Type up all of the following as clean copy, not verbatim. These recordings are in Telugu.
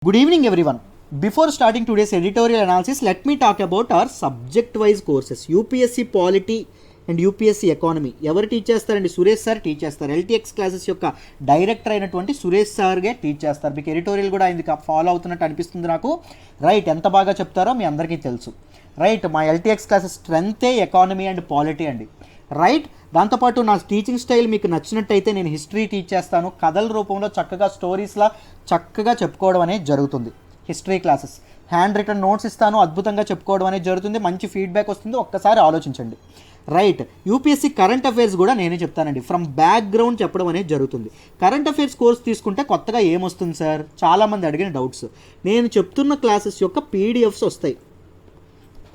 Good evening everyone. Before starting today's editorial analysis, let me talk about our subject-wise courses. UPSC Polity and UPSC economy ఎవరు టీచ్ చేస్తారండి? సురేష్ సార్ టీచ్ చేస్తారు. ఎల్టీఎక్స్ క్లాసెస్ యొక్క డైరెక్టర్ అయినటువంటి సురేష్ సార్గే టీచ్ చేస్తారు. మీకు ఎడిటోరియల్ కూడా ఆయనకి ఫాలో అవుతున్నట్టు అనిపిస్తుంది నాకు. రైట్, ఎంత బాగా చెప్తారో మీ అందరికీ తెలుసు. రైట్, మా ఎల్టీఎక్స్ క్లాసెస్ స్ట్రెంతే ఎకానమీ అండ్ పాలిటీ అండి. రైట్, దాంతోపాటు నా టీచింగ్ స్టైల్ మీకు నచ్చినట్టయితే నేను హిస్టరీ టీచ్ చేస్తాను. కథల రూపంలో చక్కగా స్టోరీస్లా చక్కగా చెప్పుకోవడం అనేది జరుగుతుంది. History classes hand written notes ఇస్తాను, అద్భుతంగా చెప్పుకోవడం అనేది జరుగుతుంది. మంచి ఫీడ్బ్యాక్ వస్తుంది, ఒక్కసారి ఆలోచించండి. రైట్, యూపీఎస్సీ కరెంట్ అఫైర్స్ కూడా నేనే చెప్తానండి. ఫ్రమ్ బ్యాక్గ్రౌండ్ చెప్పడం అనేది జరుగుతుంది. కరెంట్ అఫైర్స్ కోర్స్ తీసుకుంటే కొత్తగా ఏమొస్తుంది సార్? చాలామంది అడిగిన డౌట్స్. నేను చెప్తున్న క్లాసెస్ యొక్క పీడిఎఫ్స్ వస్తాయి.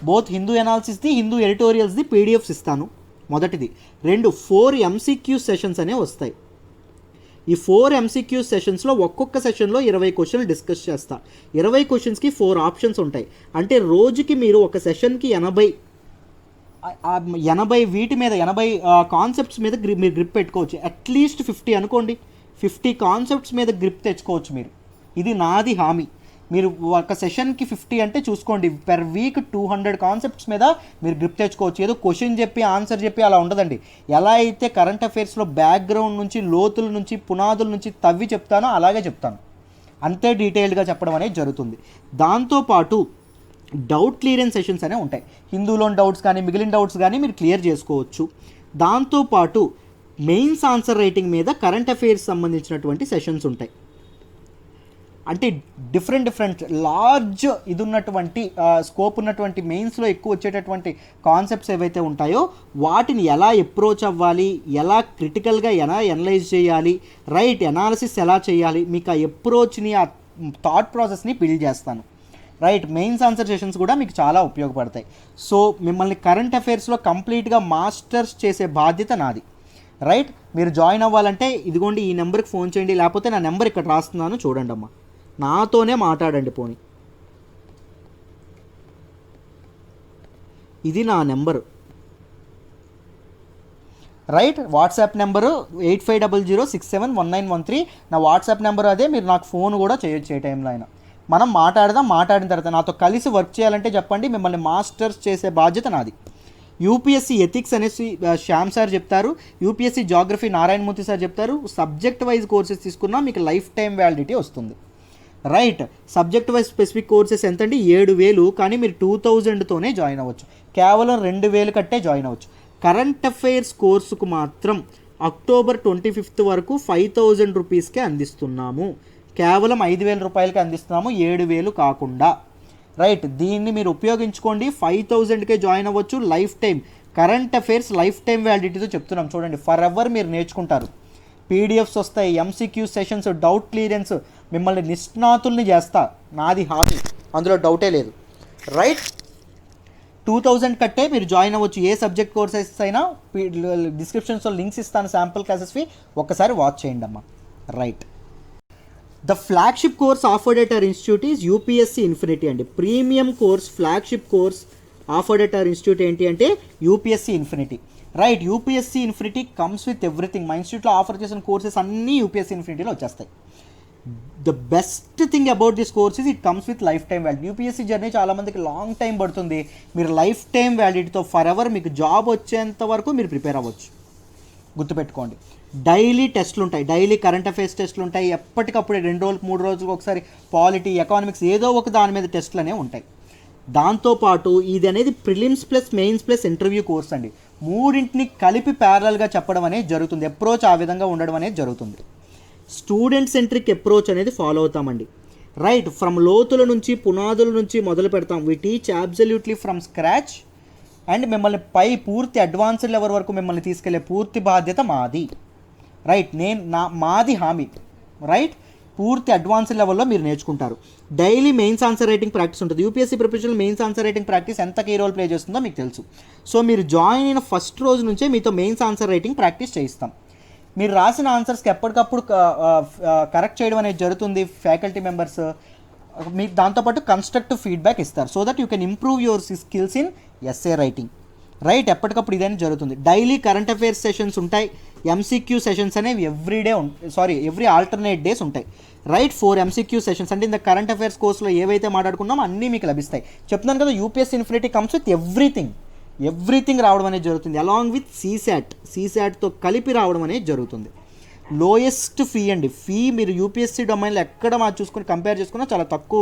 బోత్ హిందూ ఎనాలిసిస్ది, హిందూ ఎడిటోరియల్స్ది పీడిఎఫ్స్ ఇస్తాను. మొదటిది. 4 ఎంసీక్యూ సెషన్స్ అనేవి వస్తాయి. ఈ 4 ఎంసీక్యూ సెషన్స్లో ఒక్కొక్క సెషన్లో 20 క్వశ్చన్లు డిస్కస్ చేస్తా. 20 క్వశ్చన్స్కి 4 ఆప్షన్స్ ఉంటాయి. అంటే రోజుకి మీరు ఒక సెషన్కి 80 వీటి మీద 80 కాన్సెప్ట్స్ మీద మీరు గ్రిప్ పెట్టుకోవచ్చు. అట్లీస్ట్ 50 అనుకోండి, 50 కాన్సెప్ట్స్ మీద గ్రిప్ తెచ్చుకోవచ్చు మీరు. ఇది నాది హామీ. మీరు ఒక సెషన్కి 50 అంటే చూసుకోండి, పెర్ వీక్ 200 కాన్సెప్ట్స్ మీద మీరు గ్రిప్ తెచ్చుకోవచ్చు. ఏదో క్వశ్చన్ చెప్పి ఆన్సర్ చెప్పి అలా ఉండదండి. ఎలా అయితే కరెంట్ అఫైర్స్లో బ్యాక్గ్రౌండ్ నుంచి, లోతుల నుంచి, పునాదుల నుంచి తవ్వి చెప్తానో అలాగే చెప్తాను. అంతే డీటెయిల్డ్గా చెప్పడం అనేది జరుగుతుంది. దాంతోపాటు డౌట్ క్లియరెన్స్ సెషన్స్ అనేవి ఉంటాయి. హిందూలోని డౌట్స్ కానీ మిగిలిన డౌట్స్ కానీ మీరు క్లియర్ చేసుకోవచ్చు. దాంతోపాటు మెయిన్స్ ఆన్సర్ రైటింగ్ మీద కరెంట్ అఫైర్స్ సంబంధించినటువంటి సెషన్స్ ఉంటాయి. అంటే డిఫరెంట్ లార్జ్ ఇది ఉన్నటువంటి స్కోప్ ఉన్నటువంటి మెయిన్స్లో ఎక్కువ వచ్చేటటువంటి కాన్సెప్ట్స్ ఏవైతే ఉంటాయో వాటిని ఎలా అప్రోచ్ అవ్వాలి, ఎలా క్రిటికల్గా ఎలా ఎనలైజ్ చేయాలి, రైట్ ఎనాలిసిస్ ఎలా చేయాలి, మీకు ఆ అప్రోచ్ని, ఆ థాట్ ప్రాసెస్ని బిల్డ్ చేస్తాను. రైట్, మెయిన్స్ ఆన్సర్ సెషన్స్ కూడా మీకు చాలా ఉపయోగపడతాయి. సో మిమ్మల్ని కరెంట్ అఫైర్స్లో కంప్లీట్గా మాస్టర్స్ చేసే బాధ్యత నాది. రైట్, మీరు జాయిన్ అవ్వాలంటే ఇదిగోండి ఈ నెంబర్కి ఫోన్ చేయండి, లేకపోతే నా నెంబర్ ఇక్కడ రాస్తున్నాను చూడండి అమ్మా, నాతోనే మాట్లాడండి. పోనీ ఇది నా నెంబరు. రైట్, వాట్సాప్ నెంబరు 8500671913 నా వాట్సాప్ నెంబరు అదే. మీరు నాకు ఫోన్ కూడా చేయొచ్చు ఏ టైంలో అయినా. మనం మాట్లాడిన తర్వాత నాతో కలిసి వర్క్ చేయాలంటే చెప్పండి, మిమ్మల్ని మాస్టర్స్ చేసే బాధ్యత నాది. యూపీఎస్సీ ఎథిక్స్ అనేసి శ్యామ్ సార్ చెప్తారు, యూపీఎస్సీ జాగ్రఫీ నారాయణమూర్తి సార్ చెప్తారు. సబ్జెక్ట్ వైజ్ కోర్సెస్ తీసుకున్నా మీకు లైఫ్ టైం వ్యాలిడిటీ వస్తుంది. Right, subject wise specific courses ఎంతండి? 7,000. కానీ మీరు 2,000తోనే జాయిన్ అవ్వచ్చు. కేవలం 2,000 కట్టే జాయిన్ అవ్వచ్చు. కరెంట్ అఫైర్స్ కోర్సుకు మాత్రం అక్టోబర్ 25 వరకు 5,000 రూపీస్కే అందిస్తున్నాము. కేవలం 5,000 రూపాయలకి అందిస్తున్నాము, 7,000 కాకుండా. రైట్, దీన్ని మీరు ఉపయోగించుకోండి. 5,000కే జాయిన్ అవ్వచ్చు. Life time current affairs life time వ్యాలిడిటీతో చెప్తున్నాం చూడండి. ఫర్ ఎవర్ మీరు నేర్చుకుంటారు. పీడిఎఫ్స్ వస్తాయి, ఎంసీక్యూ సెషన్స్, డౌట్ క్లియరెన్స్, మిమ్మల్ని నిష్ణాతుల్ని చేస్తా, నాది హామీ, అందులో డౌటే లేదు. రైట్, 2,000 కట్టే మీరు జాయిన్ అవ్వచ్చు. ఏ సబ్జెక్ట్ కోర్సెస్ అయినా డిస్క్రిప్షన్స్లో లింక్స్ ఇస్తాను, శాంపుల్ క్లాసెస్వి ఒక్కసారి వాచ్ చేయండి అమ్మా. Right, the flagship course offered at our institute is UPSC Infinity అండి. Premium course, flagship course offered at our institute ఏంటి అంటే UPSC Infinity. Right, UPSC Infinity comes with everything. మా ఇన్స్టిట్యూట్లో ఆఫర్ చేసిన కోర్సెస్ అన్నీ యూపీఎస్సీ ఇన్ఫినిటీలో వచ్చేస్తాయి. The best thing about this course is it comes with lifetime validity. UPSC journey చాలామందికి లాంగ్ టైం పడుతుంది. మీరు లైఫ్ టైం వ్యాలిడిటీతో ఫర్ ఎవర్ మీకు జాబ్ వచ్చేంత వరకు మీరు ప్రిపేర్ అవ్వచ్చు. గుర్తుపెట్టుకోండి, డైలీ టెస్ట్లు ఉంటాయి, డైలీ కరెంట్ అఫైర్స్ టెస్ట్లు ఉంటాయి. ఎప్పటికప్పుడు 2 రోజులకు 3 రోజులకు ఒకసారి పాలిటీ, ఎకానమిక్స్ ఏదో ఒక దాని మీద టెస్ట్లు అనేవి ఉంటాయి. దాంతోపాటు ఇది అనేది prelims plus mains plus interview course అండి. మూడింటిని కలిపి ప్యారలల్గా చెప్పడం అనేది జరుగుతుంది. అప్రోచ్ ఆ విధంగా ఉండడం అనేది జరుగుతుంది. స్టూడెంట్ సెంట్రిక్ అప్రోచ్ అనేది ఫాలో అవుతామండి. రైట్, ఫ్రమ్ లోతుల నుంచి, పునాదుల నుంచి మొదలు పెడతాం. We teach absolutely from scratch and మిమ్మల్ని పై పూర్తి అడ్వాన్స్డ్ లెవెల్ వరకు మిమ్మల్ని తీసుకెళ్లే పూర్తి బాధ్యత మాది. రైట్, మాది హామీ. రైట్, పూర్తి అడ్వాన్స్డ్ లెవెల్లో మీరు నేర్చుకుంటారు. Daily mains answer writing practice ఉంటుంది. UPSC preparation mains answer writing practice ఎంత కీ రోల్ ప్లే చేస్తుందో మీకు తెలుసు. సో మీరు జాయిన్ అయిన ఫస్ట్ రోజు నుంచే మీతో మెయిన్స్ ఆన్సర్ రైటింగ్ ప్రాక్టీస్ చేయిస్తాం. మీరు రాసిన ఆన్సర్స్కి ఎప్పటికప్పుడు కరెక్ట్ చేయడం అనేది జరుగుతుంది. ఫ్యాకల్టీ మెంబర్స్ మీకు దాంతోపాటు కన్స్ట్రక్టివ్ ఫీడ్బ్యాక్ ఇస్తారు. So that you can improve your skills in essay writing. Right. ఎప్పటికప్పుడు ఇదైనా జరుగుతుంది. డైలీ కరెంట్ అఫైర్స్ సెషన్స్ ఉంటాయి. ఎంసీక్యూ సెషన్స్ అనేవి ఎవ్రీ ఆల్టర్నేట్ డేస్ ఉంటాయి. రైట్. 4 ఎంసీక్యూ సెషన్స్ అంటే ఇంత కరెంట్ అఫైర్స్ కోర్సులో ఏవైతే మాట్లాడుకున్నామో అన్నీ మీకు లభిస్తాయి. చెప్తున్నాను కదా, UPSC Infinity comes with everything రావడం అనేది జరుగుతుంది. అలాంగ్ విత్ సీసాట్తో కలిపి రావడం అనేది జరుగుతుంది. లోయెస్ట్ ఫీ అండి. ఫీ మీరు యూపీఎస్సీ డొమైన్లో ఎక్కడ చూసుకుని కంపేర్ చేసుకున్నా చాలా తక్కువ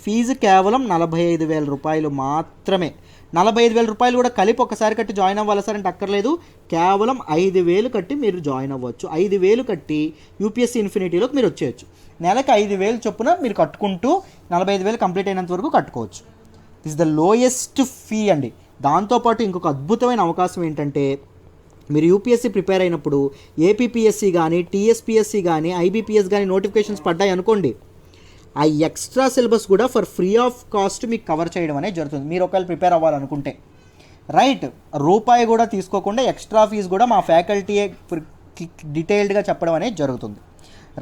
ఫీజు కేవలం 45,000 రూపాయలు మాత్రమే. 45,000 రూపాయలు కూడా కలిపి ఒకసారి కట్టి జాయిన్ అవ్వాలి సార్ అంటే అక్కర్లేదు. కేవలం 5,000 కట్టి మీరు జాయిన్ అవ్వచ్చు. 5,000 కట్టి యూపీఎస్సీ ఇన్ఫినిటీలోకి మీరు వచ్చేయచ్చు. నెలకు 5,000 చొప్పున మీరు కట్టుకుంటూ 45,000 కంప్లీట్ అయినంత వరకు కట్టుకోవచ్చు. దిస్ ద లోయెస్ట్ ఫీ అండి. దాంతోపాటు ఇంకొక అద్భుతమైన అవకాశం ఏంటంటే, మీరు యూపీఎస్సీ ప్రిపేర్ అయినప్పుడు ఏపీపీఎస్సీ కానీ టీఎస్పీఎస్సీ కానీ ఐబీపీఎస్ కానీ నోటిఫికేషన్స్ పడ్డాయి అనుకోండి, ఆ ఎక్స్ట్రా సిలబస్ కూడా ఫర్ ఫ్రీ ఆఫ్ కాస్ట్ మీకు కవర్ చేయడం అనేది జరుగుతుంది. మీరు ఒకవేళ ప్రిపేర్ అవ్వాలనుకుంటే. రైట్. రూపాయి కూడా తీసుకోకుండా ఎక్స్ట్రా ఫీజు కూడా మా ఫ్యాకల్టీయే డీటెయిల్డ్గా చెప్పడం అనేది జరుగుతుంది.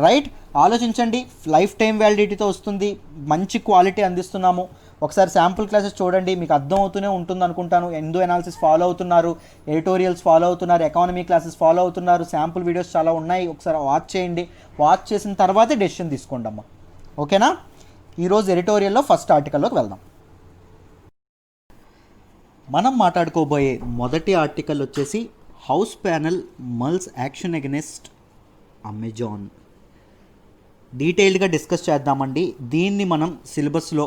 రైట్. ఆలోచించండి. లైఫ్ టైం వ్యాలిడిటీతో వస్తుంది. మంచి క్వాలిటీ అందిస్తున్నాము. ఒకసారి శాంపుల్ క్లాసెస్ చూడండి, మీకు అర్థం అవుతూనే ఉంటుంది అనుకుంటాను. ఎందో అనాలిసిస్ ఫాలో అవుతున్నారు, ఎడిటోరియల్స్ ఫాలో అవుతున్నారు, ఎకానమీ క్లాసెస్ ఫాలో అవుతున్నారు, శాంపుల్ వీడియోస్ చాలా ఉన్నాయి. ఒకసారి వాచ్ చేయండి. వాచ్ చేసిన తర్వాతే డెసిషన్ తీసుకోండి అమ్మా. ఓకేనా? ఈరోజు ఎడిటోరియల్లో ఫస్ట్ ఆర్టికల్లోకి వెళ్దాం. మనం మాట్లాడుకోబోయే మొదటి ఆర్టికల్ వచ్చేసి house panel mulls action against Amazon. డీటెయిల్డ్గా డిస్కస్ చేద్దామండి. దీన్ని మనం సిలబస్లో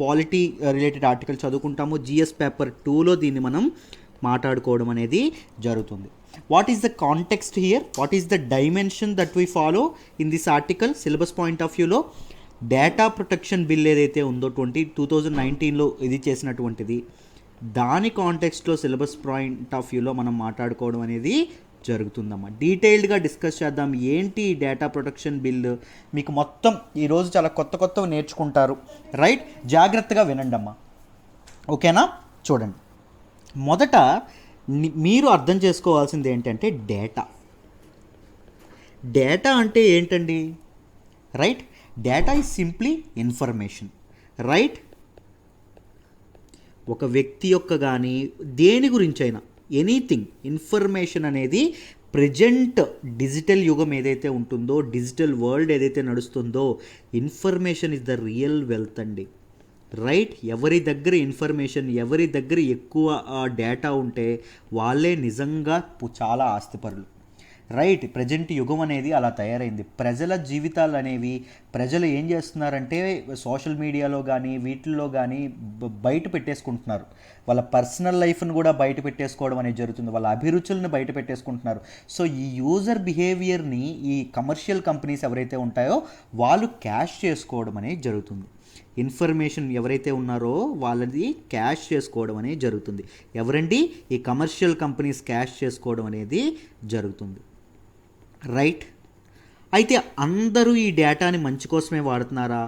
పాలిటీ రిలేటెడ్ ఆర్టికల్ చదువుకుంటాము. జిఎస్ పేపర్ 2లో దీన్ని మనం మాట్లాడుకోవడం అనేది జరుగుతుంది. What is the context here? What is the dimension that we follow in this article? Syllabus point of వ్యూలో డేటా ప్రొటెక్షన్ బిల్ ఏదైతే ఉందో 2019లో ఇది చేసినటువంటిది, దాని కాంటెక్స్ట్లో సిలబస్ పాయింట్ ఆఫ్ వ్యూలో మనం మాట్లాడుకోవడం అనేది జరుగుతుందమ్మా. డీటెయిల్డ్గా డిస్కస్ చేద్దాం. ఏంటి డేటా ప్రొటెక్షన్ బిల్? మీకు మొత్తం ఈరోజు చాలా కొత్తవి నేర్చుకుంటారు. రైట్. జాగ్రత్తగా వినండి అమ్మా. ఓకేనా? చూడండి. మొదట మీరు అర్థం చేసుకోవాల్సింది ఏంటంటే డేటా అంటే ఏంటండి? Right. Data is simply information. Right. ఒక వ్యక్తి యొక్క కానీ దేని గురించైనా ఎనీథింగ్ ఇన్ఫర్మేషన్ అనేది ప్రజెంట్ డిజిటల్ యుగం ఏదైతే ఉంటుందో, డిజిటల్ వరల్డ్ ఏదైతే నడుస్తుందో, information is the real wealth అండి. రైట్. ఎవరి దగ్గర ఎక్కువ డేటా ఉంటే వాళ్ళే నిజంగా చాలా ఆస్తిపరులు. రైట్. ప్రజెంట్ యుగం అనేది అలా తయారైంది. ప్రజల జీవితాలు అనేవి ప్రజలు ఏం చేస్తున్నారంటే సోషల్ మీడియాలో కానీ వీటిల్లో కానీ బయట పెట్టేసుకుంటున్నారు. వాళ్ళ పర్సనల్ లైఫ్ను కూడా బయట పెట్టేసుకోవడం అనేది జరుగుతుంది. వాళ్ళ అభిరుచులను బయట పెట్టేసుకుంటున్నారు. సో ఈ యూజర్ బిహేవియర్ని ఈ కమర్షియల్ కంపెనీస్ ఎవరైతే ఉంటాయో వాళ్ళు క్యాష్ చేసుకోవడం అనేది జరుగుతుంది. ఇన్ఫర్మేషన్ ఎవరైతే ఉన్నారో వాళ్ళది క్యాష్ చేసుకోవడం అనేది జరుగుతుంది. ఎవరండి? ఈ కమర్షియల్ కంపెనీస్ క్యాష్ చేసుకోవడం అనేది జరుగుతుంది. రైట్. అయితే అందరూ ఈ డేటాని మంచి కోసమే వాడుతున్నారా?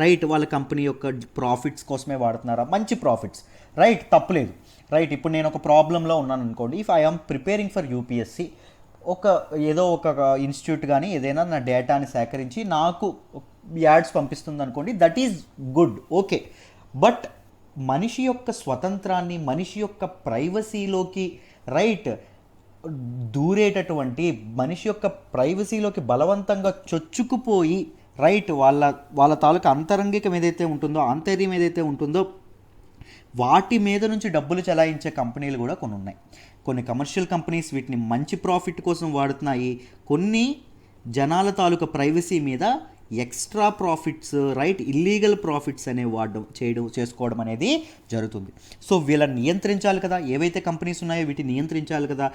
రైట్. వాళ్ళ కంపెనీ యొక్క ప్రాఫిట్స్ కోసమే వాడుతున్నారా? మంచి ప్రాఫిట్స్. రైట్. తప్పులేదు. రైట్. ఇప్పుడు నేను ఒక ప్రాబ్లంలో ఉన్నాను అనుకోండి. If I am preparing for UPSC, ఏదో ఒక ఇన్స్టిట్యూట్ కానీ ఏదైనా నా డేటాని సేకరించి నాకు యాడ్స్ పంపిస్తుంది అనుకోండి, that is good. Okay. But మనిషి యొక్క స్వతంత్రాన్ని, మనిషి యొక్క ప్రైవసీలోకి రైట్ దూరేటటువంటి, మనిషి యొక్క ప్రైవసీలోకి బలవంతంగా చొచ్చుకుపోయి రైట్ వాళ్ళ తాలూకా అంతరంగికం ఏదైతే ఉంటుందో, ఆంతర్యం ఏదైతే ఉంటుందో వాటి మీద నుంచి డబ్బులు చెలాయించే కంపెనీలు కూడా కొన్ని ఉన్నాయి. కొన్ని కమర్షియల్ కంపెనీస్ వీటిని మంచి ప్రాఫిట్ కోసం వాడుతున్నాయి. కొన్ని జనాల తాలూకా ప్రైవసీ మీద extra profits, right, illegal profits అనేవి చేసుకోవడం అనేది జరుగుతుంది. సో వీళ్ళని నియంత్రించాలి కదా. ఏవైతే కంపెనీస్ ఉన్నాయో వీటిని నియంత్రించాలి కదా.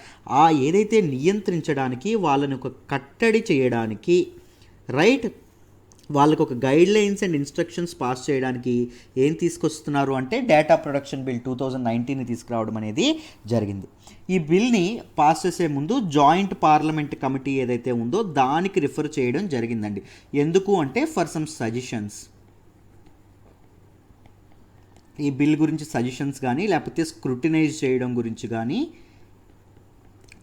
ఏదైతే నియంత్రించడానికి, వాళ్ళని ఒక కట్టడి చేయడానికి, రైట్, వాళ్ళకు ఒక guide lines and instructions pass చేయడానికి ఏం తీసుకొస్తున్నారు అంటే డేటా ప్రొటెక్షన్ బిల్ 2019ని తీసుకురావడం అనేది జరిగింది. ఈ బిల్ని పాస్ చేసే ముందు జాయింట్ పార్లమెంట్ కమిటీ ఏదైతే ఉందో దానికి రిఫర్ చేయడం జరిగిందండి. ఎందుకు అంటే ఫర్ సమ్ సజెషన్స్. ఈ బిల్ గురించి సజెషన్స్ కానీ లేకపోతే స్క్రూటినైజ్ చేయడం గురించి కానీ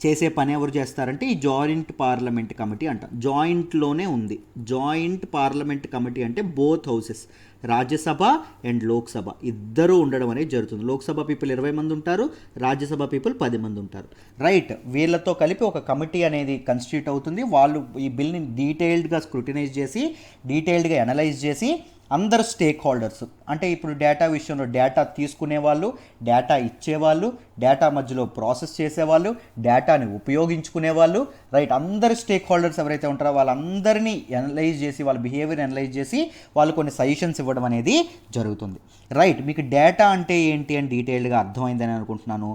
చేసే పని ఎవరు చేస్తారంటే ఈ జాయింట్ పార్లమెంట్ కమిటీ అంట. జాయింట్లోనే ఉంది. జాయింట్ పార్లమెంట్ కమిటీ అంటే both houses, Rajya Sabha and Lok Sabha ఇద్దరూ ఉండడం అనేది జరుగుతుంది. లోక్సభ పీపుల్ 20 మంది ఉంటారు, రాజ్యసభ పీపుల్ 10 మంది ఉంటారు. రైట్, వీళ్ళతో కలిపి ఒక కమిటీ అనేది కన్స్టిట్యూట్ అవుతుంది. వాళ్ళు ఈ బిల్ని డీటెయిల్డ్గా స్క్రూటినైజ్ చేసి, డీటెయిల్డ్గా అనలైజ్ చేసి, అందరు స్టేక్ హోల్డర్స్ అంటే ఇప్పుడు డేటా విషయంలో డేటా తీసుకునే వాళ్ళు, డేటా ఇచ్చేవాళ్ళు, డేటా మధ్యలో ప్రాసెస్ చేసేవాళ్ళు, డేటాని ఉపయోగించుకునే వాళ్ళు, రైట్, అందరు స్టేక్ హోల్డర్స్ ఎవరైతే ఉంటారో వాళ్ళందరినీ అనలైజ్ చేసి, వాళ్ళ బిహేవియర్ అనలైజ్ చేసి వాళ్ళు కొన్ని సజెషన్స్ ఇవ్వడం అనేది జరుగుతుంది. రైట్, మీకు డేటా అంటే ఏంటి అని డీటెయిల్డ్గా అర్థమైందని అనుకుంటున్నాను.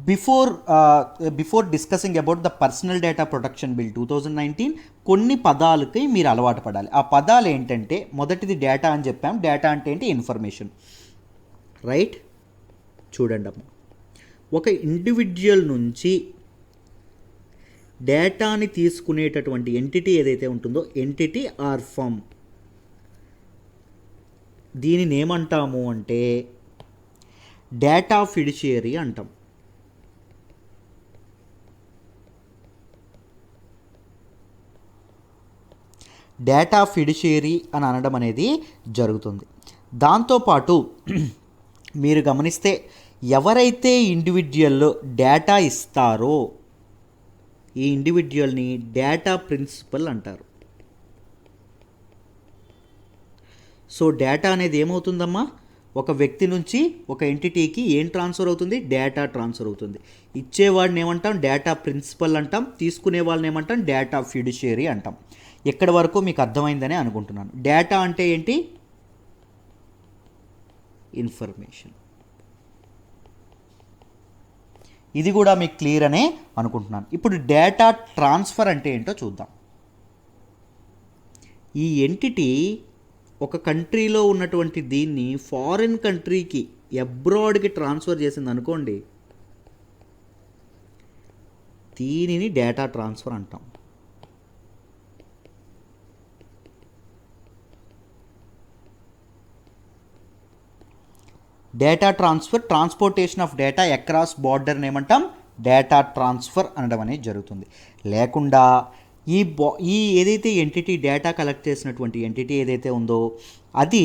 Before discussing about the personal data protection bill 2019 కొన్ని పదాలకి మీరు అలవాటు పడాలి. ఆ పదాలు ఏంటంటే మొదటిది డేటా అని చెప్పాం. డేటా అంటే ఏంటి? ఇన్ఫర్మేషన్. రైట్, చూడండి అమ్మ, ఒక ఇండివిజువల్ నుంచి డేటాని తీసుకునేటటువంటి ఎంటిటీ ఏదైతే ఉంటుందో, ఎంటిటీ ఆర్ ఫర్మ్, దీనిని ఏమంటాము అంటే డేటా ఫిడ్యుషియరీ అంటాం. డేటా ఫిడ్యుషియరీ అని అనడం అనేది జరుగుతుంది. దాంతోపాటు మీరు గమనిస్తే ఎవరైతే ఇండివిజువల్ డేటా ఇస్తారో ఈ ఇండివిజువల్ని డేటా ప్రిన్సిపల్ అంటారు. సో డేటా అనేది ఏమవుతుందమ్మా? ఒక వ్యక్తి నుంచి ఒక ఎంటిటీకి ఏం ట్రాన్స్ఫర్ అవుతుంది? డేటా ట్రాన్స్ఫర్ అవుతుంది. ఇచ్చేవాడిని ఏమంటాం? డేటా ప్రిన్సిపల్ అంటాం. తీసుకునే వాళ్ళని ఏమంటాం? డేటా ఫిడ్యుషియరీ అంటాం. ఎక్కడి వరకు మీకు అర్థమైందని అనుకుంటున్నాను. డేటా అంటే ఏంటి? ఇన్ఫర్మేషన్. ఇది కూడా మీకు క్లియర్ అనే అనుకుంటున్నాను. ఇప్పుడు డేటా ట్రాన్స్ఫర్ అంటే ఏంటో చూద్దాం. ఈ ఎంటిటీ ఒక కంట్రీలో ఉన్నటువంటి దీన్ని ఫారిన్ కంట్రీకి, అబ్రాడ్కి ట్రాన్స్ఫర్ చేసింది అనుకోండి, దీనిని డేటా ట్రాన్స్ఫర్ అంటాం. Data transfer, transportation of data across బార్డర్ని ఏమంటాం? డేటా ట్రాన్స్ఫర్ అనడం అనేది జరుగుతుంది. లేకుండా ఈ ఏదైతే ఎంటిటీ డేటా కలెక్ట్ చేసినటువంటి ఎంటిటీ ఏదైతే ఉందో అది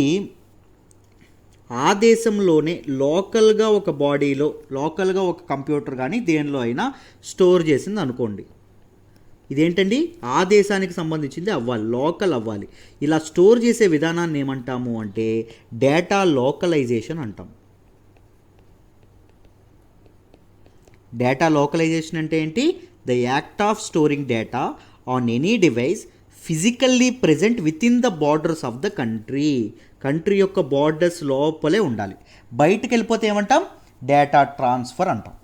ఆ దేశంలోనే లోకల్గా ఒక బాడీలో, లోకల్గా ఒక కంప్యూటర్ కానీ దేనిలో అయినా స్టోర్ చేసింది అనుకోండి. ఇదేంటండి? ఆ దేశానికి సంబంధించింది అవ్వాలి, లోకల్ అవ్వాలి. ఇలా స్టోర్ చేసే విధానాన్ని ఏమంటాము అంటే డేటా లోకలైజేషన్ అంటాం. డేటా లోకలైజేషన్ అంటే ఏంటి? The act of storing data on any device physically present with in the borders of the country. Country యొక్క బార్డర్స్ లోపలే ఉండాలి. బయటికి వెళ్ళిపోతే ఏమంటాం? డేటా ట్రాన్స్ఫర్ అంటాం.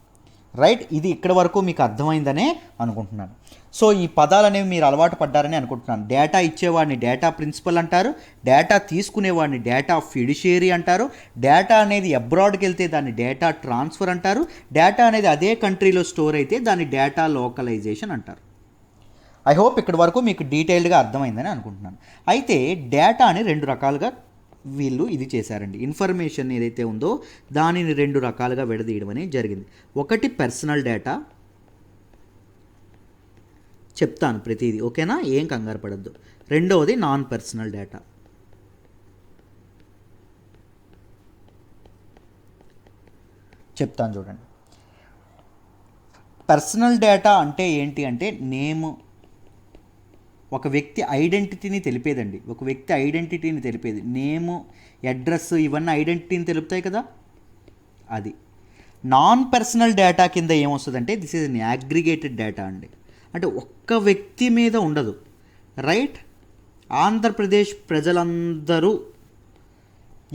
రైట్, ఇది ఇక్కడి వరకు మీకు అర్థమైందనే అనుకుంటున్నాను. సో ఈ పదాలు అనేవి మీరు అలవాటు పడ్డారని అనుకుంటున్నాను. డేటా ఇచ్చేవాడిని డేటా ప్రిన్సిపల్ అంటారు, డేటా తీసుకునేవాడిని డేటా ఫిడ్యుషియరీ అంటారు, డేటా అనేది అబ్రాడ్కి వెళ్తే దాన్ని డేటా ట్రాన్స్ఫర్ అంటారు, డేటా అనేది అదే కంట్రీలో స్టోర్ అయితే దాన్ని డేటా లోకలైజేషన్ అంటారు. ఐ హోప్ ఇక్కడి వరకు మీకు డీటెయిల్డ్గా అర్థమైందని అనుకుంటున్నాను. అయితే డేటాని 2 రకాలుగా వీళ్ళు ఇది చేశారండి. ఇన్ఫర్మేషన్ ఏదైతే ఉందో దానిని 2 రకాలుగా విడదీయడం అనేది జరిగింది. ఒకటి పర్సనల్ డేటా, చెప్తాను ప్రతిదీ, ఓకేనా? ఏం కంగారు పడద్దు. రెండవది నాన్ పర్సనల్ డేటా. చెప్తాను చూడండి. పర్సనల్ డేటా అంటే ఏంటి అంటే నేమ్, ఒక వ్యక్తి ఐడెంటిటీని తెలిపేదండి. ఒక వ్యక్తి ఐడెంటిటీని తెలిపేది నేము, అడ్రస్, ఇవన్నీ ఐడెంటిటీని తెలుపుతాయి కదా, అది. నాన్ పర్సనల్ డేటా కింద ఏమొస్తుందంటే this is unaggregated data అండి. అంటే ఒక్క వ్యక్తి మీద ఉండదు. రైట్, ఆంధ్రప్రదేశ్ ప్రజలందరూ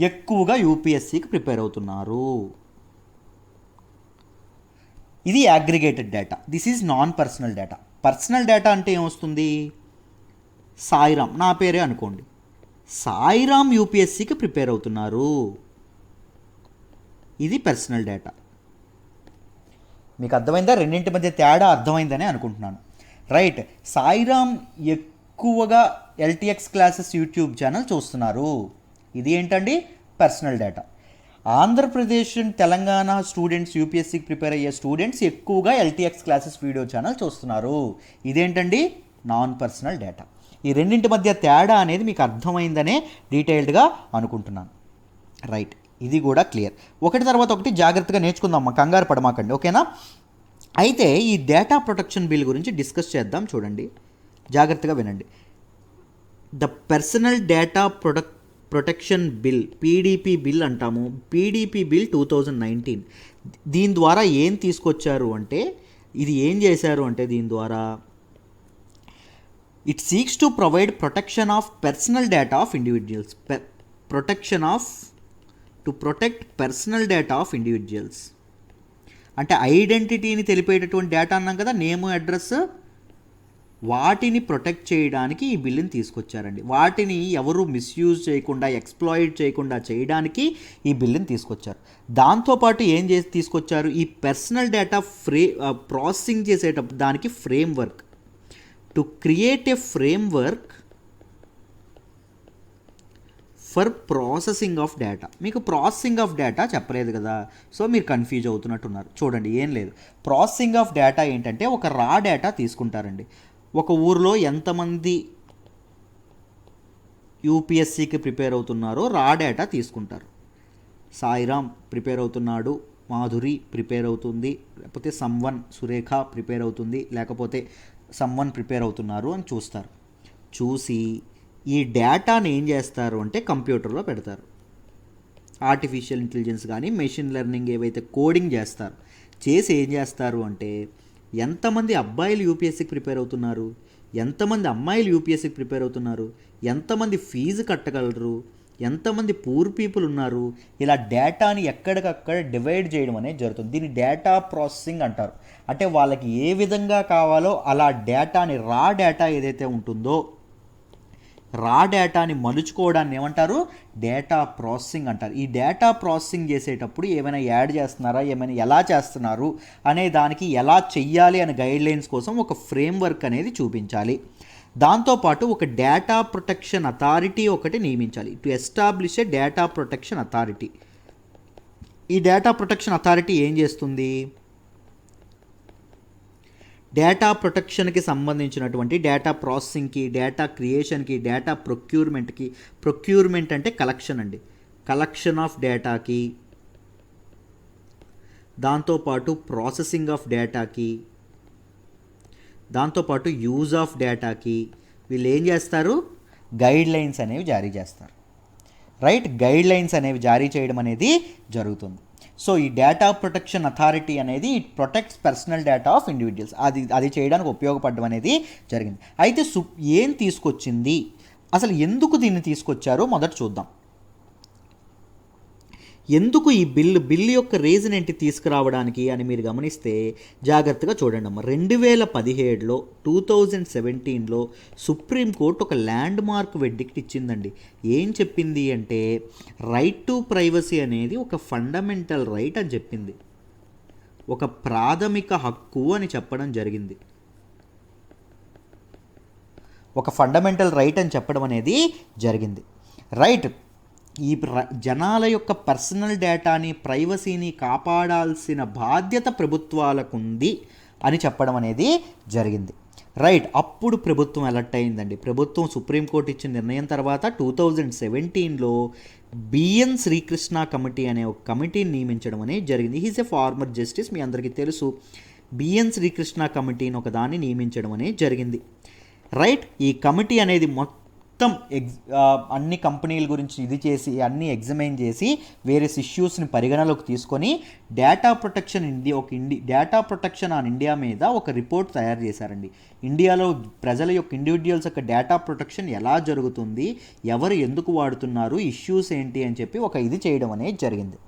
ఎక్కువగా యూపీఎస్సీకి ప్రిపేర్ అవుతున్నారు. ఇది aggregated data. This is non personal data. Personal data అంటే ఏమొస్తుంది? సాయిరామ్ నా పేరే అనుకోండి, సాయిరామ్ యూపీఎస్సీకి ప్రిపేర్ అవుతున్నారు, ఇది పర్సనల్ డేటా. మీకు అర్థమైందా? రెండింటి మధ్య తేడా అర్థమైందని అనుకుంటున్నాను. రైట్, సాయిరామ్ ఎక్కువగా ఎల్టీఎక్స్ క్లాసెస్ యూట్యూబ్ ఛానల్ చూస్తున్నారు, ఇది ఏంటండి? Personal data. Andhra Pradesh and Telangana students, యూపీఎస్సీకి prepare అయ్యే స్టూడెంట్స్ ఎక్కువగా ఎల్టీఎక్స్ క్లాసెస్ వీడియో ఛానల్ చూస్తున్నారు. ఇదేంటండి? Non personal data. ఈ రెండింటి మధ్య తేడా అనేది మీకు అర్థమైందనే డీటెయిల్డ్గా అనుకుంటున్నాను. రైట్, ఇది కూడా క్లియర్. ఒకటి తర్వాత ఒకటి జాగ్రత్తగా నేర్చుకుందాం, మా కంగారు పడమాకండి, ఓకేనా? అయితే ఈ డేటా ప్రొటెక్షన్ బిల్ గురించి డిస్కస్ చేద్దాం. చూడండి, జాగ్రత్తగా వినండి. The personal data protection bill, PDP bill అంటాము. PDP bill 2019. దీని ద్వారా ఏం తీసుకొచ్చారు అంటే, ఇది ఏం చేశారు అంటే, దీని ద్వారా it seeks to provide protection of personal data of individuals. To protect personal data of individuals అంటే ఐడెంటిటీని తెలిపేటటువంటి డేటా అన్నాం కదా, నేమ్, అడ్రస్, వాటిని ప్రొటెక్ట్ చేయడానికి ఈ బిల్లుని తీసుకొచ్చారండి. వాటిని ఎవరు మిస్యూజ్ చేయకుండా, ఎక్స్ప్లాయిట్ చేయకుండా చేయడానికి ఈ బిల్లుని తీసుకొచ్చారు. దాంతోపాటు ఏం తీసుకొచ్చారు, ఈ పర్సనల్ డేటా ప్రాసెసింగ్ చేసేటప్పుడు దానికి framework, to create a framework for processing of data. మీకు ప్రాసెసింగ్ ఆఫ్ డేటా చెప్పలేదు కదా, సో మీరు కన్ఫ్యూజ్ అవుతున్నట్టున్నారు. చూడండి, ఏం లేదు. ప్రాసెసింగ్ ఆఫ్ డేటా ఏంటంటే, ఒక రా డేటా తీసుకుంటారండి. ఒక ఊరిలో ఎంతమంది యూపీఎస్సీకి ప్రిపేర్ అవుతున్నారో రా డేటా తీసుకుంటారు. సాయిరామ్ ప్రిపేర్ అవుతున్నాడు, మాధురి ప్రిపేర్ అవుతుంది, లేకపోతే సమ్వన్, సురేఖ ప్రిపేర్ అవుతుంది, లేకపోతే సమ్వన్ ప్రిపేర్ అవుతున్నారు అని చూస్తారు. చూసి ఈ డేటాని ఏం చేస్తారు అంటే కంప్యూటర్లో పెడతారు. ఆర్టిఫిషియల్ ఇంటెలిజెన్స్ కానీ మెషిన్ లెర్నింగ్ ఏవైతే కోడింగ్ చేస్తారు, చేసి ఏం చేస్తారు అంటే, ఎంతమంది అబ్బాయిలు యూపీఎస్సీకి ప్రిపేర్ అవుతున్నారు, ఎంతమంది అమ్మాయిలు యూపీఎస్సీకి ప్రిపేర్ అవుతున్నారు, ఎంతమంది ఫీజు కట్టగలరు, ఎంతమంది పూర్ పీపుల్ ఉన్నారు, ఇలా డేటాని ఎక్కడికక్కడ డివైడ్ చేయడం అనేది జరుగుతుంది. దీన్ని డేటా ప్రాసెసింగ్ అంటారు. అంటే వాళ్ళకి ఏ విధంగా కావాలో అలా డేటాని, రా డేటా ఏదైతే ఉంటుందో రా డేటాని మలుచుకోవడాన్ని ఏమంటారు, డేటా ప్రాసెసింగ్ అంటారు. ఈ డేటా ప్రాసెసింగ్ చేసేటప్పుడు ఏమైనా యాడ్ చేస్తున్నారా, ఏమైనా ఎలా చేస్తున్నారు అనే దానికి ఎలా చెయ్యాలి అనే గైడ్లైన్స్ కోసం ఒక ఫ్రేమ్వర్క్ అనేది చూపించాలి. దాంతోపాటు ఒక డేటా ప్రొటెక్షన్ అథారిటీ ఒకటి నియమించాలి, to establish a data protection authority. ఈ డేటా ప్రొటెక్షన్ అథారిటీ ఏం చేస్తుంది, డేటా ప్రొటెక్షన్కి సంబంధించినటువంటి డేటా ప్రాసెసింగ్కి, డేటా క్రియేషన్కి, డేటా ప్రొక్యూర్మెంట్కి, ప్రొక్యూర్మెంట్ అంటే కలెక్షన్ అండి, కలెక్షన్ ఆఫ్ డేటాకి, దాంతోపాటు ప్రాసెసింగ్ ఆఫ్ డేటాకి, దాంతోపాటు యూజ్ ఆఫ్ డేటాకి వీళ్ళు ఏం చేస్తారు, గైడ్ లైన్స్ అనేవి జారీ చేస్తారు. రైట్, గైడ్ లైన్స్ అనేవి జారీ చేయడం అనేది జరుగుతుంది. సో ఈ డేటా ప్రొటెక్షన్ అథారిటీ అనేది it protects personal data of individuals, అది చేయడానికి ఉపయోగపడడం అనేది జరిగింది. అయితే ఏం తీసుకొచ్చింది, అసలు ఎందుకు దీన్ని తీసుకొచ్చారో మొదట చూద్దాం. ఎందుకు ఈ బిల్లు యొక్క రీజన్ ఏంటి తీసుకురావడానికి అని మీరు గమనిస్తే జాగ్రత్తగా చూడండి అమ్మ. 2017లో 2017లో సుప్రీంకోర్టు ఒక ల్యాండ్ మార్క్ వెర్డిక్ట్ ఇచ్చిందండి. ఏం చెప్పింది అంటే, రైట్ టు ప్రైవసీ అనేది ఒక ఫండమెంటల్ రైట్ అని చెప్పింది, ఒక ప్రాథమిక హక్కు అని చెప్పడం జరిగింది. ఒక ఫండమెంటల్ రైట్ అని చెప్పడం అనేది జరిగింది. రైట్, ఈ జనాల యొక్క పర్సనల్ డేటాని, ప్రైవసీని కాపాడాల్సిన బాధ్యత ప్రభుత్వాలకుంది అని చెప్పడం అనేది జరిగింది. రైట్, అప్పుడు ప్రభుత్వం అలర్ట్ అయిందండి. ప్రభుత్వం సుప్రీంకోర్టు ఇచ్చిన నిర్ణయం తర్వాత 2017లో బిఎన్ శ్రీకృష్ణ కమిటీ అనే ఒక కమిటీని నియమించడం అనేది జరిగింది. హీస్ ఎ ఫార్మర్ జస్టిస్, మీ అందరికీ తెలుసు. బిఎన్ శ్రీకృష్ణ కమిటీని ఒకదాన్ని నియమించడం అనేది జరిగింది. రైట్, ఈ కమిటీ అనేది మొత్తం అన్ని కంపెనీల గురించి ఇది చేసి, అన్ని ఎగ్జామైన్ చేసి, వేరియస్ ఇష్యూస్ని పరిగణలోకి తీసుకొని data protection data protection on India మీద ఒక రిపోర్ట్ తయారు చేశారండి. ఇండియాలో ప్రజల యొక్క, ఇండివిజువల్స్ యొక్క డేటా ప్రొటెక్షన్ ఎలా జరుగుతుంది, ఎవరు ఎందుకు వాడుతున్నారు, ఇష్యూస్ ఏంటి అని చెప్పి ఒక ఇది చేయడం అనేది జరిగింది.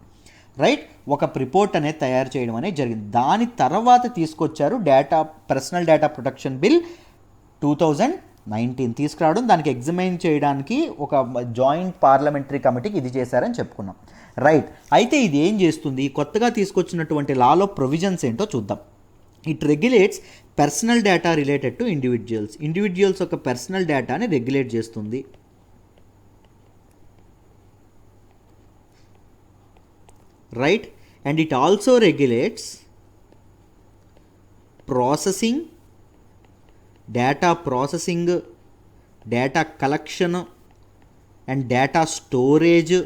రైట్, ఒక రిపోర్ట్ అనేది తయారు చేయడం అనేది జరిగింది. దాని తర్వాత తీసుకొచ్చారు పర్సనల్ డేటా ప్రొటెక్షన్ బిల్ 2019 తీసుకురావడం, దానికి ఎగ్జామైన్ చేయడానికి ఒక జాయింట్ పార్లమెంటరీ కమిటీకి ఇది చేశారని చెప్పుకున్నాం. రైట్, అయితే ఇది ఏం చేస్తుంది, కొత్తగా తీసుకొచ్చినటువంటి లాలో ప్రొవిజన్స్ ఏంటో చూద్దాం. It regulates personal data related to individuals యొక్క పర్సనల్ డేటాని రెగ్యులేట్ చేస్తుంది. Right. And it also regulates processing, data processing, data collection and data storage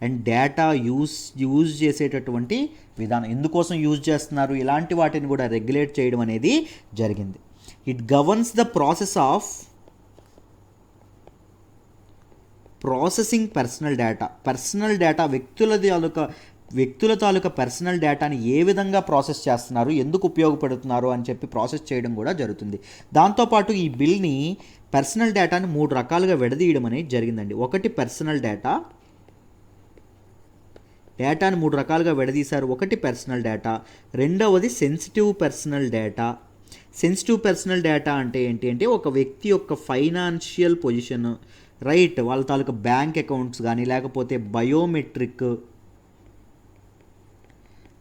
and data use చేసేటటువంటి విధానం, ఎందుకోసం యూజ్ చేస్తున్నారు, ఇలాంటి వాటిని కూడా రెగ్యులేట్ చేయడం అనేది జరిగింది. It governs the process of processing personal data వ్యక్తుల తాలూకా పర్సనల్ డేటాని ఏ విధంగా ప్రాసెస్ చేస్తున్నారు, ఎందుకు ఉపయోగపడుతున్నారు అని చెప్పి ప్రాసెస్ చేయడం కూడా జరుగుతుంది. దాంతోపాటు ఈ బిల్ని పర్సనల్ డేటాని 3 రకాలుగా విడదీయడం అనేది జరిగిందండి. ఒకటి పర్సనల్ డేటాని 3 రకాలుగా విడదీశారు. ఒకటి పర్సనల్ డేటా, రెండవది sensitive personal data. Sensitive personal data అంటే ఏంటి అంటే ఒక వ్యక్తి యొక్క ఫైనాన్షియల్ పొజిషన్, రైట్, వాళ్ళ తాలూకా బ్యాంక్ అకౌంట్స్ కానీ, లేకపోతే బయోమెట్రిక్,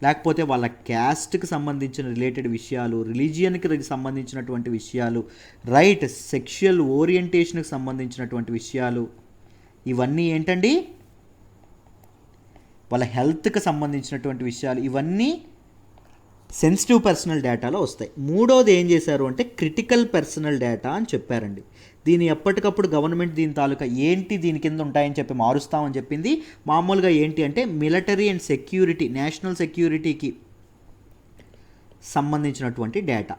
లేకపోతే వాళ్ళ క్యాస్ట్కి సంబంధించిన రిలేటెడ్ విషయాలు, రిలీజియన్కి సంబంధించినటువంటి విషయాలు, రైట్, సెక్షువల్ ఓరియంటేషన్కి సంబంధించినటువంటి విషయాలు, ఇవన్నీ ఏంటండి వాళ్ళ హెల్త్కి సంబంధించినటువంటి విషయాలు, ఇవన్నీ సెన్సిటివ్ పర్సనల్ డేటాలో వస్తాయి. మూడోది ఏం చేశారు అంటే క్రిటికల్ పర్సనల్ డేటా అని చెప్పారండి. దీన్ని ఎప్పటికప్పుడు గవర్నమెంట్ దీని తాలూకా ఏంటి దీని కింద ఉంటాయని చెప్పి మారుస్తామని చెప్పింది. మామూలుగా ఏంటి అంటే మిలిటరీ అండ్ సెక్యూరిటీ, నేషనల్ సెక్యూరిటీకి సంబంధించినటువంటి డేటా,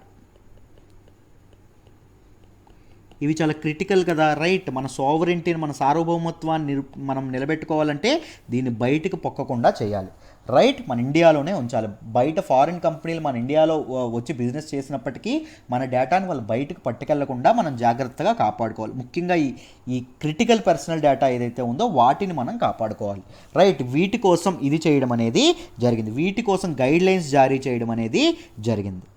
ఇవి చాలా క్రిటికల్ కదా, రైట్. మన సోవరెంటీని, మన సార్వభౌమత్వాన్ని మనం నిలబెట్టుకోవాలంటే దీన్ని బయటకు పొక్కకుండా చేయాలి, రైట్. మన ఇండియాలోనే ఉంచాలి. బయట ఫారిన్ కంపెనీలు మన ఇండియాలో వచ్చి బిజినెస్ చేసినప్పటికీ మన డేటాని వాళ్ళు బయటకు పట్టుకెళ్లకుండా మనం జాగ్రత్తగా కాపాడుకోవాలి. ముఖ్యంగా ఈ క్రిటికల్ పర్సనల్ డేటా ఏదైతే ఉందో వాటిని మనం కాపాడుకోవాలి, రైట్. వీటి కోసం ఇది చేయడం అనేది జరిగింది. వీటి కోసం గైడ్లైన్స్ జారీ చేయడం అనేది జరిగింది,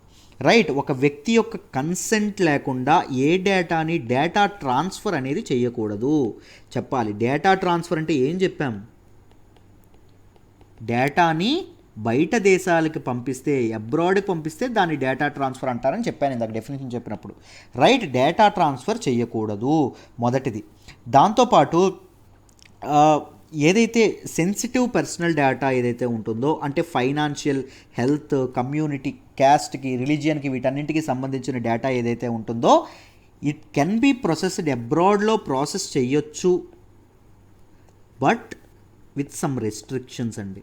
రైట్. ఒక వ్యక్తి యొక్క కన్సెంట్ లేకుండా ఏ డేటా ట్రాన్స్ఫర్ అనేది చేయకూడదు చెప్పాలి. డేటా ట్రాన్స్ఫర్ అంటే ఏం చెప్పాం, డేటాని బయట దేశాలకు పంపిస్తే, అబ్రాడ్కి పంపిస్తే దాన్ని డేటా ట్రాన్స్ఫర్ అంటారని చెప్పాను ఇందాక డెఫినేషన్ చెప్పినప్పుడు, రైట్. డేటా ట్రాన్స్ఫర్ చేయకూడదు మొదటిది. దాంతోపాటు ఏదైతే సెన్సిటివ్ పర్సనల్ డేటా ఏదైతే ఉంటుందో అంటే ఫైనాన్షియల్, హెల్త్, కమ్యూనిటీ, క్యాస్ట్కి, రిలీజియన్కి, వీటన్నింటికి సంబంధించిన డేటా ఏదైతే ఉంటుందో ఇట్ కెన్ బి ప్రొసెస్డ్ అబ్రాడ్లో ప్రాసెస్ చేయొచ్చు, బట్ విత్ సమ్ రెస్ట్రిక్షన్స్ అండి.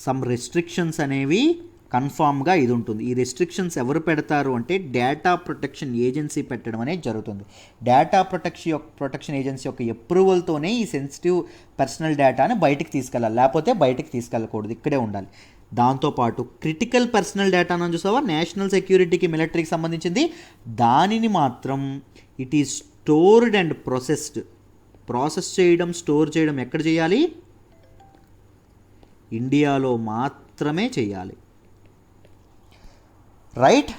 సమ్ రెస్ట్రిక్షన్స్ అనేవి కన్ఫామ్గా ఇది ఉంటుంది. ఈ రెస్ట్రిక్షన్స్ ఎవరు పెడతారు అంటే డేటా ప్రొటెక్షన్ ఏజెన్సీ పెట్టడం అనేది జరుగుతుంది. డేటా ప్రొటెక్షన్ ఏజెన్సీ యొక్క అప్రూవల్తోనే ఈ సెన్సిటివ్ పర్సనల్ డేటాని బయటికి తీసుకెళ్ళాలి, లేకపోతే బయటికి తీసుకెళ్ళకూడదు, ఇక్కడే ఉండాలి. దాంతోపాటు క్రిటికల్ పర్సనల్ డేటా అని చూసావా, నేషనల్ సెక్యూరిటీకి, మిలిటరీకి సంబంధించింది, దానిని మాత్రం it is stored and process చేయడం, స్టోర్ చేయడం ఎక్కడ చేయాలి, ఇండియాలో మాత్రమే చేయాలి, రైట్.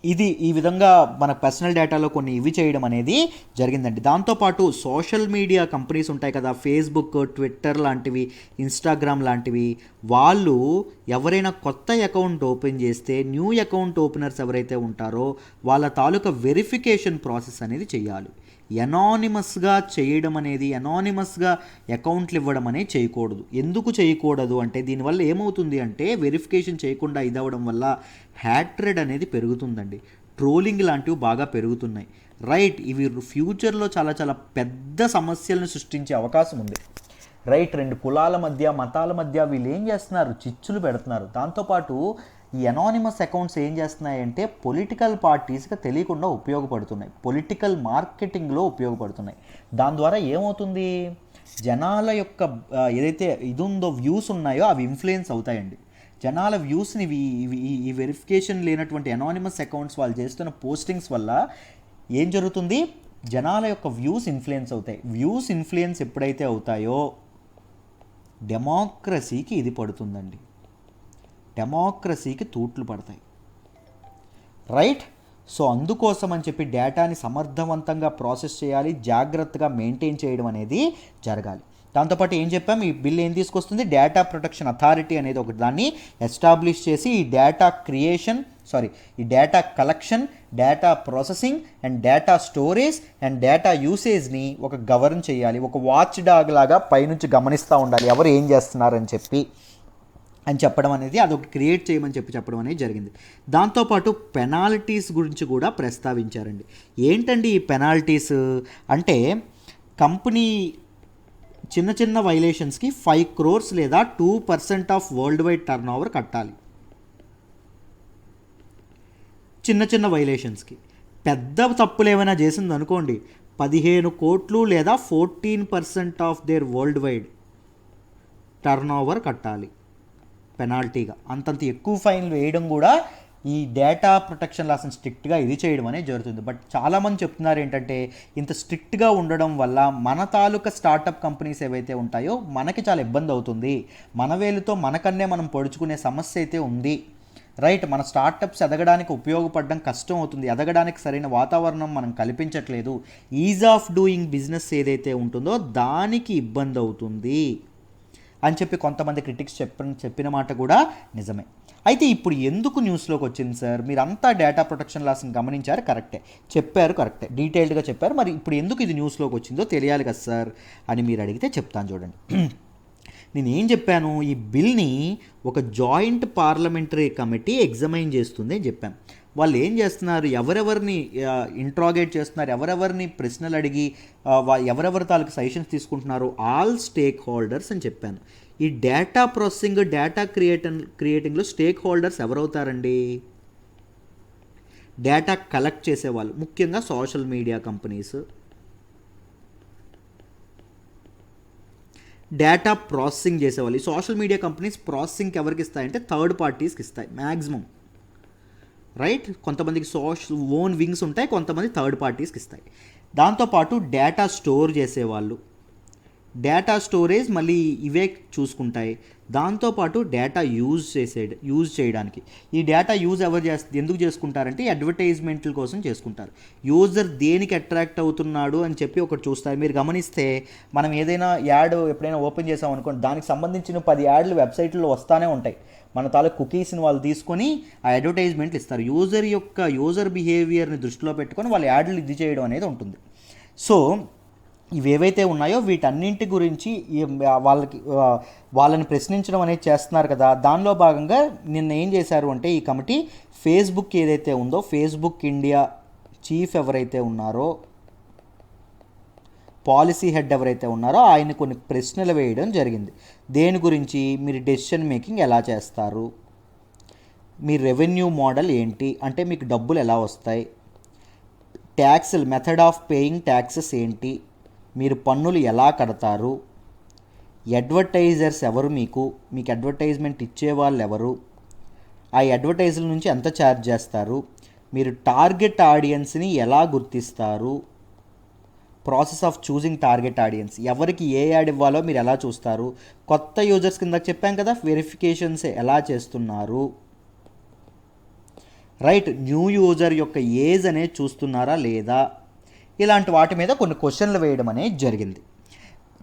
ఇది ఈ విధంగా మన పర్సనల్ డేటాలో కొన్ని ఇవి చేయడం అనేది జరిగిందండి. దాంతోపాటు సోషల్ మీడియా కంపెనీస్ ఉంటాయి కదా, ఫేస్బుక్, ట్విట్టర్ లాంటివి, ఇన్స్టాగ్రామ్ లాంటివి, వాళ్ళు ఎవరైనా కొత్త అకౌంట్ ఓపెన్ చేస్తే న్యూ అకౌంట్ ఓపెనర్స్ ఎవరైతే ఉంటారో వాళ్ళ తాలూకా వెరిఫికేషన్ ప్రాసెస్ అనేది చేయాలి. ఎనానిమస్గా చేయడం అనేది, ఎనానిమస్గా అకౌంట్లు ఇవ్వడం అనేది చేయకూడదు. ఎందుకు చేయకూడదు అంటే దీనివల్ల ఏమవుతుంది అంటే వెరిఫికేషన్ చేయకుండా ఇదవ్వడం వల్ల హ్యాట్రెడ్ అనేది పెరుగుతుందండి, ట్రోలింగ్ లాంటివి బాగా పెరుగుతున్నాయి, రైట్. ఇవి ఫ్యూచర్లో చాలా చాలా పెద్ద సమస్యలను సృష్టించే అవకాశం ఉంది, రైట్. 2 కులాల మధ్య, మతాల మధ్య వీళ్ళు ఏం చేస్తున్నారు, చిచ్చులు పెడుతున్నారు. దాంతోపాటు ఈ అనానిమస్ అకౌంట్స్ ఏం చేస్తున్నాయంటే పొలిటికల్ పార్టీస్కి తెలియకుండా ఉపయోగపడుతున్నాయి, పొలిటికల్ మార్కెటింగ్లో ఉపయోగపడుతున్నాయి. దాని ద్వారా ఏమవుతుంది, జనాల యొక్క ఏదైతే ఇది ఉందో వ్యూస్ ఉన్నాయో అవి ఇన్ఫ్లుయెన్స్ అవుతాయండి. జనాల వ్యూస్ని ఈ వెరిఫికేషన్ లేనటువంటి అనానిమస్ అకౌంట్స్ వాళ్ళు చేస్తున్న పోస్టింగ్స్ వల్ల ఏం జరుగుతుంది, జనాల యొక్క వ్యూస్ ఇన్ఫ్లుయెన్స్ అవుతాయి. వ్యూస్ ఇన్ఫ్లుయెన్స్ ఎప్పుడైతే అవుతాయో డెమోక్రసీకి ఇది పడుతుందండి, డెమోక్రసీకి తూట్లు పడతాయి, రైట్. సో అందుకోసం అని చెప్పి డేటాని సమర్థవంతంగా ప్రాసెస్ చేయాలి, జాగ్రత్తగా మెయింటైన్ చేయడం అనేది జరగాలి. దాంతోపాటు ఏం చెప్పాం, ఈ బిల్ ఏం తీసుకొస్తుంది, డేటా ప్రొటెక్షన్ అథారిటీ అనేది ఒక దాన్ని ఎస్టాబ్లిష్ చేసి ఈ డేటా క్రియేషన్ ఈ data collection, data processing and data storage and data యూసేజ్ని ఒక గవర్న్ చేయాలి. ఒక వాచ్ డాగ్ లాగా పైనుంచి గమనిస్తూ ఉండాలి ఎవరు ఏం చేస్తున్నారని చెప్పడం అనేది అదొక క్రియేట్ చేయమని చెప్పడం అనేది జరిగింది. దాంతోపాటు పెనాల్టీస్ గురించి కూడా ప్రస్తావించారండి. ఏంటండి ఈ పెనాల్టీస్ అంటే, కంపెనీ చిన్న వైలేషన్స్కి 5 crores లేదా 2% of world wide turn over కట్టాలి. చిన్న వైలేషన్స్కి. పెద్ద తప్పులు ఏమైనా చేసింది అనుకోండి, 15 కోట్లు లేదా 14% of their world wide turn over కట్టాలి పెనాల్టీగా. అంతంత ఎక్కువ ఫైన్లు వేయడం కూడా ఈ డేటా ప్రొటెక్షన్ లాస్ని స్ట్రిక్ట్గా ఇది చేయడం అనేది జరుగుతుంది. బట్ చాలామంది చెప్తున్నారు ఏంటంటే, ఇంత స్ట్రిక్ట్గా ఉండడం వల్ల మన తాలూకా స్టార్టప్ కంపెనీస్ ఏవైతే ఉంటాయో మనకి చాలా ఇబ్బంది అవుతుంది, మన వేలుతో మనకన్నే మనం పొడుచుకునే సమస్య అయితే ఉంది. రైట్, మన స్టార్టప్స్ ఎదగడానికి ఉపయోగపడడం కష్టం అవుతుంది, ఎదగడానికి సరైన వాతావరణం మనం కల్పించట్లేదు, ఈజ్ ఆఫ్ డూయింగ్ బిజినెస్ ఏదైతే ఉంటుందో దానికి ఇబ్బంది అవుతుంది అని చెప్పి కొంతమంది క్రిటిక్స్ చెప్పిన మాట కూడా నిజమే. అయితే ఇప్పుడు ఎందుకు న్యూస్లోకి వచ్చింది సార్? మీరంతా డేటా ప్రొటెక్షన్ లాస్ని గమనించారు, కరెక్టే, డీటెయిల్డ్గా చెప్పారు. మరి ఇప్పుడు ఎందుకు ఇది న్యూస్లోకి వచ్చిందో తెలియాలి కదా సార్ అని మీరు అడిగితే చెప్తాను చూడండి. నేనేం చెప్పాను, ఈ బిల్ని ఒక జాయింట్ పార్లమెంటరీ కమిటీ ఎగ్జామైన్ చేస్తుంది అని చెప్పాను. వాళ్ళు ఏం చేస్తున్నారు, ఎవరెవరిని ఇంట్రాగేట్ చేస్తున్నారు, ఎవరెవరిని ప్రశ్నలు అడిగి ఎవరెవరి తాలూకు సజెషన్స్ తీసుకుంటున్నారు, ఆల్ స్టేక్ హోల్డర్స్ అని చెప్పాను. ఈ డేటా ప్రాసెసింగ్, డేటా క్రియేటింగ్లో స్టేక్ హోల్డర్స్ ఎవరవుతారండి? డేటా కలెక్ట్ చేసేవాళ్ళు, ముఖ్యంగా social media companies. Data processing చేసేవాళ్ళు, ఈ సోషల్ మీడియా కంపెనీస్ ప్రాసెసింగ్కి ఎవరికి ఇస్తాయంటే థర్డ్ పార్టీస్కి ఇస్తాయి మ్యాక్సిమం. రైట్, కొంతమందికి ఓన్ వింగ్స్ ఉంటాయి, కొంతమంది థర్డ్ పార్టీస్కి ఇస్తాయి. దాంతోపాటు డేటా స్టోర్ చేసేవాళ్ళు, డేటా స్టోరేజ్ మళ్ళీ ఇవే చూసుకుంటాయి. దాంతోపాటు డేటా యూజ్ చేయడానికి, ఈ డేటా యూజ్ ఎందుకు చేసుకుంటారంటే అడ్వర్టైజ్మెంట్ల కోసం చేసుకుంటారు. యూజర్ దేనికి అట్రాక్ట్ అవుతున్నాడు అని చెప్పి ఒకటి చూస్తారు. మీరు గమనిస్తే మనం ఏదైనా యాడ్ ఎప్పుడైనా ఓపెన్ చేసాం అనుకోండి, దానికి సంబంధించిన 10 యాడ్లు వెబ్సైట్లో వస్తూనే ఉంటాయి. మన తాలూకు కుకీస్ని వాళ్ళు తీసుకొని ఆ అడ్వర్టైజ్మెంట్లు ఇస్తారు. యూజర్ బిహేవియర్ని దృష్టిలో పెట్టుకొని వాళ్ళు యాడ్లు ఇది చేయడం అనేది ఉంటుంది. సో ఇవేవైతే ఉన్నాయో వీటన్నింటి గురించి వాళ్ళని ప్రశ్నించడం అనేది చేస్తున్నారు కదా. దానిలో భాగంగా నిన్న ఏం చేశారు అంటే, ఈ కమిటీ ఫేస్బుక్ ఏదైతే ఉందో, ఫేస్బుక్ ఇండియా చీఫ్ ఎవరైతే ఉన్నారో, పాలసీ హెడ్ ఎవరైతే ఉన్నారో ఆయన కొన్ని ప్రశ్నలు వేయడం జరిగింది. దేని గురించి, మీరు డెసిషన్ మేకింగ్ ఎలా చేస్తారు, మీ రెవెన్యూ మోడల్ ఏంటి, అంటే మీకు డబ్బులు ఎలా వస్తాయి, ట్యాక్స్లు, మెథడ్ ఆఫ్ పేయింగ్ ట్యాక్సెస్ ఏంటి, మీరు పన్నులు ఎలా కడతారు, అడ్వర్టైజర్స్ ఎవరు, మీకు అడ్వర్టైజ్మెంట్ ఇచ్చేవాళ్ళు ఎవరు, ఆ అడ్వర్టైజర్ల నుంచి ఎంత ఛార్జ్ చేస్తారు, మీరు టార్గెట్ ఆడియన్స్ని ఎలా గుర్తిస్తారు, process of choosing target audience, ఎవరికి ఏ యాడ్ ఇవ్వాలో మీరు ఎలా చూస్తారు, కొత్త యూజర్స్ కింద చెప్పాం కదా వెరిఫికేషన్స్ ఎలా చేస్తున్నారు, రైట్, న్యూ యూజర్ యొక్క ఏజ్ అనేది చూస్తున్నారా లేదా, ఇలాంటి వాటి మీద కొన్ని క్వశ్చన్లు వేయడం అనేది జరిగింది.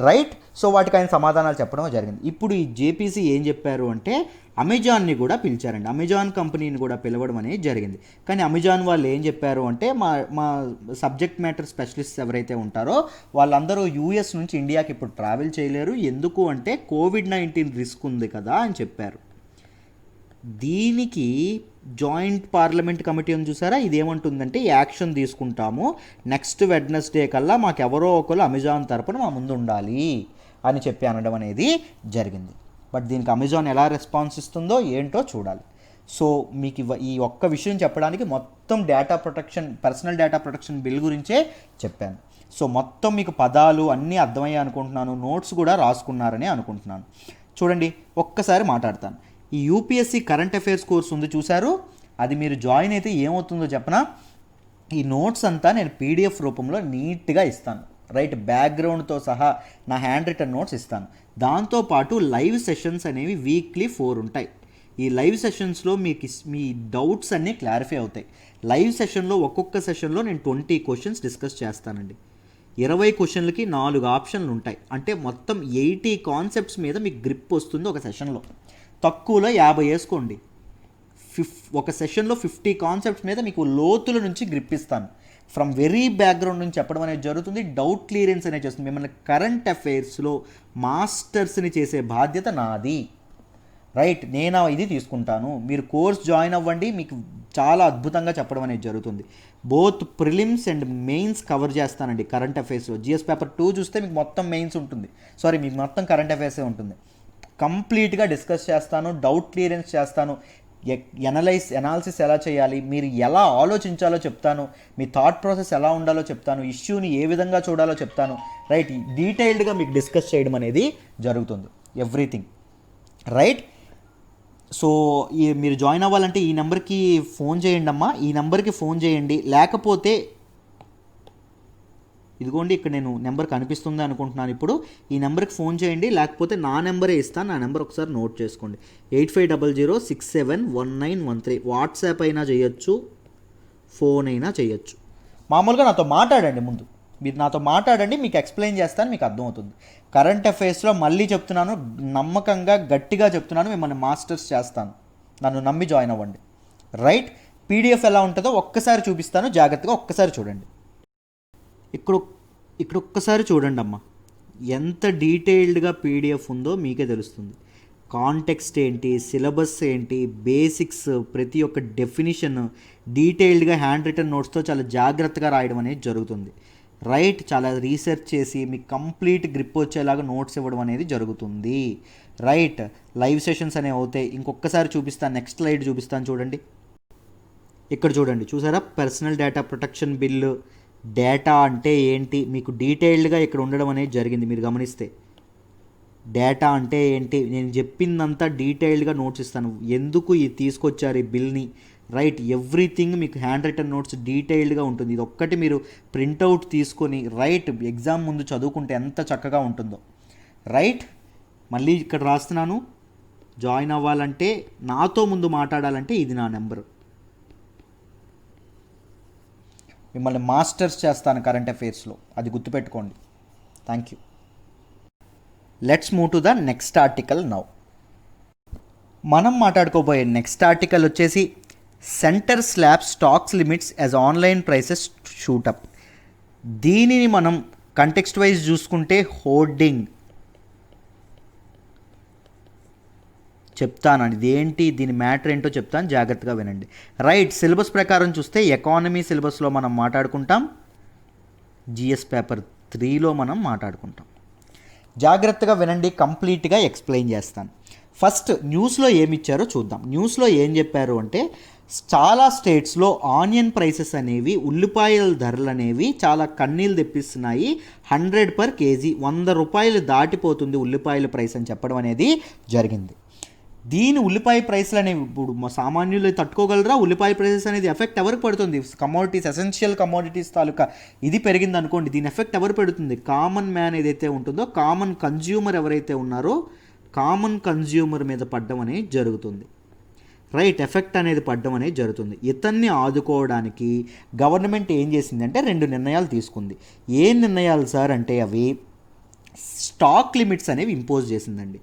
రైట్, సో వాటికి ఆయన సమాధానాలు చెప్పడం జరిగింది. ఇప్పుడు ఈ జేపీసీ ఏం చెప్పారు అంటే, అమెజాన్ని కూడా పిలిచారండి, అమెజాన్ కంపెనీని కూడా పిలవడం అనేది జరిగింది. కానీ అమెజాన్ వాళ్ళు ఏం చెప్పారు అంటే, మా సబ్జెక్ట్ మ్యాటర్ స్పెషలిస్ట్స్ ఎవరైతే ఉంటారో వాళ్ళందరూ యూఎస్ నుంచి ఇండియాకి ఇప్పుడు ట్రావెల్ చేయలేరు, ఎందుకు అంటే COVID-19 రిస్క్ ఉంది కదా అని చెప్పారు. దీనికి జాయింట్ పార్లమెంట్ కమిటీ అని చూసారా, ఇదేమంటుందంటే యాక్షన్ తీసుకుంటాము, నెక్స్ట్ వెడ్నెస్డే కల్లా మాకు ఎవరో ఒకరు అమెజాన్ తరపున మా ముందు ఉండాలి అని చెప్పి అనడం అనేది జరిగింది. బట్ దీనికి అమెజాన్ ఎలా రెస్పాన్స్ ఇస్తుందో ఏంటో చూడాలి. సో మీకు ఈ ఒక్క విషయం చెప్పడానికి మొత్తం పర్సనల్ డేటా ప్రొటెక్షన్ బిల్ గురించే చెప్పాను. సో మొత్తం మీకు పదాలు అన్నీ అర్థమయ్యాయి అనుకుంటున్నాను, నోట్స్ కూడా రాసుకున్నారని అనుకుంటున్నాను. చూడండి, ఒక్కసారి మాట్లాడతాను. ఈ యూపీఎస్సీ కరెంట్ అఫైర్స్ కోర్స్ ఉంది చూశారు, అది మీరు జాయిన్ అయితే ఏమవుతుందో చెప్పనా, ఈ నోట్స్ అంతా నేను పీడిఎఫ్ రూపంలో నీట్గా ఇస్తాను. రైట్, బ్యాక్గ్రౌండ్తో సహా నా హ్యాండ్ రిటన్ నోట్స్ ఇస్తాను. దాంతోపాటు లైవ్ సెషన్స్ అనేవి వీక్లీ 4 ఉంటాయి. ఈ లైవ్ సెషన్స్లో మీ డౌట్స్ అన్నీ క్లారిఫై అవుతాయి. లైవ్ సెషన్లో ఒక్కొక్క సెషన్లో నేను 20 క్వశ్చన్స్ డిస్కస్ చేస్తానండి. 20 క్వశ్చన్లకి 4 ఆప్షన్లు ఉంటాయి. అంటే మొత్తం 80 కాన్సెప్ట్స్ మీద మీకు గ్రిప్ వస్తుంది ఒక సెషన్లో. తక్కువలో 50 వేసుకోండి. ఒక సెషన్లో 50 కాన్సెప్ట్స్ మీద మీకు లోతుల నుంచి గ్రిప్ ఇస్తాను. ఫ్రమ్ వెరీ బ్యాక్గ్రౌండ్ నుంచి చెప్పడం అనేది జరుగుతుంది. డౌట్ క్లియరెన్స్ అనేది చేస్తుంది. మిమ్మల్ని కరెంట్ అఫైర్స్లో మాస్టర్స్ని చేసే బాధ్యత నాది. రైట్, నేను ఇది తీసుకుంటాను. మీరు కోర్స్ జాయిన్ అవ్వండి, మీకు చాలా అద్భుతంగా చెప్పడం అనేది జరుగుతుంది. Both prelims and mains cover చేస్తానండి కరెంట్ అఫైర్స్లో. జిఎస్ పేపర్ 2 చూస్తే మీకు మొత్తం మెయిన్స్ ఉంటుంది, మీకు మొత్తం కరెంట్ అఫైర్సే ఉంటుంది. కంప్లీట్గా డిస్కస్ చేస్తాను, డౌట్ క్లియరెన్స్ చేస్తాను, ఎనాలిసిస్ ఎలా చేయాలి, మీరు ఎలా ఆలోచించాలో చెప్తాను, మీ థాట్ ప్రాసెస్ ఎలా ఉండాలో చెప్తాను, ఇష్యూని ఏ విధంగా చూడాలో చెప్తాను. రైట్, డీటెయిల్డ్గా మీకు డిస్కస్ చేయడం అనేది జరుగుతుంది, ఎవ్రీథింగ్. రైట్, సో మీరు జాయిన్ అవ్వాలంటే ఈ నెంబర్కి ఫోన్ చేయండి అమ్మా, ఈ నెంబర్కి ఫోన్ చేయండి. లేకపోతే ఇదిగోండి ఇక్కడ నేను నెంబర్ కనిపిస్తుంది అనుకుంటున్నాను ఇప్పుడు, ఈ నెంబర్కి ఫోన్ చేయండి. లేకపోతే నా నెంబరే ఇస్తాను, నా నెంబర్ ఒకసారి నోట్ చేసుకోండి, 8500671913. వాట్సాప్ అయినా చేయొచ్చు, ఫోన్ అయినా చేయొచ్చు. మామూలుగా నాతో మాట్లాడండి, ముందు మీరు నాతో మాట్లాడండి, మీకు ఎక్స్ప్లెయిన్ చేస్తాను, మీకు అర్థమవుతుంది. కరెంట్ అఫైర్స్లో మళ్ళీ చెప్తున్నాను, నమ్మకంగా గట్టిగా చెప్తున్నాను, మిమ్మల్ని మాస్టర్స్ చేస్తాను, నన్ను నమ్మి జాయిన్ అవ్వండి. రైట్, పీడిఎఫ్ ఎలా ఉంటుందో ఒక్కసారి చూపిస్తాను, జాగ్రత్తగా ఒక్కసారి చూడండి. ఇక్కడ ఒక్కసారి చూడండి అమ్మా, ఎంత డీటెయిల్డ్గా పీడిఎఫ్ ఉందో మీకే తెలుస్తుంది. కాంటెక్స్ట్ ఏంటి, సిలబస్ ఏంటి, బేసిక్స్, ప్రతి ఒక్క డెఫినిషన్ డీటెయిల్డ్గా హ్యాండ్ రిటన్ నోట్స్తో చాలా జాగ్రత్తగా రాయడం అనేది జరుగుతుంది. రైట్, చాలా రీసెర్చ్ చేసి మీకు కంప్లీట్ గ్రిప్ వచ్చేలాగా నోట్స్ ఇవ్వడం అనేది జరుగుతుంది. రైట్, లైవ్ సెషన్స్ అనేవి అవుతాయి. ఇంకొకసారి చూపిస్తాను, నెక్స్ట్ స్లైడ్ చూపిస్తాను చూడండి. ఇక్కడ చూడండి, చూసారా, personal data protection bill, data అంటే ఏంటి మీకు డీటెయిల్డ్గా ఇక్కడ ఉండడం అనేది జరిగింది. మీరు గమనిస్తే డేటా అంటే ఏంటి, నేను చెప్పిందంతా డీటెయిల్డ్గా నోట్స్ ఇస్తాను, ఎందుకు ఇది తీసుకొచ్చారు ఈ బిల్ని. రైట్, ఎవ్రీథింగ్ మీకు హ్యాండ్ రిటన్ నోట్స్ డీటెయిల్డ్గా ఉంటుంది. ఇది ఒక్కటి మీరు ప్రింట్అవుట్ తీసుకొని రైట్ ఎగ్జామ్ ముందు చదువుకుంటే ఎంత చక్కగా ఉంటుందో. రైట్, మళ్ళీ ఇక్కడ రాస్తున్నాను, జాయిన్ అవ్వాలంటే, నాతో ముందు మాట్లాడాలంటే ఇది నా నెంబరు. మిమ్మల్ని మాస్టర్స్ చేస్తాను కరెంట్ అఫైర్స్లో, అది గుర్తుపెట్టుకోండి. Thank you. Let's move to the next article now. మనం మాట్లాడుకోబోయే నెక్స్ట్ ఆర్టికల్ వచ్చేసి centre slab stocks limits as online prices shoot up. దీనిని మనం కంటెక్స్ట్ వైజ్ చూసుకుంటే హోర్డింగ్ చెప్తానండి, ఇదేంటి దీని మ్యాటర్ ఏంటో చెప్తాను, జాగ్రత్తగా వినండి. రైట్, సిలబస్ ప్రకారం చూస్తే ఎకానమీ సిలబస్లో మనం మాట్లాడుకుంటాం, జిఎస్ పేపర్ 3లో మనం మాట్లాడుకుంటాం. జాగ్రత్తగా వినండి, కంప్లీట్గా ఎక్స్ప్లెయిన్ చేస్తాను. ఫస్ట్ న్యూస్లో ఏమి ఇచ్చారో చూద్దాం. న్యూస్లో ఏం చెప్పారు అంటే, చాలా స్టేట్స్లో ఆనియన్ ప్రైసెస్ అనేవి, ఉల్లిపాయల ధరలు అనేవి చాలా కన్నీళ్ళు తెప్పిస్తున్నాయి. 100 per kg, 100 రూపాయలు దాటిపోతుంది ఉల్లిపాయల ప్రైస్ అని చెప్పడం అనేది జరిగింది. దీని ఉల్లిపాయ ప్రైస్లు అనేవి ఇప్పుడు సామాన్యులు తట్టుకోగలరా? ఉల్లిపాయ ప్రైసెస్ అనేది ఎఫెక్ట్ ఎవరికి పడుతుంది? కమోడిటీస్, ఎసెన్షియల్ కమోడిటీస్ తాలూకా ఇది పెరిగింది అనుకోండి, దీని ఎఫెక్ట్ ఎవరు పెడుతుంది? కామన్ మ్యాన్ ఏదైతే ఉంటుందో, కామన్ కన్జ్యూమర్ ఎవరైతే ఉన్నారో, కామన్ కన్జ్యూమర్ మీద పడ్డం అనేది జరుగుతుంది. రైట్, ఎఫెక్ట్ అనేది పడ్డం అనేది జరుగుతుంది. ఇతన్ని ఆదుకోవడానికి గవర్నమెంట్ ఏం చేసిందంటే 2 నిర్ణయాలు తీసుకుంది. ఏ నిర్ణయాలు సార్ అంటే అవి స్టాక్ లిమిట్స్ అనేవి ఇంపోజ్ చేసిందండి.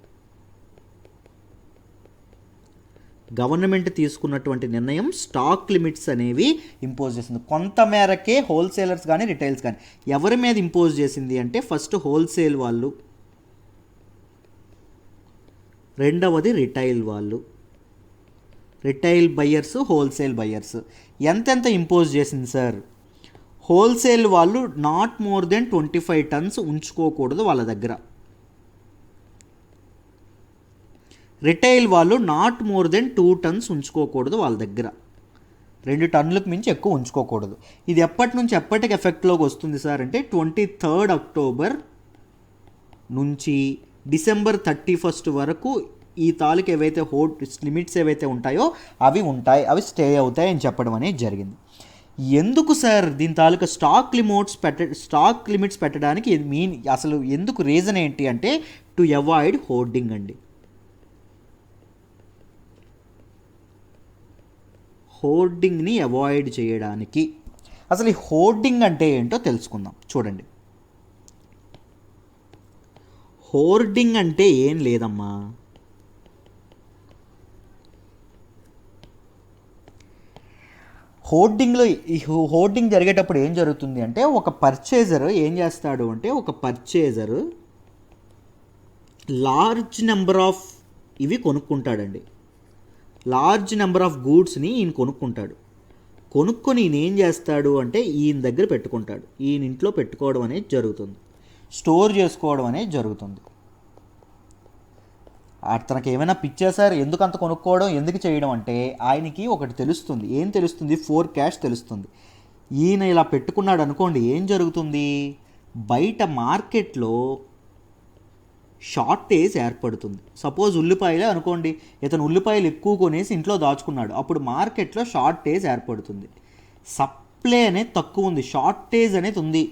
గవర్నమెంట్ తీసుకున్నటువంటి నిర్ణయం స్టాక్ లిమిట్స్ అనేవి ఇంపోజ్ చేసింది. కొంత మేరకే హోల్సేలర్స్ కానీ రిటైల్స్ కానీ. ఎవరి మీద ఇంపోజ్ చేసింది అంటే, ఫస్ట్ హోల్సేల్ వాళ్ళు, రెండవది రిటైల్ వాళ్ళు, రిటైల్ బయ్యర్స్, హోల్సేల్ బయ్యర్స్. ఎంతెంత ఇంపోజ్ చేసింది సార్? హోల్సేల్ వాళ్ళు నాట్ మోర్ దెన్ 25 tons ఉంచుకోకూడదు వాళ్ళ దగ్గర. రిటైల్ వాళ్ళు నాట్ మోర్ దెన్ 2 tons ఉంచుకోకూడదు వాళ్ళ దగ్గర. 2 టన్నులకు మించి ఎక్కువ ఉంచుకోకూడదు. ఇది ఎప్పటి నుంచి ఎప్పటికి ఎఫెక్ట్లోకి వస్తుంది సార్ అంటే 23rd October నుంచి December 31st వరకు ఈ తాలూకు ఏవైతే లిమిట్స్ ఏవైతే ఉంటాయో అవి ఉంటాయి, అవి స్టే అవుతాయి అని చెప్పడం అనేది జరిగింది. ఎందుకు సార్ దీని తాలూకా స్టాక్ లిమిట్స్ పెట్టడానికి అసలు ఎందుకు రీజన్ ఏంటి అంటే, టు అవాయిడ్ హోర్డింగ్ అండి. హోర్డింగ్ని అవాయిడ్ చేయడానికి. అసలు ఈ హోర్డింగ్ అంటే ఏంటో తెలుసుకుందాం. చూడండి, హోర్డింగ్ అంటే ఏం లేదమ్మా, హోర్డింగ్లో ఈ హోర్డింగ్ జరిగేటప్పుడు ఏం జరుగుతుంది అంటే ఒక పర్చేజర్ ఏం చేస్తాడు అంటే ఒక పర్చేజర్ లార్జ్ నెంబర్ ఆఫ్ ఇవి కొనుక్కుంటాడండి. లార్జ్ నెంబర్ ఆఫ్ గూడ్స్ని ఈయన కొనుక్కుంటాడు. కొనుక్కొని ఈయన ఏం చేస్తాడు అంటే ఈయన దగ్గర పెట్టుకుంటాడు. ఈయన ఇంట్లో పెట్టుకోవడం అనేది జరుగుతుంది, స్టోర్ చేసుకోవడం అనేది జరుగుతుంది. తనకి ఏమైనా పిచ్చేసారు, ఎందుకు అంత కొనుక్కోవడం, ఎందుకు చేయడం అంటే ఆయనకి ఒకటి తెలుస్తుంది. ఏం తెలుస్తుంది? ఫోర్కాస్ట్ తెలుస్తుంది. ఈయన ఇలా పెట్టుకున్నాడు అనుకోండి, ఏం జరుగుతుంది? బయట మార్కెట్లో షార్టేజ్ ఏర్పడుతుంది. సపోజ్ ఉల్లిపాయలే అనుకోండి, ఇతను ఉల్లిపాయలు ఎక్కువ కొనేసి ఇంట్లో దాచుకున్నాడు, అప్పుడు మార్కెట్లో షార్టేజ్ ఏర్పడుతుంది. సప్లై అనేది తక్కువ ఉంది, షార్టేజ్ అనేది ఉంది,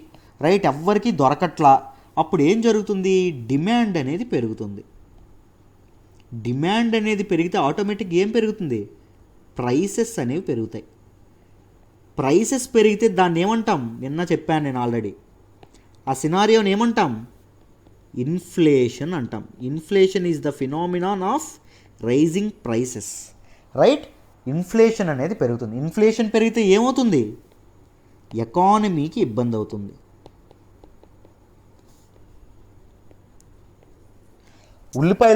రైట్, ఎవ్వరికి దొరకట్లా. అప్పుడు ఏం జరుగుతుంది? డిమాండ్ అనేది పెరుగుతుంది. డిమాండ్ అనేది పెరిగితే ఆటోమేటిక్గా ఏం పెరుగుతుంది? ప్రైసెస్ అనేవి పెరుగుతాయి. ప్రైసెస్ పెరిగితే దాన్ని ఏమంటాం? నిన్న చెప్పాను నేను ఆల్రెడీ. ఆ సినారియోని ఏమంటాం? ఇన్ఫ్లేషన్ అంటాం. Inflation is the phenomenon of rising prices, right. Inflation అనేది పెరుగుతుంది. ఇన్ఫ్లేషన్ పెరిగితే ఏమవుతుంది? ఎకానమీకి ఇబ్బంది అవుతుంది.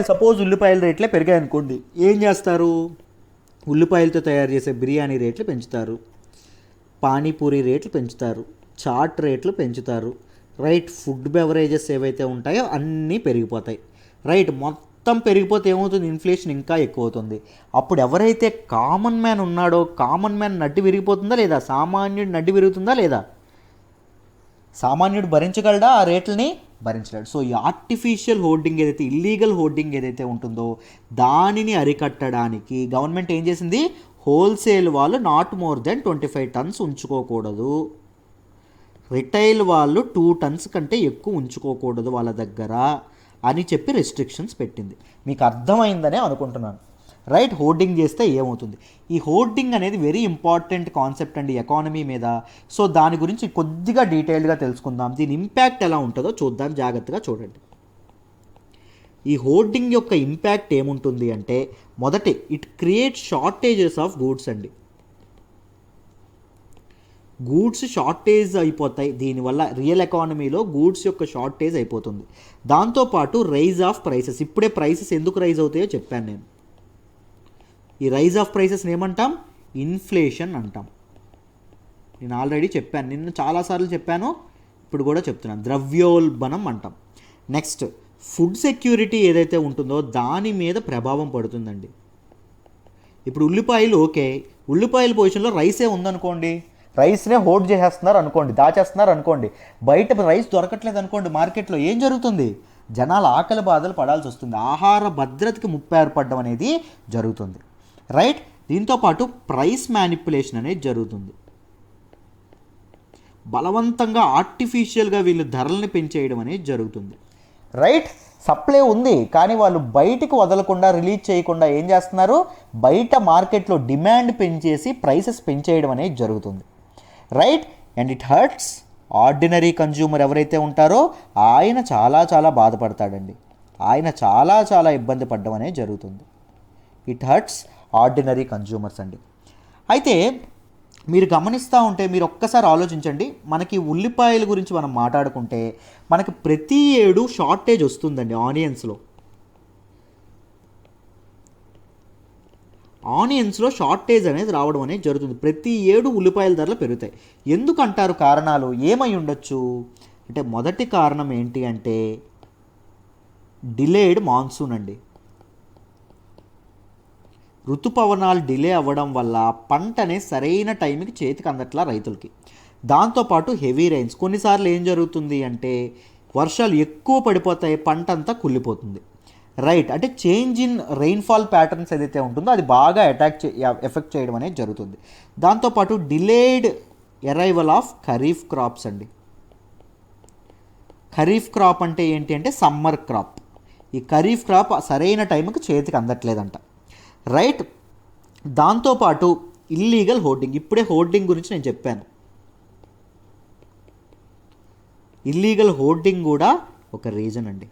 సపోజ్ ఉల్లిపాయల రేట్లే పెరిగాయి అనుకోండి, ఏం చేస్తారు? ఉల్లిపాయలతో తయారు చేసే బిర్యానీ రేట్లు పెంచుతారు, పానీపూరి రేట్లు పెంచుతారు, చాట్ రేట్లు పెంచుతారు, రైట్. ఫుడ్ బెవరేజెస్ ఏవైతే ఉంటాయో అన్నీ పెరిగిపోతాయి, రైట్. మొత్తం పెరిగిపోతే ఏమవుతుంది? ఇన్ఫ్లేషన్ ఇంకా ఎక్కువ అవుతుంది. అప్పుడు ఎవరైతే కామన్ మ్యాన్ ఉన్నాడో, కామన్ మ్యాన్ నడ్డి విరిగిపోతుందా లేదా? సామాన్యుడు నడ్డి విరుగుతుందా లేదా? సామాన్యుడు భరించగలడా ఆ రేట్లని? భరించలేడు. సో ఈ ఆర్టిఫిషియల్ హోర్డింగ్ ఏదైతే, ఇల్లీగల్ హోర్డింగ్ ఏదైతే ఉంటుందో దానిని అరికట్టడానికి గవర్నమెంట్ ఏం చేసింది? హోల్సేల్ వాళ్ళు నాట్ మోర్ దెన్ 25 tons ఉంచుకోకూడదు, రిటైల్ వాళ్ళు 2 tons కంటే ఎక్కువ ఉంచుకోకూడదు వాళ్ళ దగ్గర అని చెప్పి రెస్ట్రిక్షన్స్ పెట్టింది. మీకు అర్థమైందనే అనుకుంటున్నాను, రైట్. హోర్డింగ్ చేస్తే ఏమవుతుంది? ఈ హోర్డింగ్ అనేది వెరీ ఇంపార్టెంట్ కాన్సెప్ట్ అండి ఎకానమీ మీద. సో దాని గురించి కొద్దిగా డీటెయిల్డ్గా తెలుసుకుందాం. దీని ఇంపాక్ట్ ఎలా ఉంటుందో చూద్దాం, జాగ్రత్తగా చూడండి. ఈ హోర్డింగ్ యొక్క ఇంపాక్ట్ ఏముంటుంది అంటే, మొదటి, it create shortages of goods అండి. గూడ్స్ షార్టేజ్ అయిపోతాయి. దీనివల్ల రియల్ ఎకానమీలో గూడ్స్ యొక్క షార్టేజ్ అయిపోతుంది. దాంతోపాటు రైజ్ ఆఫ్ ప్రైసెస్. ఇప్పుడే ప్రైసెస్ ఎందుకు రైజ్ అవుతాయో చెప్పాను నేను. ఈ రైజ్ ఆఫ్ ప్రైసెస్ని ఏమంటాం? ఇన్ఫ్లేషన్ అంటాం. నేను ఆల్రెడీ చెప్పాను, నిన్న చాలాసార్లు చెప్పాను, ఇప్పుడు కూడా చెప్తున్నాను. ద్రవ్యోల్బణం అంటాం. నెక్స్ట్, ఫుడ్ సెక్యూరిటీ ఏదైతే ఉంటుందో దాని మీద ప్రభావం పడుతుందండి. ఇప్పుడు ఉల్లిపాయలు ఓకే, ఉల్లిపాయల పొజిషన్లో రైసే ఉందనుకోండి, రైస్నే హోల్డ్ చేసేస్తున్నారు అనుకోండి, దాచేస్తున్నారు అనుకోండి, బయట రైస్ దొరకట్లేదు అనుకోండి మార్కెట్లో, ఏం జరుగుతుంది? జనాలు ఆకలి బాధలు పడాల్సి వస్తుంది. ఆహార భద్రతకి ముప్పు ఏర్పడడం అనేది జరుగుతుంది, రైట్. దీంతోపాటు ప్రైస్ మ్యానిపులేషన్ అనేది జరుగుతుంది. బలవంతంగా ఆర్టిఫిషియల్గా వీళ్ళు ధరల్ని పెంచేయడం అనేది జరుగుతుంది, రైట్. సప్లై ఉంది కానీ వాళ్ళు బయటికి వదలకుండా, రిలీజ్ చేయకుండా ఏం చేస్తున్నారు? బయట మార్కెట్లో డిమాండ్ పెంచేసి ప్రైసెస్ పెంచేయడం అనేది జరుగుతుంది, right. And it hurts ordinary consumer ఎవరైతే ఉంటారో ఆయన చాలా చాలా బాధపడతాడండి. ఆయన చాలా చాలా ఇబ్బంది పడడం అనేది జరుగుతుంది. ఇట్ హర్ట్స్ ఆర్డినరీ కన్జ్యూమర్స్ అండి. అయితే మీరు గమనిస్తూ ఉంటే, మీరు ఒక్కసారి ఆలోచించండి, మనకి ఉల్లిపాయల గురించి మనం మాట్లాడుకుంటే మనకి ప్రతి ఏడు షార్టేజ్ వస్తుందండి ఆనియన్స్లో షార్టేజ్ అనేది రావడం అనేది జరుగుతుంది. ప్రతి ఏడు ఉల్లిపాయల ధరలు పెరుగుతాయి. ఎందుకంటారు? కారణాలు ఏమై ఉండొచ్చు అంటే, మొదటి కారణం ఏంటి అంటే డిలేడ్ మాన్సూన్ అండి. ఋతుపవనాలు డిలే అవ్వడం వల్ల పంటనే సరైన టైంకి చేతికి అందట్లా రైతులకి. దాంతోపాటు హెవీ రైన్స్. కొన్నిసార్లు ఏం జరుగుతుంది అంటే వర్షాలు ఎక్కువ పడిపోతాయి, పంట అంతా కుళ్ళిపోతుంది, రైట్. అంటే చేంజ్ ఇన్ రెయిన్ఫాల్ ప్యాటర్న్స్ ఏదైతే ఉంటుందో అది బాగా ఎఫెక్ట్ చేయడం అనేది జరుగుతుంది. దాంతోపాటు delayed arrival of kharif crops అండి. ఖరీఫ్ క్రాప్ అంటే ఏంటి అంటే సమ్మర్ క్రాప్. ఈ ఖరీఫ్ క్రాప్ సరైన టైంకి చేతికి అందట్లేదంట, రైట్. దాంతోపాటు ఇల్లీగల్ హోర్డింగ్. ఇప్పుడే హోర్డింగ్ గురించి నేను చెప్పాను. ఇల్లీగల్ హోర్డింగ్ కూడా ఒక రీజన్ అండి,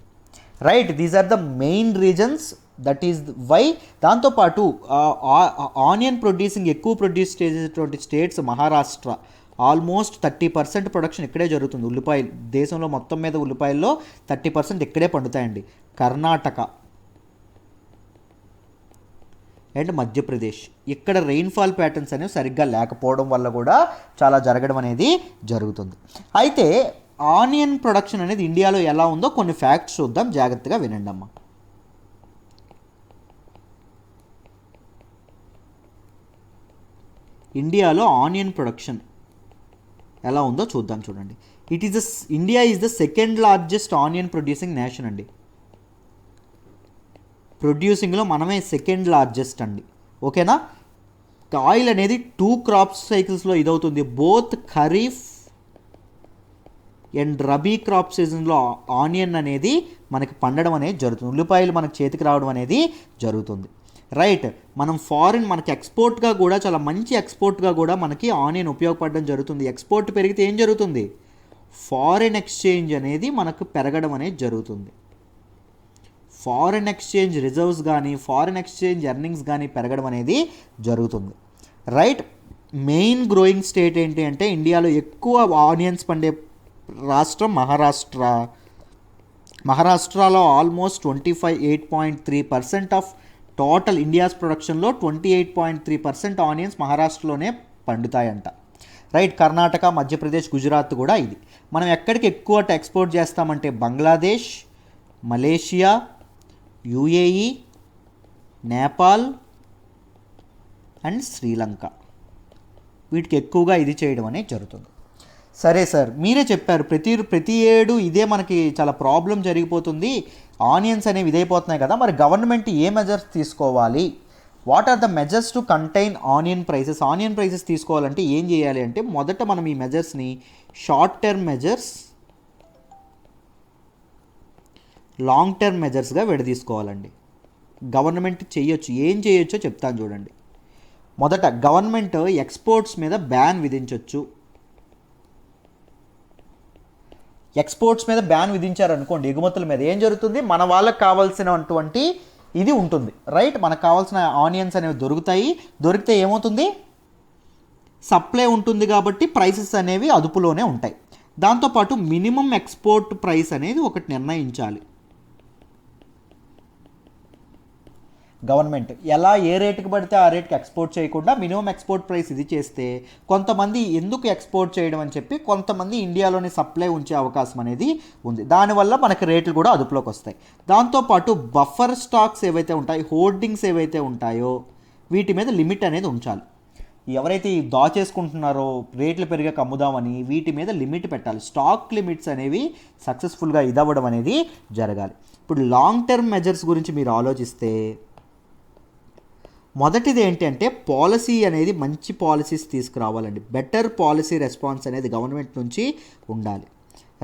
right. These are the main reasons that is why. దాంతోపాటు ఆనియన్ ప్రొడ్యూసింగ్ ఎక్కువ ప్రొడ్యూస్ చేసేటువంటి స్టేట్స్ మహారాష్ట్ర, ఆల్మోస్ట్ 30% ప్రొడక్షన్ ఇక్కడే జరుగుతుంది. ఉల్లిపాయలు దేశంలో మొత్తం మీద ఉల్లిపాయల్లో 30% ఇక్కడే పండుతాయండి. కర్ణాటక అండ్ మధ్యప్రదేశ్, ఇక్కడ రెయిన్ఫాల్ ప్యాటర్న్స్ అనేవి సరిగ్గా లేకపోవడం వల్ల కూడా చాలా జరగడం అనేది జరుగుతుంది. అయితే ఆనియన్ ప్రొడక్షన్ అనేది ఇండియాలో ఎలా ఉందో కొన్ని ఫ్యాక్ట్స్ చూద్దాం, జాగ్రత్తగా వినండి అమ్మా. ఇండియాలో ఆనియన్ ప్రొడక్షన్ ఎలా ఉందో చూద్దాం. చూడండి, India is the second largest onion producing nation అండి. ప్రొడ్యూసింగ్లో మనమే సెకండ్ లార్జెస్ట్ అండి. ఓకేనా. ఆయిల్ అనేది 2 క్రాప్ సైకిల్స్లో ఇదవుతుంది. Both Kharif and Rabi crop సీజన్లో ఆనియన్ అనేది మనకి పండడం అనేది జరుగుతుంది. ఉల్లిపాయలు మనకి చేతికి రావడం అనేది జరుగుతుంది. రైట్. మనం మనకి ఎక్స్పోర్ట్గా కూడా చాలా మంచి ఎక్స్పోర్ట్గా కూడా మనకి ఆనియన్ ఉపయోగపడడం జరుగుతుంది. ఎక్స్పోర్ట్ పెరిగితే ఏం జరుగుతుంది? ఫారిన్ ఎక్స్చేంజ్ అనేది మనకు పెరగడం అనేది జరుగుతుంది. ఫారిన్ ఎక్స్చేంజ్ రిజర్వ్స్ కానీ ఫారిన్ ఎక్స్చేంజ్ ఎర్నింగ్స్ కానీ పెరగడం అనేది జరుగుతుంది. రైట్. మెయిన్ గ్రోయింగ్ స్టేట్ ఏంటి అంటే ఇండియాలో ఎక్కువ ఆనియన్స్ పండే రాష్ట్రం మహారాష్ట్ర. మహారాష్ట్రలో ఆల్మోస్ట్ 8.3% ఆఫ్ టోటల్ ఇండియాస్ ప్రొడక్షన్లో 28.3% ఆనియన్స్ మహారాష్ట్రలోనే పండుతాయంట. రైట్. కర్ణాటక, మధ్యప్రదేశ్, గుజరాత్ కూడా ఇది. మనం ఎక్కడికి ఎక్కువ ఎక్స్పోర్ట్ చేస్తామంటే Bangladesh, Malaysia, UAE, Nepal and Sri Lanka, వీటికి ఎక్కువగా ఇది చేయడం అనేది జరుగుతుంది. సరే సార్, మీరే చెప్పారు ప్రతి ఏడు ఇదే మనకి చాలా ప్రాబ్లం జరిగిపోతుంది, ఆనియన్స్ అనేవి ఇదైపోతున్నాయి కదా, మరి గవర్నమెంట్ ఏ మెజర్స్ తీసుకోవాలి? What are the measures to contain onion prices? Onion prices తీసుకోవాలంటే ఏం చేయాలి అంటే మొదట మనం ఈ మెజర్స్ని short term measures, long term మెజర్స్గా విడదీసుకోవాలండి. గవర్నమెంట్ చేయొచ్చు, ఏం చేయొచ్చో చెప్తాను చూడండి. మొదట గవర్నమెంట్ ఎక్స్పోర్ట్స్ మీద బ్యాన్ విధించవచ్చు. ఎక్స్పోర్ట్స్ మీద బ్యాన్ విధించారనుకోండి, ఎగుమతుల మీద ఏం జరుగుతుంది? మన వాళ్ళకి కావాల్సినటువంటి ఇది ఉంటుంది. రైట్. మనకు కావాల్సిన ఆనియన్స్ అనేవి దొరికితే ఏమవుతుంది? సప్లై ఉంటుంది కాబట్టి ప్రైసెస్ అనేవి అదుపులోనే ఉంటాయి. దాంతోపాటు మినిమం ఎక్స్పోర్ట్ ప్రైస్ అనేది ఒకటి నిర్ణయించాలి. గవర్నమెంట్ ఎలా ఏ రేటుకి పడితే ఆ రేటుకి ఎక్స్పోర్ట్ చేయకుండా మినిమం ఎక్స్పోర్ట్ ప్రైస్ ఇది చేస్తే కొంతమంది ఎందుకు ఎక్స్పోర్ట్ చేయడం అని చెప్పి కొంతమంది ఇండియాలోని సప్లై ఉంచే అవకాశం అనేది ఉంది. దానివల్ల మనకి రేట్లు కూడా అదుపులోకి వస్తాయి. దాంతోపాటు బఫర్ స్టాక్స్ ఏవైతే ఉంటాయో, హోర్డింగ్స్ ఏవైతే ఉంటాయో వీటి మీద లిమిట్ అనేది ఉంచాలి. ఎవరైతే దాచేసుకుంటున్నారో రేట్లు పెరిగాక అమ్ముదామని వీటి మీద లిమిట్ పెట్టాలి. స్టాక్ లిమిట్స్ అనేవి సక్సెస్ఫుల్గా ఇదవ్వడం అనేది జరగాలి. ఇప్పుడు లాంగ్ టర్మ్ మెజర్స్ గురించి మీరు ఆలోచిస్తే మొదటిది ఏంటంటే పాలసీ అనేది మంచి పాలసీస్ తీసుకురావాలండి. బెటర్ పాలసీ రెస్పాన్స్ అనేది గవర్నమెంట్ నుంచి ఉండాలి.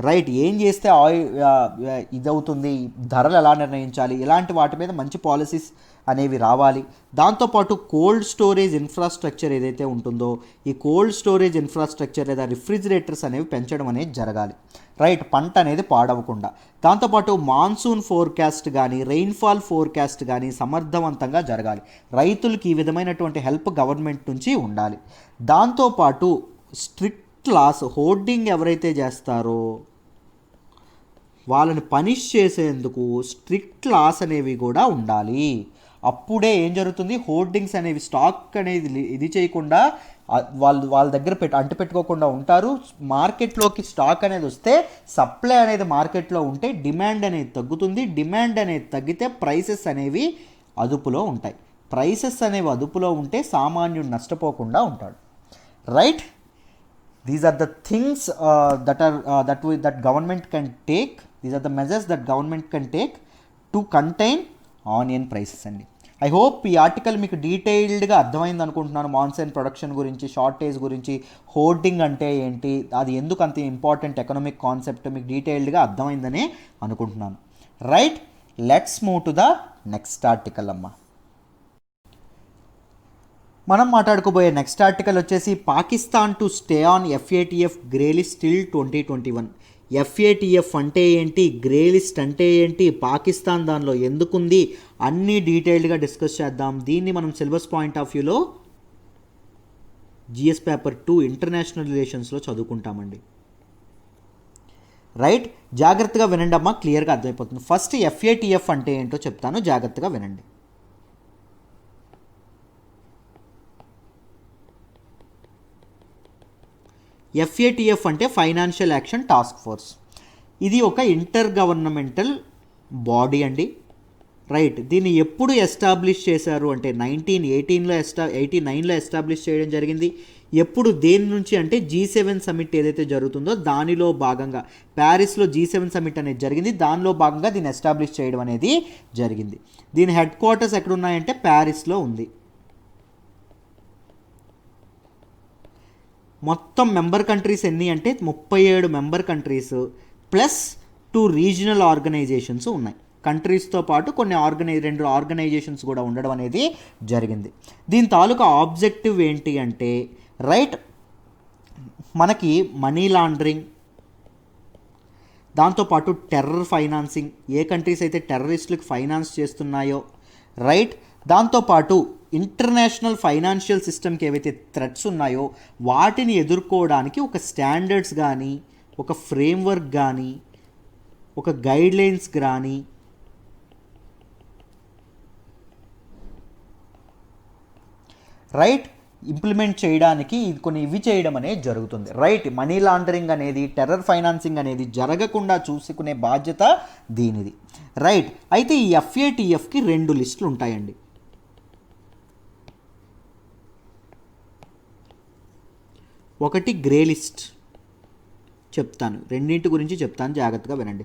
రైట్. ఏం చేస్తే ఇదవుతుంది, ధరలు ఎలా నిర్ణయించాలి, ఇలాంటి వాటి మీద మంచి పాలసీస్ అనేవి రావాలి. దాంతోపాటు కోల్డ్ స్టోరేజ్ ఇన్ఫ్రాస్ట్రక్చర్ ఏదైతే ఉంటుందో ఈ కోల్డ్ స్టోరేజ్ ఇన్ఫ్రాస్ట్రక్చర్ లేదా రిఫ్రిజిరేటర్స్ అనేవి పెంచడం అనేది జరగాలి. రైట్. పంట అనేది పాడవకుండా. దాంతోపాటు మాన్సూన్ ఫోర్కాస్ట్ కానీ రెయిన్ఫాల్ ఫోర్కాస్ట్ కానీ సమర్థవంతంగా జరగాలి. రైతులకి ఈ విధమైనటువంటి హెల్ప్ గవర్నమెంట్ నుంచి ఉండాలి. దాంతోపాటు స్ట్రిక్ట్ లాస్, హోర్డింగ్ ఎవరైతే చేస్తారో వాళ్ళని పనిష్ చేసేందుకు స్ట్రిక్ట్ లాస్ అనేవి కూడా ఉండాలి. అప్పుడే ఏం జరుగుతుంది? హోర్డింగ్స్ అనేవి స్టాక్ అనేది ఇది చేయకుండా వాళ్ళ దగ్గర అంటిపెట్టుకోకుండా ఉంటారు. మార్కెట్లోకి స్టాక్ అనేది వస్తే సప్లై అనేది మార్కెట్లో ఉంటే డిమాండ్ అనేది తగ్గుతుంది. డిమాండ్ అనేది తగ్గితే ప్రైసెస్ అనేవి అదుపులో ఉంటాయి. ప్రైసెస్ అనేవి అదుపులో ఉంటే సామాన్యుడు నష్టపోకుండా ఉంటాడు. Right. These are the things that government can take. These are the measures that government can take to contain onion prices అండి. ఐ హోప్ ఈ ఆర్టికల్ మీకు డీటెయిల్డ్గా అర్థమైంది అనుకుంటున్నాను. మాన్సూన్ ప్రొడక్షన్ గురించి, షార్టేజ్ గురించి, హోర్డింగ్ అంటే ఏంటి, అది ఎందుకు అంత ఇంపార్టెంట్ ఎకనామిక్ కాన్సెప్ట్ మీకు డీటెయిల్డ్గా అర్థమైందని అనుకుంటున్నాను. Right. Let's move to the next article అమ్మా. మనం మాట్లాడుకోబోయే నెక్స్ట్ ఆర్టికల్ వచ్చేసి Pakistan to stay on FATF grey list till 2021. FATF అంటే ఏంటి, గ్రే లిస్ట్ అంటే ఏంటి, పాకిస్తాన్ దానిలో ఎందుకుంది, అన్నీ డీటెయిల్డ్గా డిస్కస్ చేద్దాం. దీన్ని మనం సిలబస్ పాయింట్ ఆఫ్ వ్యూలో జిఎస్ పేపర్ 2 ఇంటర్నేషనల్ రిలేషన్స్లో చదువుకుంటామండి. రైట్, జాగ్రత్తగా వినండి అమ్మా, క్లియర్గా అర్థమైపోతుంది. ఫస్ట్ ఎఫ్ఏటిఎఫ్ అంటే ఏంటో చెప్తాను, జాగ్రత్తగా వినండి. ఎఫ్ఏటిఎఫ్ అంటే ఫైనాన్షియల్ యాక్షన్ టాస్క్ ఫోర్స్. ఇది ఒక ఇంటర్ గవర్నమెంటల్ బాడీ అండి. రైట్, దీన్ని ఎప్పుడు ఎస్టాబ్లిష్ చేశారు అంటే 1989లో ఎస్టాబ్లిష్ చేయడం జరిగింది. ఎప్పుడు, దేని నుంచి అంటే G7 సమిట్ ఏదైతే జరుగుతుందో దానిలో భాగంగా, ప్యారిస్లో G7 సమిట్ అనేది జరిగింది, దానిలో భాగంగా దీన్ని ఎస్టాబ్లిష్ చేయడం అనేది జరిగింది. దీని హెడ్ క్వార్టర్స్ ఎక్కడ ఉన్నాయంటే ప్యారిస్లో ఉంది. మొత్తం మెంబర్ కంట్రీస్ ఎన్ని అంటే 37 member countries plus 2 regional organisations ఉన్నాయి. కంట్రీస్తో పాటు కొన్ని 2 ఆర్గనైజేషన్స్ కూడా ఉండడం అనేది జరిగింది. దీని తాలూకా ఆబ్జెక్టివ్ ఏంటి అంటే, రైట్, మనకి మనీ లాండరింగ్, దాంతోపాటు టెర్రర్ ఫైనాన్సింగ్, ఏ కంట్రీస్ అయితే టెర్రరిస్టులకు ఫైనాన్స్ చేస్తున్నాయో, రైట్, దాంతోపాటు ఇంటర్నేషనల్ ఫైనాన్షియల్ సిస్టమ్కి ఏవైతే థ్రెట్స్ ఉన్నాయో వాటిని ఎదుర్కోవడానికి ఒక స్టాండర్డ్స్ కానీ, ఒక ఫ్రేమ్వర్క్ కానీ, ఒక గైడ్లైన్స్ కానీ, రైట్, ఇంప్లిమెంట్ చేయడానికి ఇవి చేయడం అనేది జరుగుతుంది. రైట్, మనీ లాండరింగ్ అనేది, టెర్రర్ ఫైనాన్సింగ్ అనేది జరగకుండా చూసుకునే బాధ్యత దీనిది. రైట్, అయితే ఈ ఎఫ్ఏటిఎఫ్కి 2 లిస్టులు ఉంటాయండి. ఒకటి గ్రే లిస్ట్, చెప్తాను, రెండింటి గురించి చెప్తాను, జాగ్రత్తగా వినండి.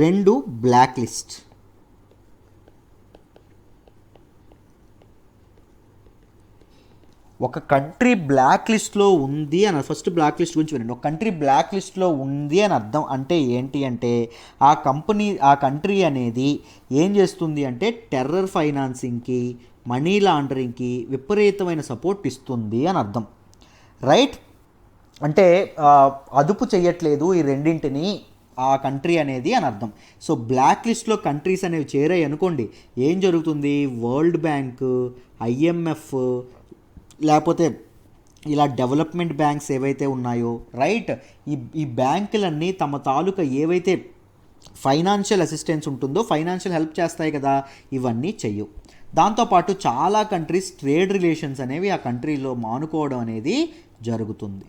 2 బ్లాక్ లిస్ట్. ఒక కంట్రీ బ్లాక్ లిస్ట్లో ఉంది అని, ఫస్ట్ బ్లాక్ లిస్ట్ గురించి వినండి. ఒక కంట్రీ బ్లాక్ లిస్ట్లో ఉంది అని అర్థం అంటే ఏంటి అంటే, ఆ కంట్రీ అనేది ఏం చేస్తుంది అంటే టెర్రర్ ఫైనాన్సింగ్కి, మనీ లాండరింగ్కి విపరీతమైన సపోర్ట్ ఇస్తుంది అని అర్థం. రైట్, అంటే అదుపు చేయట్లేదు ఈ రెండింటిని ఆ కంట్రీ అనేది అని అర్థం. సో బ్లాక్ లిస్ట్లో కంట్రీస్ అనేవి చేరాయి అనుకోండి, ఏం జరుగుతుంది, వరల్డ్ బ్యాంక్, IMF, లేకపోతే ఇలా డెవలప్మెంట్ బ్యాంక్స్ ఏవైతే ఉన్నాయో, రైట్, ఈ బ్యాంకులన్నీ తమ తాలూకా ఏవైతే ఫైనాన్షియల్ అసిస్టెన్స్ ఉంటుందో, ఫైనాన్షియల్ హెల్ప్ చేస్తాయి కదా, ఇవన్నీ చెయ్యవు. దాంతోపాటు చాలా కంట్రీస్ ట్రేడ్ రిలేషన్స్ అనేవి ఆ కంట్రీలో మానుకోవడం అనేది జరుగుతుంది.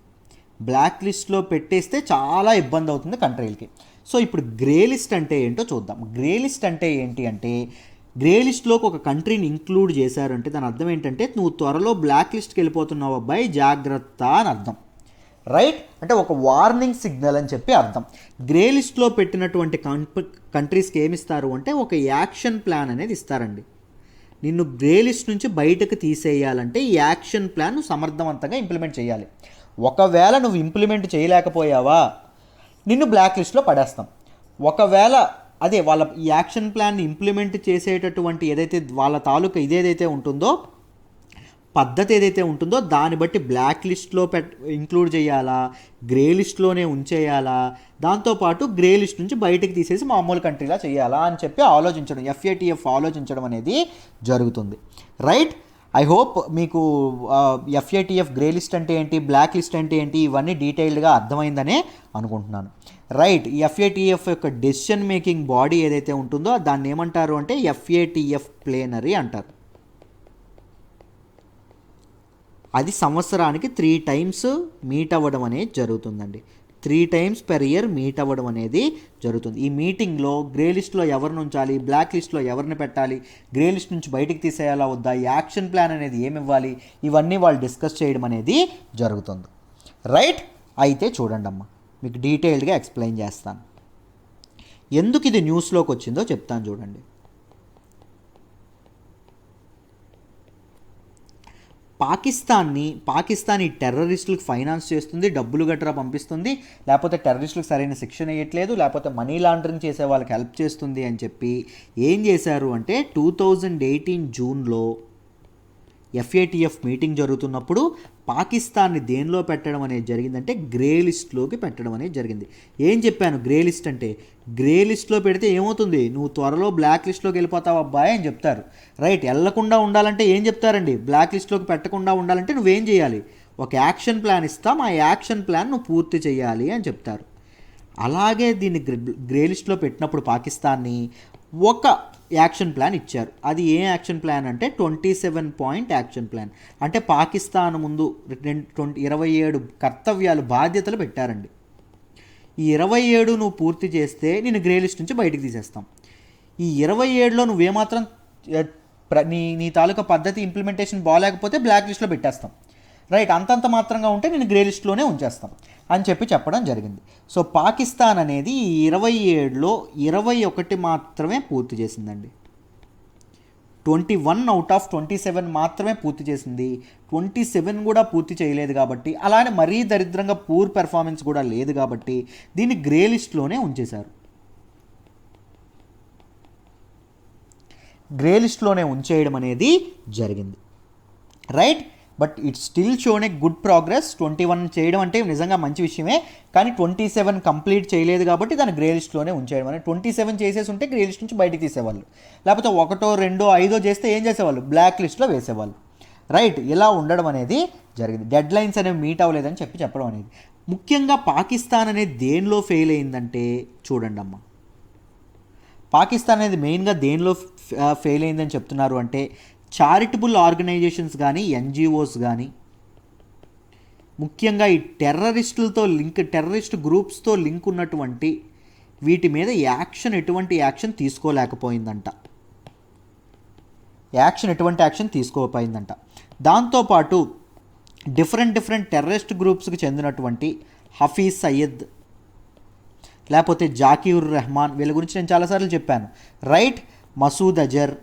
బ్లాక్ లిస్ట్లో పెట్టేస్తే చాలా ఇబ్బంది అవుతుంది కంట్రీలకి. సో ఇప్పుడు గ్రే లిస్ట్ అంటే ఏంటో చూద్దాం. గ్రే లిస్ట్ అంటే ఏంటి అంటే, గ్రే లిస్ట్లోకి ఒక కంట్రీని ఇంక్లూడ్ చేశారంటే దాని అర్థం ఏంటంటే, నువ్వు త్వరలో బ్లాక్ లిస్ట్కి వెళ్ళిపోతున్నావు అబ్బాయి, జాగ్రత్త అని అర్థం. రైట్, అంటే ఒక వార్నింగ్ సిగ్నల్ అని చెప్పి అర్థం. గ్రే లిస్ట్లో పెట్టినటువంటి కంట్రీస్కి ఏమిస్తారు అంటే ఒక యాక్షన్ ప్లాన్ అనేది ఇస్తారండి. నిన్ను గ్రే లిస్ట్ నుంచి బయటకు తీసేయాలంటే ఈ యాక్షన్ ప్లాన్ సమర్థవంతంగా ఇంప్లిమెంట్ చేయాలి. ఒకవేళ నువ్వు ఇంప్లిమెంట్ చేయలేకపోయావా, నిన్ను బ్లాక్ లిస్ట్లో పడేస్తాం. ఒకవేళ అదే వాళ్ళ ఈ యాక్షన్ ప్లాన్ని ఇంప్లిమెంట్ చేసేటటువంటి ఏదైతే వాళ్ళ తాలూకా ఇదేదైతే ఉంటుందో, పద్ధతి ఏదైతే ఉంటుందో దాన్ని బట్టి బ్లాక్ లిస్ట్లో ఇంక్లూడ్ చేయాలా, గ్రే లిస్ట్లోనే ఉంచేయాలా, దాంతోపాటు గ్రే లిస్ట్ నుంచి బయటకు తీసేసి మామూలు కంట్రీలా చేయాలా అని చెప్పి ఆలోచించడం, ఎఫ్ఏటిఎఫ్ ఆలోచించడం అనేది జరుగుతుంది. రైట్, ఐ హోప్ మీకు ఎఫ్ఏటిఎఫ్ గ్రే లిస్ట్ అంటే ఏంటి, బ్లాక్ లిస్ట్ అంటే ఏంటి, ఇవన్నీ డీటెయిల్డ్గా అర్థమైందనే అనుకుంటున్నాను. రైట్, ఈ ఎఫ్ఏటిఎఫ్ యొక్క డెసిషన్ మేకింగ్ బాడీ ఏదైతే ఉంటుందో దాన్ని ఏమంటారు అంటే ఎఫ్ఏటిఎఫ్ ప్లేనరీ అంటారు. అది సంవత్సరానికి 3 times మీట్ అవ్వడం అనేది జరుగుతుందండి. 3 times per year మీట్ అవ్వడం అనేది జరుగుతుంది. ఈ మీటింగ్లో గ్రే లిస్ట్లో ఎవరిని ఉంచాలి, బ్లాక్ లిస్ట్లో ఎవరిని పెట్టాలి, గ్రే లిస్ట్ నుంచి బయటికి తీసేయాలా వద్దా, యాక్షన్ ప్లాన్ అనేది ఏమి ఇవ్వాలి, ఇవన్నీ వాళ్ళు డిస్కస్ చేయడం అనేది జరుగుతుంది. రైట్, అయితే చూడండి అమ్మా, మీకు డీటెయిల్డ్గా ఎక్స్ప్లెయిన్ చేస్తాను. ఎందుకు ఇది న్యూస్లోకి వచ్చిందో చెప్తాను చూడండి. పాకిస్తాన్ ఈ టెర్రరిస్టులకు ఫైనాన్స్ చేస్తుంది, డబ్బులు గట్రా పంపిస్తుంది, లేకపోతే టెర్రరిస్టులకు సరైన శిక్షణ వేయట్లేదు, లేకపోతే మనీ లాండరింగ్ చేసే వాళ్ళకి హెల్ప్ చేస్తుంది అని చెప్పి ఏం చేశారు అంటే 2018 జూన్లో ఎఫ్ఏటిఎఫ్ మీటింగ్ జరుగుతున్నప్పుడు పాకిస్తాన్ని దేనిలో పెట్టడం అనేది జరిగిందంటే గ్రే లిస్ట్లోకి పెట్టడం అనేది జరిగింది. ఏం చెప్పాను గ్రే లిస్ట్ అంటే? గ్రే లిస్ట్లో పెడితే ఏమవుతుంది, నువ్వు త్వరలో బ్లాక్ లిస్ట్లోకి వెళ్ళిపోతావు అబ్బాయి అని చెప్తారు. రైట్, వెళ్ళకుండా ఉండాలంటే ఏం చెప్తారండి? బ్లాక్ లిస్ట్లోకి పెట్టకుండా ఉండాలంటే నువ్వేం చేయాలి? ఒక యాక్షన్ ప్లాన్ ఇస్తాం, ఆ యాక్షన్ ప్లాన్ నువ్వు పూర్తి చేయాలి అని చెప్తారు. అలాగే దీన్ని గ్రే లిస్ట్లో పెట్టినప్పుడు పాకిస్తాన్ని ఒక యాక్షన్ ప్లాన్ ఇచ్చారు. అది ఏ యాక్షన్ ప్లాన్ అంటే 27 పాయింట్ యాక్షన్ ప్లాన్. అంటే పాకిస్తాన్ ముందు 27 కర్తవ్యాలు, బాధ్యతలు పెట్టారండి. ఈ 27 నువ్వు పూర్తి చేస్తే నేను గ్రే లిస్ట్ నుంచి బయటికి తీసేస్తాం. ఈ 27లో నువ్వేమాత్రం నీ తాలూకా పద్ధతి ఇంప్లిమెంటేషన్ బాగాలేకపోతే బ్లాక్ లిస్ట్లో పెట్టేస్తాం. రైట్, అంతంత మాత్రంగా ఉంటే నేను గ్రే లిస్ట్లోనే ఉంచేస్తాం అని చెప్పడం జరిగింది. సో పాకిస్తాన్ అనేది ఈ 27లో 21 మాత్రమే పూర్తి చేసిందండి. 21 అవుట్ ఆఫ్ 27 మాత్రమే పూర్తి చేసింది. 27 కూడా పూర్తి చేయలేదు కాబట్టి, అలానే మరీ దరిద్రంగా పూర్ పెర్ఫార్మెన్స్ కూడా లేదు కాబట్టి దీన్ని గ్రే లిస్ట్లోనే ఉంచేశారు. గ్రే లిస్ట్లోనే ఉంచేయడం అనేది జరిగింది. Right, but it still shown a good progress. 21 చేయడం అంటే నిజంగా మంచి విషయమే, కానీ 27 కంప్లీట్ చేయలేదు కాబట్టి దాన్ని గ్రే లిస్ట్లోనే ఉంచేయడం అనేది. 27 చేసేసి ఉంటే గ్రే లిస్ట్ నుంచి బయటికి తీసేవాళ్ళు, లేకపోతే 1, 2, 5 చేస్తే ఏం చేసేవాళ్ళు? బ్లాక్ లిస్ట్లో వేసేవాళ్ళు. రైట్, ఇలా ఉండడం అనేది జరిగింది. డెడ్ లైన్స్ అనేవి మీట్ అవ్వలేదని చెప్పడం అనేది. ముఖ్యంగా పాకిస్తాన్ అనేది దేనిలో ఫెయిల్ అయిందంటే చూడండి అమ్మ, పాకిస్తాన్ అనేది మెయిన్గా దేనిలో ఫెయిల్ అయిందని చెప్తున్నారు అంటే చారిటబుల్ ఆర్గనైజేషన్స్ కానీ, ఎన్జిఓస్ కానీ, ముఖ్యంగా ఈ టెర్రరిస్ట్ గ్రూప్స్తో లింక్ ఉన్నటువంటి వీటి మీద ఎటువంటి యాక్షన్ తీసుకోలేకపోయిందంట. ఎటువంటి యాక్షన్ తీసుకోకపోయిందంట. దాంతోపాటు డిఫరెంట్ టెర్రరిస్ట్ గ్రూప్స్కి చెందినటువంటి హఫీజ్ సయ్యద్, లేకపోతే జాకీర్ రెహమాన్, వీళ్ళ గురించి నేను చాలాసార్లు చెప్పాను. రైట్, మసూద్ అజర్,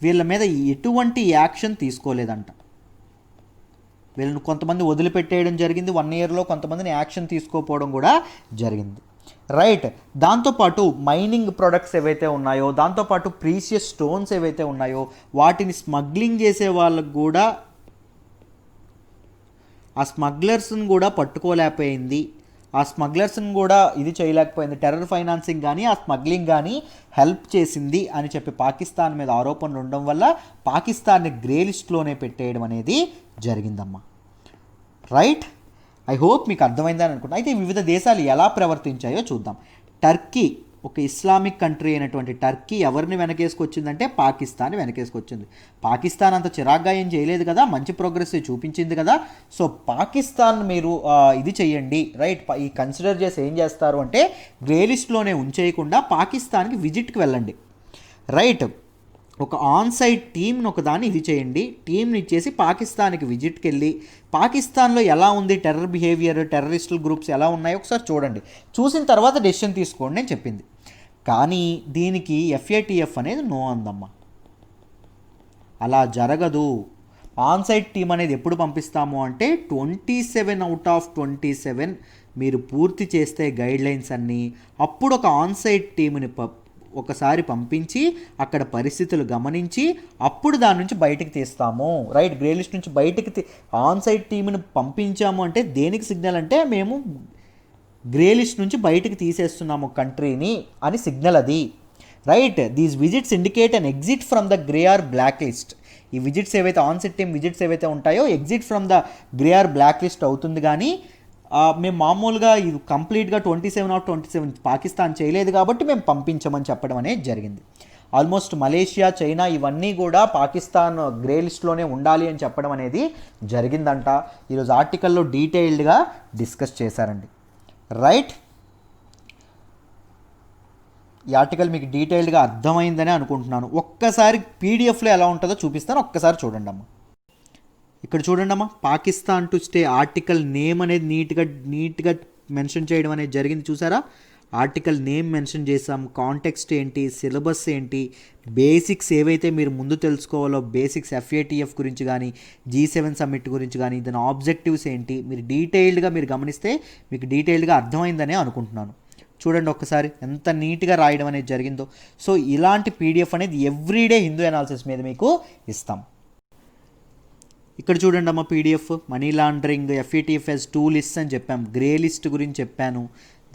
వీళ్ళ మీద ఎటువంటి యాక్షన్ తీసుకోలేదంట. వీళ్ళని కొంతమంది వదిలిపెట్టేయడం జరిగింది 1 ఇయర్లో, కొంతమందిని యాక్షన్ తీసుకోకపోవడం కూడా జరిగింది. రైట్, దాంతోపాటు మైనింగ్ ప్రొడక్ట్స్ ఏవైతే ఉన్నాయో, దాంతోపాటు ప్రీషియస్ స్టోన్స్ ఏవైతే ఉన్నాయో వాటిని స్మగ్లింగ్ చేసే వాళ్ళకు కూడా, ఆ స్మగ్లర్స్ని కూడా పట్టుకోలేకపోయింది. ఆ స్మగ్లర్స్ని కూడా ఇది చేయలేకపోయింది. టెర్రర్ ఫైనాన్సింగ్ కానీ, ఆ స్మగ్లింగ్ కానీ హెల్ప్ చేసింది అని చెప్పి పాకిస్తాన్ మీద ఆరోపణలు ఉండడం వల్ల పాకిస్తాన్ని గ్రే లిస్ట్లోనే పెట్టేయడం అనేది జరిగిందమ్మా. రైట్, ఐ హోప్ మీకు అర్థమైందని అనుకుంటున్నాను. అయితే వివిధ దేశాలు ఎలా ప్రవర్తించాయో చూద్దాం. టర్కీ, ఒక ఇస్లామిక్ కంట్రీ అయినటువంటి టర్కీ ఎవరిని వెనకేసుకొచ్చిందంటే పాకిస్తాన్ వెనకేసుకొచ్చింది. పాకిస్తాన్ అంత చిరాగ్గా ఏం చేయలేదు కదా, మంచి ప్రోగ్రెస్ చూపించింది కదా. సో పాకిస్తాన్ మీరు ఇది చేయండి. రైట్, ఈ కన్సిడర్ చేసి ఏం చేస్తారు అంటే గ్రే లిస్ట్లోనే ఉంచేయకుండా పాకిస్తాన్కి విజిట్కి వెళ్ళండి. రైట్, ఒక ఆన్సైట్ టీమ్ని ఒకదాన్ని ఇది చేయండి. టీంని ఇచ్చేసి పాకిస్తాన్కి విజిట్కి వెళ్ళి పాకిస్తాన్లో ఎలా ఉంది టెర్రర్ బిహేవియర్, టెర్రరిస్టల్ గ్రూప్స్ ఎలా ఉన్నాయో ఒకసారి చూడండి. చూసిన తర్వాత డెసిషన్ తీసుకోండి అని చెప్పింది. కానీ దీనికి FATF అనేది నో అందమ్మా. అలా జరగదు. ఆన్సైట్ టీం అనేది ఎప్పుడు పంపిస్తాము అంటే 27 అవుట్ ఆఫ్ 27 మీరు పూర్తి చేస్తే గైడ్లైన్స్ అన్నీ, అప్పుడు ఒక ఆన్సైట్ టీంని ఒకసారి పంపించి అక్కడ పరిస్థితులు గమనించి అప్పుడు దాని నుంచి బయటికి తీస్తాము. రైట్, గ్రే లిస్ట్ నుంచి బయటికి ఆన్సైట్ టీంని పంపించాము అంటే దేనికి సిగ్నల్ అంటే మేము గ్రే లిస్ట్ నుంచి బయటికి తీసేస్తున్నాము కంట్రీని అని సిగ్నల్ అది. Right, these visits indicate an exit from the grey or black list. ఈ విజిట్స్ ఏవైతే ఆన్సైట్ టీమ్ విజిట్స్ ఏవైతే ఉంటాయో exit from the grey or black list అవుతుంది. కానీ మేము మామూలుగా ఇది కంప్లీట్గా 27 ఆఫ్ 27 పాకిస్తాన్ చేయలేదు కాబట్టి మేము పంపించమని చెప్పడం అనేది జరిగింది. ఆల్మోస్ట్ మలేషియా, చైనా ఇవన్నీ కూడా పాకిస్తాన్ గ్రే లిస్ట్లోనే ఉండాలి అని చెప్పడం అనేది జరిగిందంట. ఈరోజు ఆర్టికల్లో డీటెయిల్డ్గా డిస్కస్ చేశారండి. రైట్, ఈ ఆర్టికల్ మీకు డీటెయిల్డ్గా అర్థమైందని అనుకుంటున్నాను. ఒక్కసారి పీడిఎఫ్లో ఎలా ఉంటుందో చూపిస్తాను, ఒక్కసారి చూడండి అమ్మా. ఇక్కడ చూడండి అమ్మా, Pakistan to stay article name అనేది నీట్గా మెన్షన్ చేయడం అనేది జరిగింది. చూసారా, ఆర్టికల్ నేమ్ మెన్షన్ చేసాం, కాంటెక్స్ట్ ఏంటి, సిలబస్ ఏంటి, బేసిక్స్ ఏవైతే మీరు ముందు తెలుసుకోవాలో బేసిక్స్ FATF గురించి కానీ, G7 సమ్మిట్ గురించి కానీ, దాని ఆబ్జెక్టివ్స్ ఏంటి మీరు డీటెయిల్డ్గా మీరు గమనిస్తే మీకు డీటెయిల్డ్గా అర్థమైందనే అనుకుంటున్నాను. చూడండి ఒక్కసారి ఎంత నీట్గా రాయడం అనేది జరిగిందో. సో ఇలాంటి PDF అనేది ఎవ్రీడే హిందూ అనాలిసిస్ మీద మీకు ఇస్తాం. ఇక్కడ చూడండి అమ్మ పీడిఎఫ్ మనీ లాండరింగ్ ఎఫ్ఏటిఎఫ్ఎస్ 2 లిస్ట్ అని చెప్పాం, గ్రే లిస్ట్ గురించి చెప్పాను,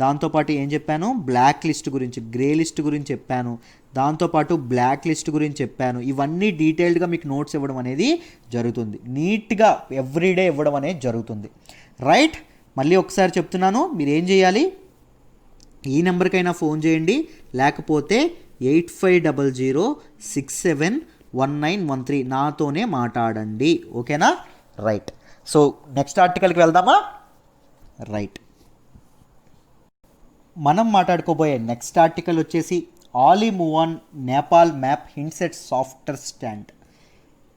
దాంతోపాటు ఏం చెప్పాను బ్లాక్ లిస్ట్ గురించి, గ్రే లిస్ట్ గురించి చెప్పాను, దాంతోపాటు బ్లాక్ లిస్ట్ గురించి చెప్పాను. ఇవన్నీ డీటెయిల్డ్గా మీకు నోట్స్ ఇవ్వడం అనేది జరుగుతుంది, నీట్గా ఎవ్రీడే ఇవ్వడం అనేది జరుగుతుంది. రైట్, మళ్ళీ ఒకసారి చెప్తున్నాను, మీరు ఏం చేయాలి, ఈ నెంబర్కైనా ఫోన్ చేయండి, లేకపోతే 8500671913 నాతోనే మాట్లాడండి. ఓకేనా? రైట్. సో నెక్స్ట్ ఆర్టికల్కి వెళ్దామా? రైట్, మనం మాట్లాడుకోబోయే నెక్స్ట్ ఆర్టికల్ వచ్చేసి Oli move on Nepal map hints at softer stand.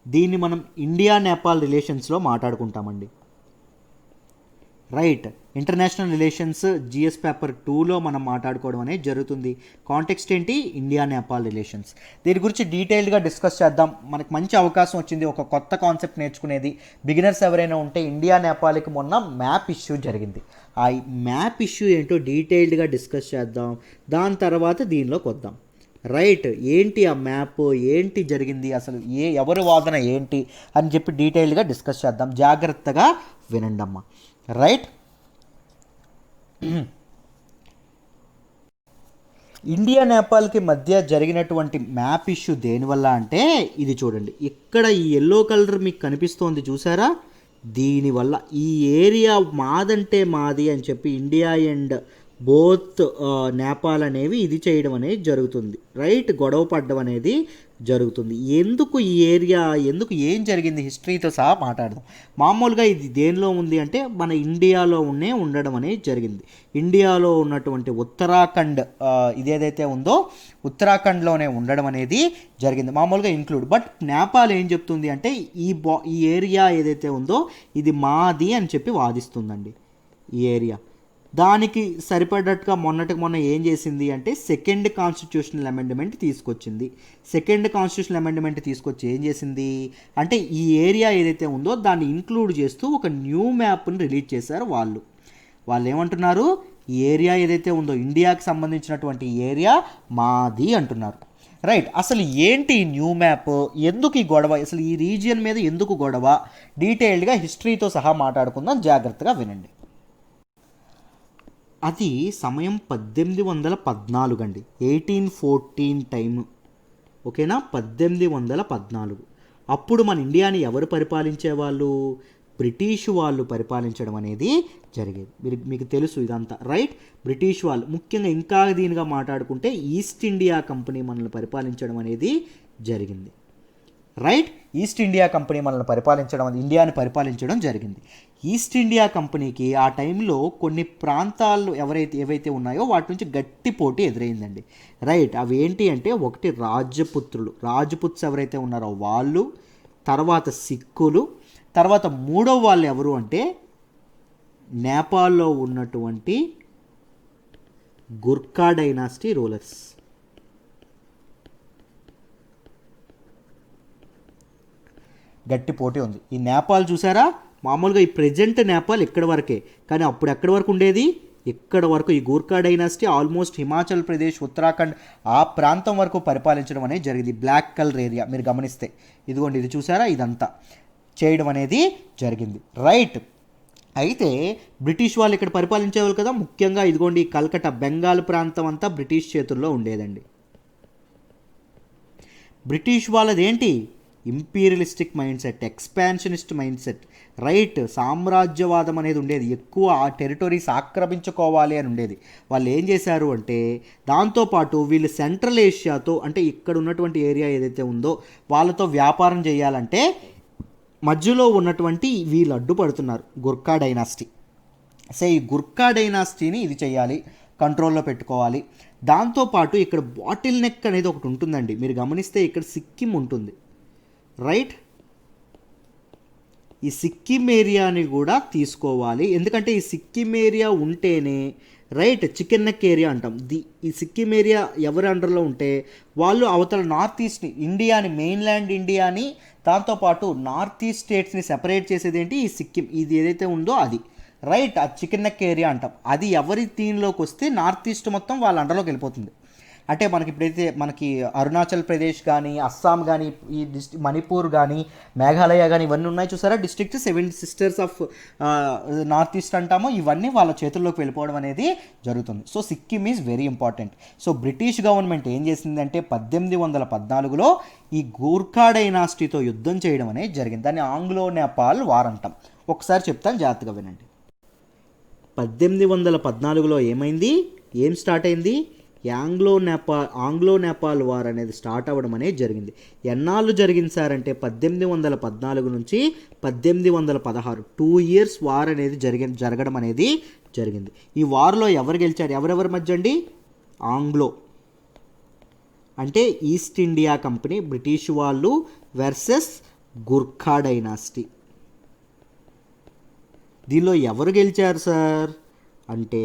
దీన్ని మనం ఇండియా నేపాల్ రిలేషన్స్లో మాట్లాడుకుంటామండి. Right, international relations GS paper 2లో మనం మాట్లాడుకోవడం అనేది జరుగుతుంది. కాంటెక్స్ట్ ఏంటి? India Nepal relations. దీని గురించి డీటెయిల్డ్గా డిస్కస్ చేద్దాం. మనకు మంచి అవకాశం వచ్చింది ఒక కొత్త కాన్సెప్ట్ నేర్చుకునేది. బిగినర్స్ ఎవరైనా ఉంటే ఇండియా నేపాల్కి మొన్న మ్యాప్ ఇష్యూ జరిగింది, ఆ మ్యాప్ ఇష్యూ ఏంటో డీటెయిల్డ్గా డిస్కస్ చేద్దాం, దాని తర్వాత దీనిలోకి వద్దాం. రైట్, ఏంటి ఆ మ్యాప్, ఏంటి జరిగింది, అసలు ఎవరి వాదన ఏంటి అని చెప్పి డీటెయిల్డ్గా డిస్కస్ చేద్దాం. జాగ్రత్తగా వినండి అమ్మ. రైట్, ఇండియా నేపాల్కి మధ్య జరిగినటువంటి మ్యాప్ ఇష్యూ దేనివల్ల అంటే, ఇది చూడండి ఇక్కడ ఈ ఎల్లో కలర్ మీకు కనిపిస్తోంది చూసారా, దీనివల్ల ఈ ఏరియా మాదంటే మాది అని చెప్పి ఇండియా అండ్ బోత్ నేపాల్ అనేవి ఇది చేయడం అనేది జరుగుతుంది. రైట్, గొడవ పడడం అనేది జరుగుతుంది. ఎందుకు ఈ ఏరియా, ఎందుకు ఏం జరిగింది హిస్టరీతో సహా మాట్లాడదాం. మామూలుగా ఇది దేనిలో ఉంది అంటే మన ఇండియాలో ఉండడం అనేది జరిగింది. ఇండియాలో ఉన్నటువంటి ఉత్తరాఖండ్ ఇదేదైతే ఉందో ఉత్తరాఖండ్లోనే ఉండడం అనేది జరిగింది, మామూలుగా ఇంక్లూడ్. బట్ నేపాల్ ఏం చెప్తుంది అంటే ఈ ఏరియా ఏదైతే ఉందో ఇది మాది అని చెప్పి వాదిస్తుందండి. ఈ ఏరియా దానికి సరిపడ్డట్టుగా మొన్న ఏం చేసింది అంటే సెకండ్ కాన్స్టిట్యూషనల్ అమెండ్మెంట్ తీసుకొచ్చింది. సెకండ్ కాన్స్టిట్యూషనల్ అమెండ్మెంట్ తీసుకొచ్చి ఏం చేసింది అంటే ఈ ఏరియా ఏదైతే ఉందో దాన్ని ఇంక్లూడ్ చేస్తూ ఒక న్యూ మ్యాప్ని రిలీజ్ చేశారు. వాళ్ళు ఏమంటున్నారు, ఈ ఏరియా ఏదైతే ఉందో ఇండియాకి సంబంధించినటువంటి ఏరియా మాది అంటున్నారు. రైట్, అసలు ఏంటి ఈ న్యూ మ్యాప్, ఎందుకు ఈ గొడవ, అసలు ఈ రీజియన్ మీద ఎందుకు గొడవ, డీటెయిల్డ్గా హిస్టరీతో సహా మాట్లాడుకుందాం, జాగ్రత్తగా వినండి. అది సమయం 1814 అండి, 1814 టైము. ఓకేనా, 1814. అప్పుడు మన ఇండియాని ఎవరు పరిపాలించేవాళ్ళు, బ్రిటిష్ వాళ్ళు పరిపాలించడం అనేది జరిగేది. మీకు తెలుసు ఇదంతా. రైట్, బ్రిటిష్ వాళ్ళు ముఖ్యంగా ఇంకా దీనిగా మాట్లాడుకుంటే ఈస్ట్ ఇండియా కంపెనీ మనల్ని పరిపాలించడం అనేది జరిగింది. రైట్, ఈస్ట్ ఇండియా కంపెనీ మనల్ని ఇండియాని పరిపాలించడం జరిగింది. ఈస్ట్ ఇండియా కంపెనీకి ఆ టైంలో కొన్ని ప్రాంతాలు ఏవైతే ఉన్నాయో వాటి నుంచి గట్టి పోటీ ఎదురైందండి. రైట్, అవి ఏంటి అంటే ఒకటి రాజపుత్స్ ఎవరైతే ఉన్నారో వాళ్ళు, తర్వాత సిక్కులు, తర్వాత మూడవ వాళ్ళు ఎవరు అంటే నేపాల్లో ఉన్నటువంటి గుర్ఖా డైనాసిటీ రూలర్స్. గట్టి పోటీ ఉంది. ఈ నేపాల్ చూసారా, మామూలుగా ఈ ప్రజెంట్ నేపాల్ ఎక్కడి వరకే, కానీ అప్పుడు ఎక్కడి వరకు ఉండేది, ఇక్కడ వరకు. ఈ గూర్ఖా డైనాసిటీ ఆల్మోస్ట్ హిమాచల్ ప్రదేశ్, ఉత్తరాఖండ్ ఆ ప్రాంతం వరకు పరిపాలించడం అనేది జరిగింది. బ్లాక్ కలర్ ఏరియా మీరు గమనిస్తే ఇదిగోండి, ఇది చూసారా, ఇదంతా చేయడం అనేది జరిగింది. రైట్, అయితే బ్రిటిష్ వాళ్ళు ఇక్కడ పరిపాలించేవాళ్ళు కదా, ముఖ్యంగా ఇదిగోండి కల్కట్టా బెంగాల్ ప్రాంతం అంతా బ్రిటిష్ చేతుల్లో ఉండేదండి. బ్రిటిష్ వాళ్ళది ఏంటి, imperialistic mindset, expansionist mindset. Right, సామ్రాజ్యవాదం అనేది ఉండేది, ఎక్కువ ఆ టెరిటరీస్ ఆక్రమించుకోవాలి అని ఉండేది. వాళ్ళు ఏం చేశారు అంటే దాంతోపాటు వీళ్ళు సెంట్రల్ ఏషియాతో, అంటే ఇక్కడ ఉన్నటువంటి ఏరియా ఏదైతే ఉందో వాళ్ళతో వ్యాపారం చేయాలంటే మధ్యలో ఉన్నటువంటి వీళ్ళు అడ్డుపడుతున్నారు, గుర్ఖా డైనాసిటీ. ఈ గుర్ఖా డైనాసిటీని ఇది చేయాలి, కంట్రోల్లో పెట్టుకోవాలి. దాంతోపాటు ఇక్కడ బాటిల్ నెక్ అనేది ఒకటి ఉంటుందండి, మీరు గమనిస్తే ఇక్కడ సిక్కిం ఉంటుంది. రైట్, ఈ సిక్కిం ఏరియాని కూడా తీసుకోవాలి, ఎందుకంటే ఈ సిక్కిం ఏరియా ఉంటేనే రైట్ చికెన్ నెక్ ఏరియా అంటాం. ఈ సిక్కిం ఏరియా ఎవరి అండర్లో ఉంటే వాళ్ళు అవతల నార్త్ ఈస్ట్ని, ఇండియాని, మెయిన్ల్యాండ్ ఇండియాని, దాంతోపాటు నార్త్ ఈస్ట్ స్టేట్స్ని సెపరేట్ చేసేది ఏంటి, ఈ సిక్కిం ఇది ఏదైతే ఉందో అది. రైట్, ఆ చికెన్ నెక్ ఏరియా అంటాం. అది ఎవరి దీనిలోకి వస్తే నార్త్ ఈస్ట్ మొత్తం వాళ్ళ అండర్లోకి వెళ్ళిపోతుంది. అంటే మనకి ఇప్పుడైతే మనకి అరుణాచల్ ప్రదేశ్ కానీ, అస్సాం కానీ, ఈ మణిపూర్ కానీ, మేఘాలయ కానీ ఇవన్నీ ఉన్నాయి చూసారా district, 7 sisters of North East అంటామో, ఇవన్నీ వాళ్ళ చేతుల్లోకి వెళ్ళిపోవడం అనేది జరుగుతుంది. So Sikkim is very important. So British government ఏం చేసిందంటే 1814లో ఈ గూర్ఖా డైనాసిటీతో యుద్ధం చేయడం అనేది జరిగింది. దాన్ని ఆంగ్లో నేపాల్ వార్ అంటాం. ఒకసారి చెప్తాను, జాగ్రత్తగా వినండి. 1814లో ఏమైంది, ఏం స్టార్ట్ అయింది, ఆంగ్లో నేపాల్ వార్ అనేది స్టార్ట్ అవ్వడం అనేది జరిగింది. ఎన్నాళ్ళు జరిగింది సార్ అంటే 1814 నుంచి 1816, 2 ఇయర్స్ వార్ అనేది జరగడం అనేది జరిగింది. ఈ వార్లో ఎవరు గెలిచారు, ఎవరెవరి మధ్య అండి, ఆంగ్లో అంటే ఈస్ట్ ఇండియా కంపెనీ బ్రిటిష్ వాళ్ళు వర్సెస్ గుర్ఖా డైనాసిటీ. దీనిలో ఎవరు గెలిచారు సార్ అంటే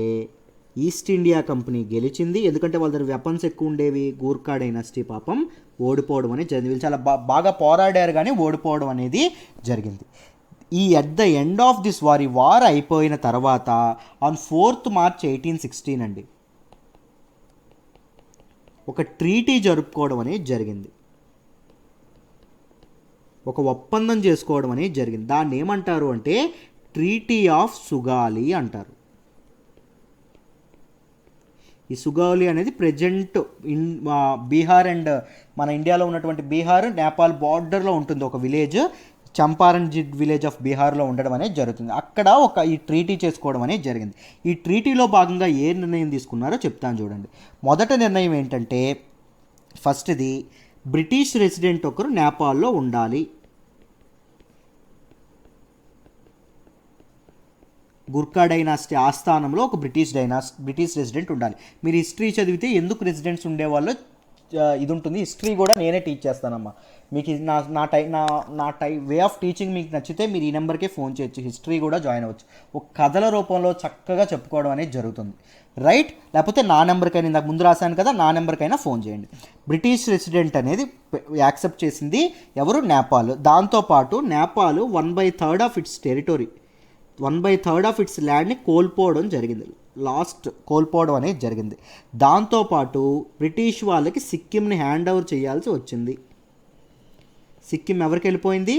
ఈస్ట్ ఇండియా కంపెనీ గెలిచింది. ఎందుకంటే వాళ్ళ దగ్గర వెపన్స్ ఎక్కువ ఉండేవి. గూర్ఖా డైనాసిటీ పాపం ఓడిపోవడం అనేది జరిగింది. వీళ్ళు చాలా బాగా పోరాడారు కానీ ఓడిపోవడం అనేది జరిగింది. ఈ at the end of this war, ఈ వార్ అయిపోయిన తర్వాత ఆన్ 4th March 1816 అండి ఒక ట్రీటీ జరుపుకోవడం అనేది జరిగింది. ఒక ఒప్పందం చేసుకోవడం అనేది జరిగింది. దాన్ని ఏమంటారు అంటే ట్రీటీ ఆఫ్ సుగాలి అంటారు. ఈ సుగాలి అనేది ప్రజెంట్ బీహార్ అండ్ మన ఇండియాలో ఉన్నటువంటి బీహార్ నేపాల్ బార్డర్లో ఉంటుంది ఒక విలేజ్, చంపారణ్ విలేజ్ ఆఫ్ బీహార్లో ఉండడం అనేది జరుగుతుంది. అక్కడ ఈ ట్రీటీ చేసుకోవడం అనేది జరిగింది. ఈ ట్రీటీలో భాగంగా ఏ నిర్ణయం తీసుకున్నారో చెప్తాను చూడండి. మొదటి నిర్ణయం ఏంటంటే ఫస్ట్ది, బ్రిటిష్ రెసిడెంట్ ఒకరు నేపాల్లో ఉండాలి. గుర్ఖా డైనాసిటీ ఆస్థానంలో ఒక బ్రిటిష్ రెసిడెంట్ ఉండాలి. మీరు హిస్టరీ చదివితే ఎందుకు రెసిడెంట్స్ ఉండేవాళ్ళు ఇది ఉంటుంది. హిస్టరీ కూడా నేనే టీచ్ చేస్తానమ్మా. మీకు నా వే ఆఫ్ టీచింగ్ మీకు నచ్చితే మీరు ఈ నెంబర్కే ఫోన్ చేయొచ్చు. హిస్టరీ కూడా జాయిన్ అవ్వచ్చు. ఒక కథల రూపంలో చక్కగా చెప్పుకోవడం అనేది జరుగుతుంది, రైట్? లేకపోతే నా నెంబర్కైనా, ఇందాక ముందు రాశాను కదా, నా నెంబర్కైనా ఫోన్ చేయండి. బ్రిటిష్ రెసిడెంట్ అనేది యాక్సెప్ట్ చేసింది ఎవరు, నేపాల్. దాంతోపాటు Nepal 1/3 of its territory, 1/3 of its ల్యాండ్ని కోల్పోవడం జరిగింది. కోల్పోవడం అనేది జరిగింది. దాంతోపాటు బ్రిటిష్ వాళ్ళకి సిక్కింని హ్యాండ్ ఓవర్ చేయాల్సి వచ్చింది. సిక్కిం ఎవరికి వెళ్ళిపోయింది,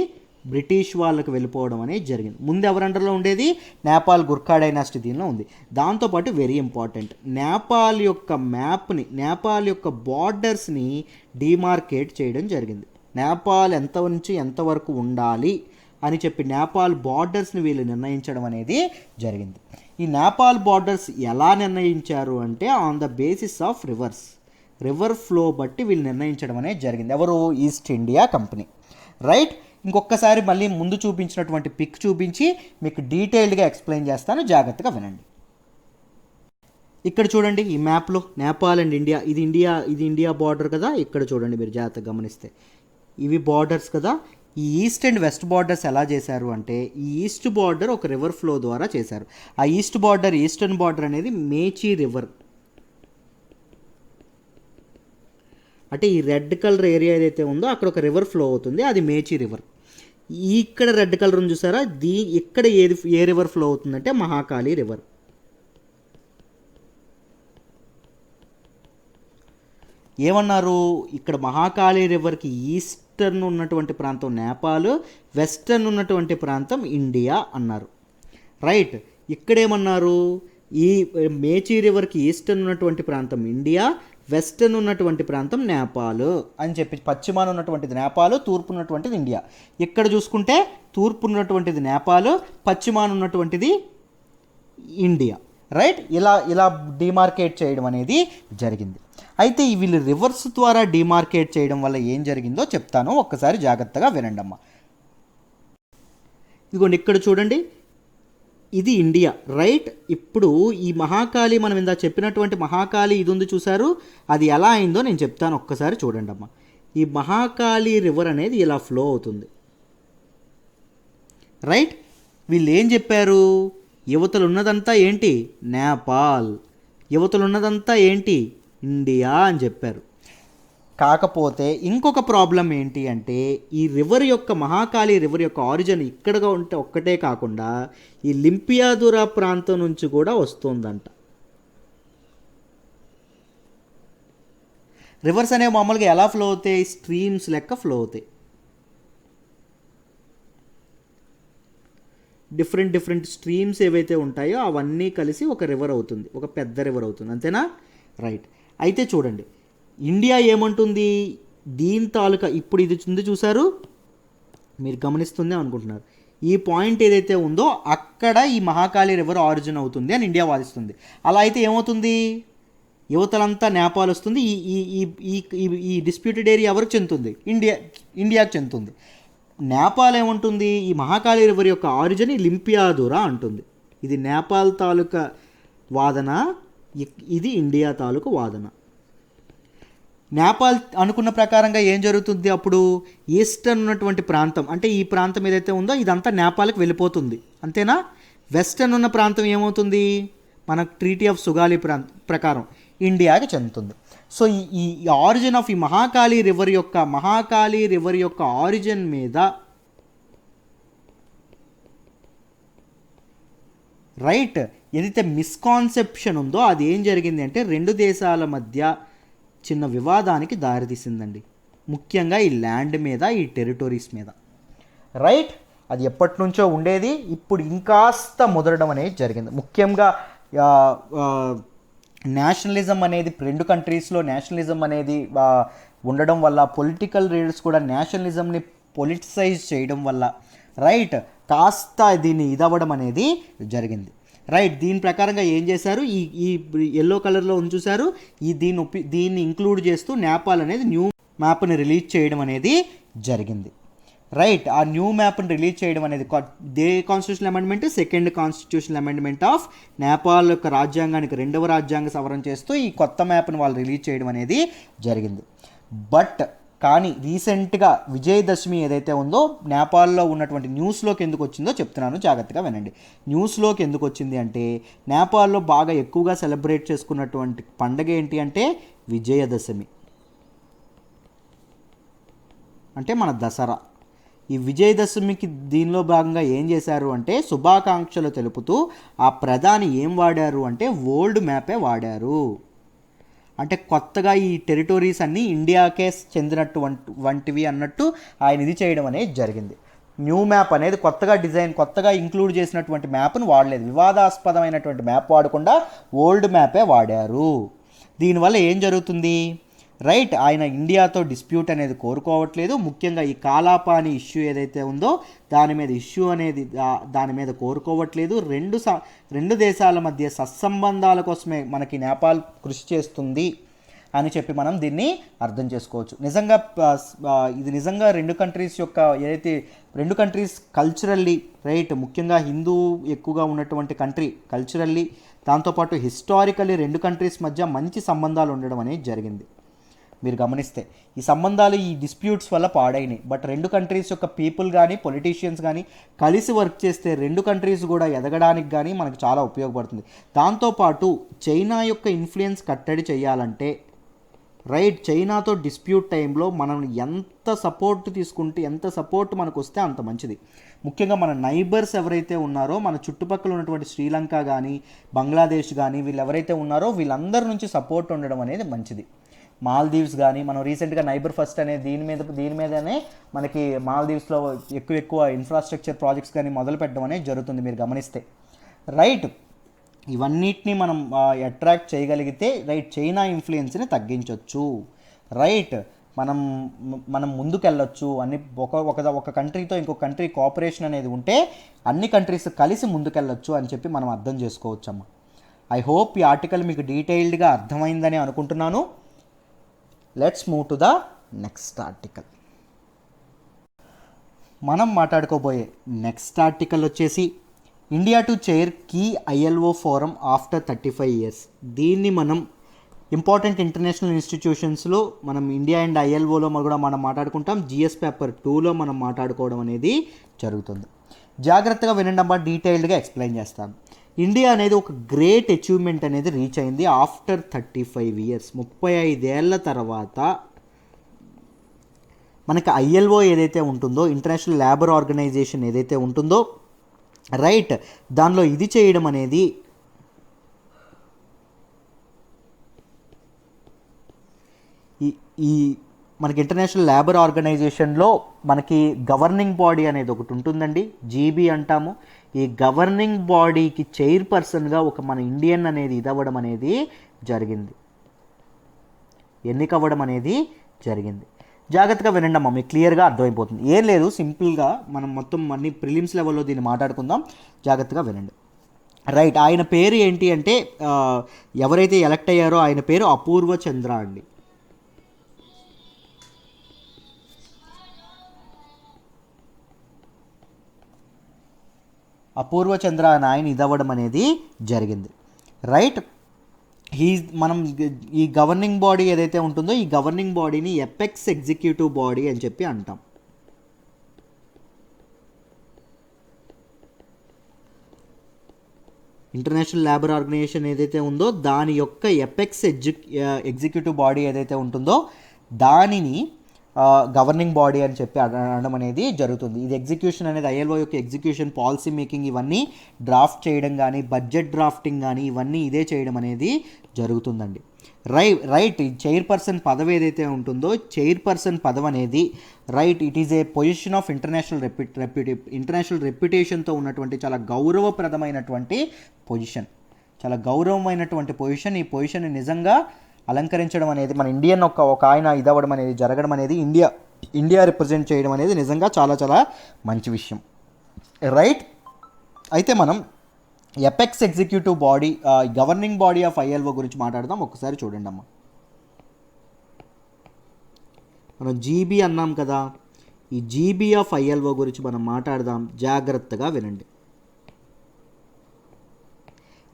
బ్రిటిష్ వాళ్ళకి వెళ్ళిపోవడం అనేది జరిగింది. ముందు ఎవరి అండర్లో ఉండేది, నేపాల్ గుర్ఖా డైనాసిటీ దీనిలో ఉంది. దాంతోపాటు వెరీ ఇంపార్టెంట్, నేపాల్ యొక్క మ్యాప్ని, నేపాల్ యొక్క బార్డర్స్ని డిమార్కేట్ చేయడం జరిగింది. నేపాల్ ఎంత నుంచి ఎంతవరకు ఉండాలి అని చెప్పి నేపాల్ బార్డర్స్ని వీళ్ళు నిర్ణయించడం అనేది జరిగింది. ఈ నేపాల్ బార్డర్స్ ఎలా నిర్ణయించారు అంటే on the basis of river flow బట్టి వీళ్ళు నిర్ణయించడం అనేది జరిగింది. ఎవరు, ఈస్ట్ ఇండియా కంపెనీ, రైట్? ఇంకొకసారి మళ్ళీ ముందు చూపించినటువంటి పిక్ చూపించి మీకు డీటెయిల్డ్గా ఎక్స్ప్లెయిన్ చేస్తాను, జాగ్రత్తగా వినండి. ఇక్కడ చూడండి ఈ మ్యాప్లో నేపాల్ అండ్ ఇండియా, ఇది ఇండియా బార్డర్ కదా. ఇక్కడ చూడండి మీరు జాగ్రత్తగా గమనిస్తే ఇవి బార్డర్స్ కదా. ఈ ఈస్ట్ అండ్ వెస్ట్ బార్డర్స్ ఎలా చేశారు అంటే ఈ ఈస్ట్ బార్డర్ ఒక రివర్ ఫ్లో ద్వారా చేశారు. ఆ ఈస్టర్న్ బార్డర్ అనేది మేచి రివర్, అంటే ఈ రెడ్ కలర్ ఏరియా ఏదైతే ఉందో అక్కడ ఒక రివర్ ఫ్లో అవుతుంది, అది మేచి రివర్. ఇక్కడ రెడ్ కలర్ ఉంది చూసారా, ఇక్కడ ఏ రివర్ ఫ్లో అవుతుందంటే మహాకాళి రివర్. ఏమన్నారు, ఇక్కడ మహాకాళి రివర్కి ఈస్టర్న్ ఉన్నటువంటి ప్రాంతం నేపాల్, వెస్టర్న్ ఉన్నటువంటి ప్రాంతం ఇండియా అన్నారు, రైట్? ఇక్కడేమన్నారు, ఈ మేచి రివర్కి ఈస్టర్న్ ఉన్నటువంటి ప్రాంతం ఇండియా, వెస్టర్న్ ఉన్నటువంటి ప్రాంతం నేపాల్ అని చెప్పి, పశ్చిమాన ఉన్నటువంటిది నేపాల్, తూర్పు ఉన్నటువంటిది ఇండియా. ఇక్కడ చూసుకుంటే తూర్పు ఉన్నటువంటిది నేపాల్, పశ్చిమాన ఉన్నటువంటిది ఇండియా, రైట్? ఇలా డిమార్కేట్ చేయడం అనేది జరిగింది. అయితే వీళ్ళు రివర్స్ ద్వారా డిమార్కేట్ చేయడం వల్ల ఏం జరిగిందో చెప్తాను, ఒక్కసారి జాగ్రత్తగా వినండి అమ్మా. ఇదిగోండి ఇక్కడ చూడండి, ఇది ఇండియా, రైట్? ఇప్పుడు ఈ మహాకాళి, మనం ఇందా చెప్పినటువంటి మహాకాళి ఇది ఉంది చూసారు, అది ఎలా అయిందో నేను చెప్తాను, ఒక్కసారి చూడండి అమ్మా. ఈ మహాకాళి రివర్ అనేది ఇలా ఫ్లో అవుతుంది, రైట్? వీళ్ళు ఏం చెప్పారు, యువతలు ఉన్నదంతా ఏంటి, నేపాల్, యువతలు ఉన్నదంతా ఏంటి, ఇండియా అని చెప్పారు. కాకపోతే ఇంకొక ప్రాబ్లం ఏంటి అంటే ఈ రివర్ యొక్క, మహాకాళి రివర్ యొక్క ఆరిజిన్ ఇక్కడగా ఉంటే ఒక్కటే కాకుండా ఈ లింపియాదురా ప్రాంతం నుంచి కూడా వస్తుందంట. రివర్స్ అనేవి మామూలుగా ఎలా ఫ్లో అవుతాయి, స్ట్రీమ్స్ లెక్క ఫ్లో అవుతాయి. డిఫరెంట్ స్ట్రీమ్స్ ఏవైతే ఉంటాయో అవన్నీ కలిసి ఒక రివర్ అవుతుంది, ఒక పెద్ద రివర్ అవుతుంది, అంతేనా? రైట్. అయితే చూడండి, ఇండియా ఏమంటుంది దీని తాలూకా, ఇప్పుడు ఇది ఉంది చూసారు, మీరు గమనిస్తుందే అనుకుంటున్నారు, ఈ పాయింట్ ఏదైతే ఉందో అక్కడ ఈ మహాకాళి రివర్ ఆరిజిన్ అవుతుంది అని ఇండియా వాదిస్తుంది. అలా అయితే ఏమవుతుంది, యువతలంతా నేపాల్ వస్తుంది, ఈ ఈ ఈ ఈ ఈ డిస్ప్యూటెడ్ ఏరియా ఎవరికి చెందుతుంది, ఇండియాకి చెందుతుంది. నేపాల్ ఏముంటుంది, ఈ మహాకాళి రివర్ యొక్క ఆరిజిన్ లింపియాదురా అంటుంది. ఇది నేపాల్ తాలూకా వాదన, ఇది ఇండియా తాలూకు వాదన. నేపాల్ అనుకున్న ప్రకారంగా ఏం జరుగుతుంది, అప్పుడు ఈస్టర్న్ ఉన్నటువంటి ప్రాంతం, అంటే ఈ ప్రాంతం ఏదైతే ఉందో ఇదంతా నేపాల్కి వెళ్ళిపోతుంది, అంతేనా? వెస్టర్న్ ఉన్న ప్రాంతం ఏమవుతుంది, మన ట్రీటీ ఆఫ్ సుగాలి ప్రకారం ఇండియాకి చెందుతుంది. సో ఈ ఆరిజిన్ ఆఫ్ ఈ మహాకాళి రివర్ యొక్క ఆరిజిన్ మీద రైట్ ఏదైతే మిస్కాన్సెప్షన్ ఉందో అది ఏం జరిగింది అంటే రెండు దేశాల మధ్య చిన్న వివాదానికి దారితీసిందండి, ముఖ్యంగా ఈ ల్యాండ్ మీద, ఈ టెరిటరీస్ మీద. రైట్, అది ఎప్పటి నుంచో ఉండేది, ఇప్పుడు ఇంకాస్త ముదరడం అనేది జరిగింది. ముఖ్యంగా నేషనలిజం అనేది రెండు కంట్రీస్లో నేషనలిజం అనేది ఉండడం వల్ల, పొలిటికల్ లీడర్స్ కూడా నేషనలిజంని పొలిటిసైజ్ చేయడం వల్ల రైట్ కాస్త దీన్ని ఇదవ్వడం అనేది జరిగింది. రైట్, దీని ప్రకారంగా ఏం చేశారు, ఈ ఎల్లో కలర్లో ఉంది చూసారు, దీన్ని ఇంక్లూడ్ చేస్తూ నేపాల్ అనేది న్యూ మ్యాప్ని రిలీజ్ చేయడం అనేది జరిగింది. రైట్, ఆ న్యూ మ్యాప్ని రిలీజ్ చేయడం అనేది they constitution amendment, second constitution amendment of Nepal యొక్క రాజ్యాంగానికి రెండవ రాజ్యాంగ సవరణ చేస్తూ ఈ కొత్త మ్యాప్ని వాళ్ళు రిలీజ్ చేయడం అనేది జరిగింది. బట్ కానీ రీసెంట్గా విజయదశమి ఏదైతే ఉందో నేపాల్లో ఉన్నటువంటి న్యూస్లోకి ఎందుకు వచ్చిందో చెప్తున్నాను, జాగ్రత్తగా వినండి. న్యూస్లోకి ఎందుకు వచ్చింది అంటే, నేపాల్లో బాగా ఎక్కువగా సెలబ్రేట్ చేసుకున్నటువంటి పండగ ఏంటి అంటే విజయదశమి, అంటే మన దసరా. ఈ విజయదశమికి దీనిలో భాగంగా ఏం చేశారు అంటే శుభాకాంక్షలు తెలుపుతూ ఆ ప్రధాని ఏం వాడారు అంటే ఓల్డ్ మ్యాపే వాడారు. అంటే కొత్తగా ఈ టెరిటరీస్ అన్నీ ఇండియాకే వంటివి అన్నట్టు ఆయన ఇది చేయడం అనేది జరిగింది. న్యూ మ్యాప్ అనేది కొత్తగా ఇంక్లూడ్ చేసినటువంటి మ్యాప్ను వాడలేదు, వివాదాస్పదమైనటువంటి మ్యాప్ వాడకుండా ఓల్డ్ మ్యాపే వాడారు. దీనివల్ల ఏం జరుగుతుంది, రైట్, ఆయన ఇండియాతో డిస్ప్యూట్ అనేది కోరుకోవట్లేదు. ముఖ్యంగా ఈ కాలాపాని ఇష్యూ ఏదైతే ఉందో దాని మీద కోరుకోవట్లేదు. రెండు దేశాల మధ్య సత్సంబంధాల కోసమే మనకి నేపాల్ కృషి చేస్తుంది అని చెప్పి మనం దీన్ని అర్థం చేసుకోవచ్చు. ఇది నిజంగా రెండు కంట్రీస్ కల్చరల్లీ రైట్, ముఖ్యంగా హిందూ ఎక్కువగా ఉన్నటువంటి కంట్రీ కల్చరల్లీ, దాంతోపాటు హిస్టారికల్లీ రెండు కంట్రీస్ మధ్య మంచి సంబంధాలు ఉండడం అనేది జరిగింది. మీరు గమనిస్తే ఈ సంబంధాలు ఈ డిస్ప్యూట్స్ వల్ల పాడైనాయి. బట్ రెండు కంట్రీస్ యొక్క పీపుల్ కానీ పొలిటీషియన్స్ కానీ కలిసి వర్క్ చేస్తే రెండు కంట్రీస్ కూడా ఎదగడానికి కానీ మనకు చాలా ఉపయోగపడుతుంది. దాంతోపాటు చైనా యొక్క ఇన్ఫ్లుయెన్స్ కట్టడి చేయాలంటే రైట్, చైనాతో డిస్ప్యూట్ టైంలో మనం ఎంత సపోర్ట్ మనకు వస్తే అంత మంచిది. ముఖ్యంగా మన నైబర్స్ ఎవరైతే ఉన్నారో, మన చుట్టుపక్కల ఉన్నటువంటి శ్రీలంక కానీ బంగ్లాదేశ్ కానీ వీళ్ళు ఎవరైతే ఉన్నారో వీళ్ళందరి నుంచి సపోర్ట్ ఉండడం అనేది మంచిది. మాల్దీవ్స్ కానీ మనం రీసెంట్గా నైబర్ ఫస్ట్ అనే దీని మీదనే మనకి మాల్దీవ్స్లో ఎక్కువ ఇన్ఫ్రాస్ట్రక్చర్ ప్రాజెక్ట్స్ కానీ మొదలు పెట్టడం అనేది జరుగుతుంది, మీరు గమనిస్తే. రైట్, ఇవన్నిటిని మనం అట్రాక్ట్ చేయగలిగితే రైట్ చైనా ఇన్ఫ్లుయెన్స్ని తగ్గించవచ్చు. రైట్, మనం ముందుకెళ్ళొచ్చు. ఒక కంట్రీతో ఇంకొక కంట్రీ కోఆపరేషన్ అనేది ఉంటే అన్ని కంట్రీస్ కలిసి ముందుకెళ్ళొచ్చు అని చెప్పి మనం అర్థం చేసుకోవచ్చమ్మా. ఐ హోప్ ఈ ఆర్టికల్ మీకు డీటెయిల్డ్గా అర్థమైందని అనుకుంటున్నాను. Let's move to the next article. మనం మాట్లాడుకోబోయే నెక్స్ట్ ఆర్టికల్ వచ్చేసి India to chair key ILO forum after 35 years. దీన్ని మనం ఇంపార్టెంట్ ఇంటర్నేషనల్ ఇన్స్టిట్యూషన్స్లో మనం ఇండియా అండ్ ILOలో కూడా మనం మాట్లాడుకుంటాం. GS పేపర్ 2లో మనం మాట్లాడుకోవడం అనేది జరుగుతుంది. జాగ్రత్తగా వినండి అమ్మా, డీటెయిల్డ్గా ఎక్స్ప్లెయిన్ చేస్తాను. ఇండియా అనేది ఒక గ్రేట్ అచీవ్మెంట్ అనేది రీచ్ అయింది ఆఫ్టర్ 35 years. 35 ఏళ్ల తర్వాత మనకి ILO ఏదైతే ఉంటుందో, ఇంటర్నేషనల్ లేబర్ ఆర్గనైజేషన్ ఏదైతే ఉంటుందో రైట్, దానిలో ఇది చేయడం అనేది ఈ మనకి ఇంటర్నేషనల్ లేబర్ ఆర్గనైజేషన్లో మనకి గవర్నింగ్ బాడీ అనేది ఒకటి ఉంటుందండి, జీబీ అంటాము. ఈ గవర్నింగ్ బాడీకి చైర్పర్సన్గా ఒక మన ఇండియన్ అనేది ఇదవ్వడం అనేది జరిగింది, ఎన్నికవ్వడం అనేది జరిగింది. జాగ్రత్తగా వినండి అమ్మ, మీకు క్లియర్గా అర్థమైపోతుంది. ఏం లేదు, సింపుల్గా మనం మొత్తం అన్ని ప్రిలిమ్స్ లెవెల్లో దీన్ని మాట్లాడుకుందాం, జాగ్రత్తగా వినండి. రైట్, ఆయన పేరు ఏంటి అంటే ఎవరైతే ఎలక్ట్ అయ్యారో ఆయన పేరు అపూర్వ చంద్ర అండి. అపూర్వ చంద్ర అని ఆయన ఇదవ్వడం అనేది జరిగింది. రైట్, మనం ఈ గవర్నింగ్ బాడీ ఏదైతే ఉంటుందో ఈ గవర్నింగ్ బాడీని ఎపెక్స్ ఎగ్జిక్యూటివ్ బాడీ అని చెప్పి అంటాం. ఇంటర్నేషనల్ లేబర్ ఆర్గనైజేషన్ ఏదైతే ఉందో దాని యొక్క ఎపెక్స్ ఎగ్జిక్యూటివ్ బాడీ ఏదైతే ఉంటుందో దానిని గవర్నింగ్ బాడీ అని చెప్పి అనడం అనేది జరుగుతుంది. ఇది ఎగ్జిక్యూషన్ అనేది ఐఎల్ఓ యొక్క ఎగ్జిక్యూషన్, పాలసీ మేకింగ్ ఇవన్నీ డ్రాఫ్ట్ చేయడం కానీ, బడ్జెట్ డ్రాఫ్టింగ్ కానీ ఇవన్నీ ఇదే చేయడం అనేది జరుగుతుందండి. రైట్, ఈ చైర్పర్సన్ పదవి ఏదైతే ఉంటుందో చైర్పర్సన్ పదవి అనేది right it is a position of international రెప్యుటేషన్తో ఉన్నటువంటి చాలా గౌరవప్రదమైనటువంటి పొజిషన్, చాలా గౌరవమైనటువంటి పొజిషన్. ఈ పొజిషన్ నిజంగా అలంకరించడం అనేది మన ఇండియన్ ఒక ఆయన ఇదవ్వడం అనేది జరగడం అనేది ఇండియా రిప్రజెంట్ చేయడం అనేది నిజంగా చాలా చాలా మంచి విషయం. రైట్, అయితే మనం apex executive body governing body of ILO గురించి మాట్లాడదాం. ఒకసారి చూడండి అమ్మ, మనం జీబీ అన్నాం కదా, ఈ జీబీ ఆఫ్ ఐఎల్ఓ గురించి మనం మాట్లాడదాం, జాగ్రత్తగా వినండి.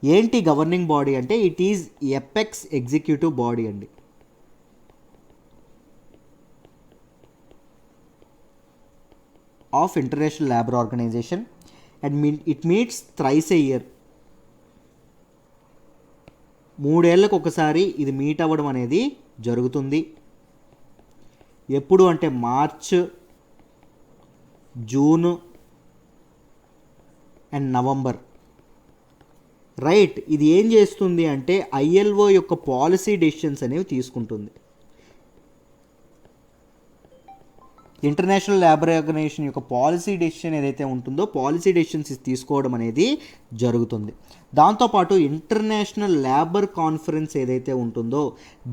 ఏంటి గవర్నింగ్ బాడీ అంటే it is apex executive body అండి. Of international labour organisation and it meets thrice a year. 3 ఏళ్ళకు ఒకసారి ఇది మీట్ అవ్వడం అనేది జరుగుతుంది. ఎప్పుడు అంటే March, June and November. Right, ఇది ఏం చేస్తుంది అంటే ఐఎల్ఓ యొక్క పాలసీ డెసిషన్స్ అనేవి తీసుకుంటుంది. ఇంటర్నేషనల్ లేబర్ ఆర్గనైజేషన్ యొక్క పాలసీ డెసిషన్ ఏదైతే ఉంటుందో పాలసీ డెసిషన్స్ తీసుకోవడం అనేది జరుగుతుంది. దాంతోపాటు ఇంటర్నేషనల్ లేబర్ కాన్ఫరెన్స్ ఏదైతే ఉంటుందో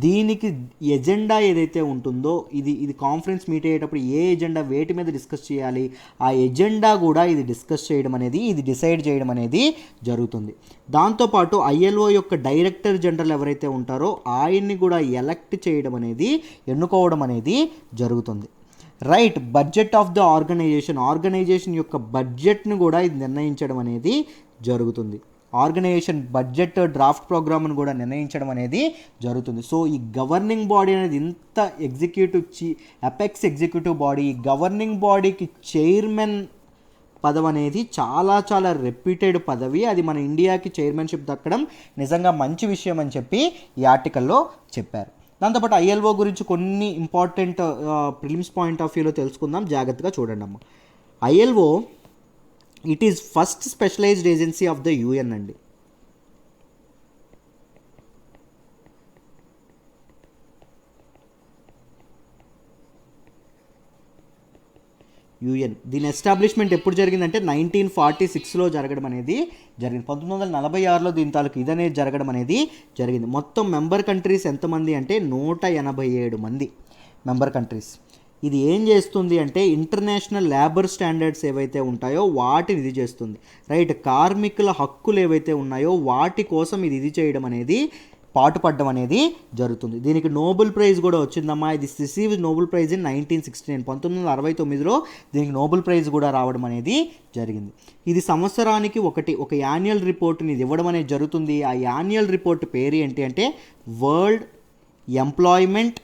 దీనికి ఎజెండా ఏదైతే ఉంటుందో ఇది కాన్ఫరెన్స్ మీట్ అయ్యేటప్పుడు ఏ ఎజెండా వేటి మీద డిస్కస్ చేయాలి ఆ ఎజెండా కూడా ఇది డిస్కస్ చేయడం అనేది ఇది డిసైడ్ చేయడం అనేది జరుగుతుంది. దాంతోపాటు ఐఎల్ఓ యొక్క డైరెక్టర్ జనరల్ ఎవరైతే ఉంటారో ఆయన్ని కూడా ఎలక్ట్ చేయడం అనేది ఎన్నుకోవడం అనేది జరుగుతుంది. Right, budget of the organisation యొక్క బడ్జెట్ను కూడా ఇది నిర్ణయించడం అనేది జరుగుతుంది. ఆర్గనైజేషన్ బడ్జెట్ డ్రాఫ్ట్ ప్రోగ్రామ్ను కూడా నిర్ణయించడం అనేది జరుగుతుంది. సో ఈ గవర్నింగ్ బాడీ అనేది ఇంత ఎపెక్స్ ఎగ్జిక్యూటివ్ బాడీ, ఈ గవర్నింగ్ బాడీకి చైర్మన్ పదవి అనేది చాలా చాలా రెప్యూటెడ్ పదవి. అది మన ఇండియాకి చైర్మన్షిప్ దక్కడం నిజంగా మంచి విషయం అని చెప్పి ఈ ఆర్టికల్లో చెప్పారు. దాంతోపాటు ఐఎల్ఓ గురించి కొన్ని ఇంపార్టెంట్ ప్రిలిమ్స్ పాయింట్ ఆఫ్ వ్యూలో తెలుసుకుందాం, జాగ్రత్తగా చూడండి అమ్మ. ILO it is first specialised agency of the UN అండి. యుఎన్ దీని ఎస్టాబ్లిష్మెంట్ ఎప్పుడు జరిగిందంటే 1946లో జరగడం అనేది జరిగింది. 1946లో దీని తాలూకు ఇదనేది జరగడం అనేది జరిగింది. మొత్తం మెంబర్ కంట్రీస్ ఎంతమంది అంటే 187 మంది మెంబర్ కంట్రీస్. ఇది ఏం చేస్తుంది అంటే ఇంటర్నేషనల్ లేబర్ స్టాండర్డ్స్ ఏవైతే ఉంటాయో వాటిని ఇది చేస్తుంది. రైట్, కార్మికుల హక్కులు ఏవైతే ఉన్నాయో వాటి కోసం ఇది చేయడం అనేది పాటుపడడం అనేది జరుగుతుంది. దీనికి నోబెల్ ప్రైజ్ కూడా వచ్చిందమ్మా. ఇది రిసీవ్ నోబెల్ ప్రైజ్ ఇన్ 1969 1969లో దీనికి నోబెల్ ప్రైజ్ కూడా రావడం అనేది జరిగింది. ఇది సంవత్సరానికి ఒక యాన్యువల్ రిపోర్ట్ని ఇది ఇవ్వడం అనేది జరుగుతుంది. ఆ యాన్యువల్ రిపోర్ట్ పేరు ఏంటి అంటే world employment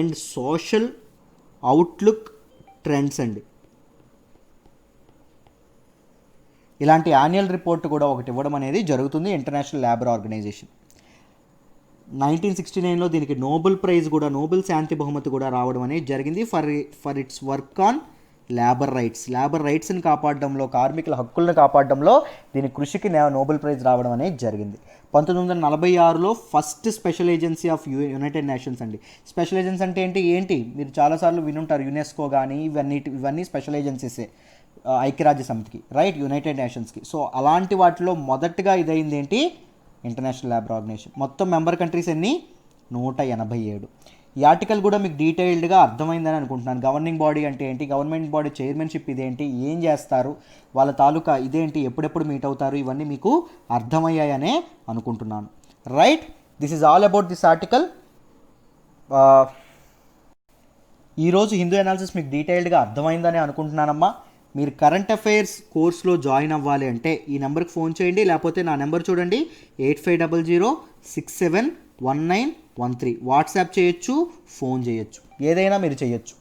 and social outlook trends అండి. ఇలాంటి యాన్యువల్ రిపోర్ట్ కూడా ఒకటి ఇవ్వడం అనేది జరుగుతుంది ఇంటర్నేషనల్ లేబర్ ఆర్గనైజేషన్. 1969లో దీనికి నోబెల్ ప్రైజ్ కూడా, నోబెల్ శాంతి బహుమతి కూడా రావడం అనేది జరిగింది for its work on labour రైట్స్ని కాపాడడంలో, కార్మికుల హక్కులను కాపాడడంలో దీని కృషికి నోబెల్ ప్రైజ్ రావడం అనేది జరిగింది. 1946లో first special agency of United Nations అండి. స్పెషల్ ఏజెన్సీ అంటే ఏంటి మీరు చాలాసార్లు వినుంటారు. యునెస్కో కానీ ఇవన్నీ స్పెషల్ ఏజెన్సీసే ఐక్యరాజ్య సమితికి, రైట్, యునైటెడ్ నేషన్స్కి. సో అలాంటి వాటిలో మొదటగా ఇదైంది ఏంటి, ఇంటర్నేషనల్ లేబర్ ఆర్గనైజేషన్. మొత్తం మెంబర్ కంట్రీస్ ఎన్ని, 187. ఈ ఆర్టికల్ కూడా మీకు డీటెయిల్డ్గా అర్థమైందని అనుకుంటున్నాను. గవర్నింగ్ బాడీ అంటే ఏంటి, గవర్నమెంట్ బాడీ చైర్మన్షిప్ ఇదేంటి, ఏం చేస్తారు, వాళ్ళ తాలూకా ఇదేంటి, ఎప్పుడెప్పుడు మీట్ అవుతారు, ఇవన్నీ మీకు అర్థమయ్యాయనే అనుకుంటున్నాను. Right, this is all about this article. ఈరోజు హిందూ అనాలిసిస్ మీకు డీటెయిల్డ్గా అర్థమైందని అనుకుంటున్నానమ్మా. మీరు కరెంట్ అఫైర్స్ కోర్స్లో జాయిన్ అవ్వాలి అంటే ఈ నెంబర్కి ఫోన్ చేయండి, లేకపోతే నా నెంబర్ చూడండి 8500671913. వాట్సాప్ చేయొచ్చు, ఫోన్ చేయొచ్చు, ఏదైనా మీరు చేయొచ్చు.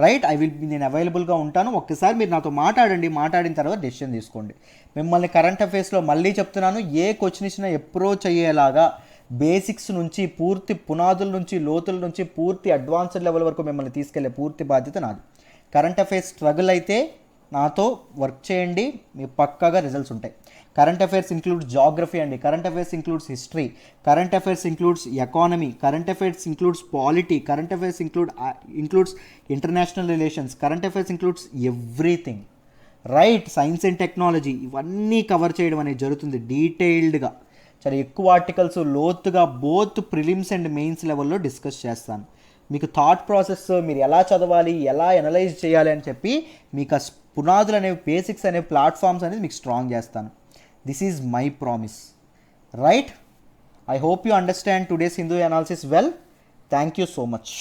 రైట్, నేను అవైలబుల్గా ఉంటాను. ఒక్కసారి మీరు నాతో మాట్లాడిన తర్వాత డెసిషన్ తీసుకోండి. మిమ్మల్ని కరెంట్ అఫైర్స్లో మళ్ళీ చెప్తున్నాను, ఏ క్వశ్చన్ ఇచ్చినా అప్రోచ్ అయ్యేలాగా బేసిక్స్ నుంచి పూర్తి పునాదుల నుంచి లోతుల నుంచి పూర్తి అడ్వాన్స్డ్ లెవెల్ వరకు మిమ్మల్ని తీసుకెళ్లే పూర్తి బాధ్యత నాది. కరెంట్ అఫైర్స్ స్ట్రగుల్ అయితే నాతో వర్క్ చేయండి, మీ పక్కాగా రిజల్ట్స్ ఉంటాయి. కరెంట్ అఫైర్స్ ఇంక్లూడ్స్ జాగ్రఫీ అండి, current affairs includes history, current affairs includes economy, current affairs includes polity, current affairs includes international relations, current affairs includes everything. Right, science and technology, ఇవన్నీ కవర్ చేయడం అనేది జరుగుతుంది డీటెయిల్డ్గా. చాలా ఎక్కువ ఆర్టికల్స్ లోతుగా బోత్ ప్రిలిమ్స్ అండ్ మెయిన్స్ లెవెల్లో డిస్కస్ చేస్తాను. మీకు థాట్ ప్రాసెస్, మీరు ఎలా చదవాలి, ఎలా ఎనలైజ్ చేయాలి అని చెప్పి మీకు ఆ పునాదులు అనేవి, బేసిక్స్ అనేవి, ప్లాట్ఫామ్స్ అనేది మీకు స్ట్రాంగ్ చేస్తాను. This is my promise. Right, I hope you understand today's Hindu analysis well. Thank you so much.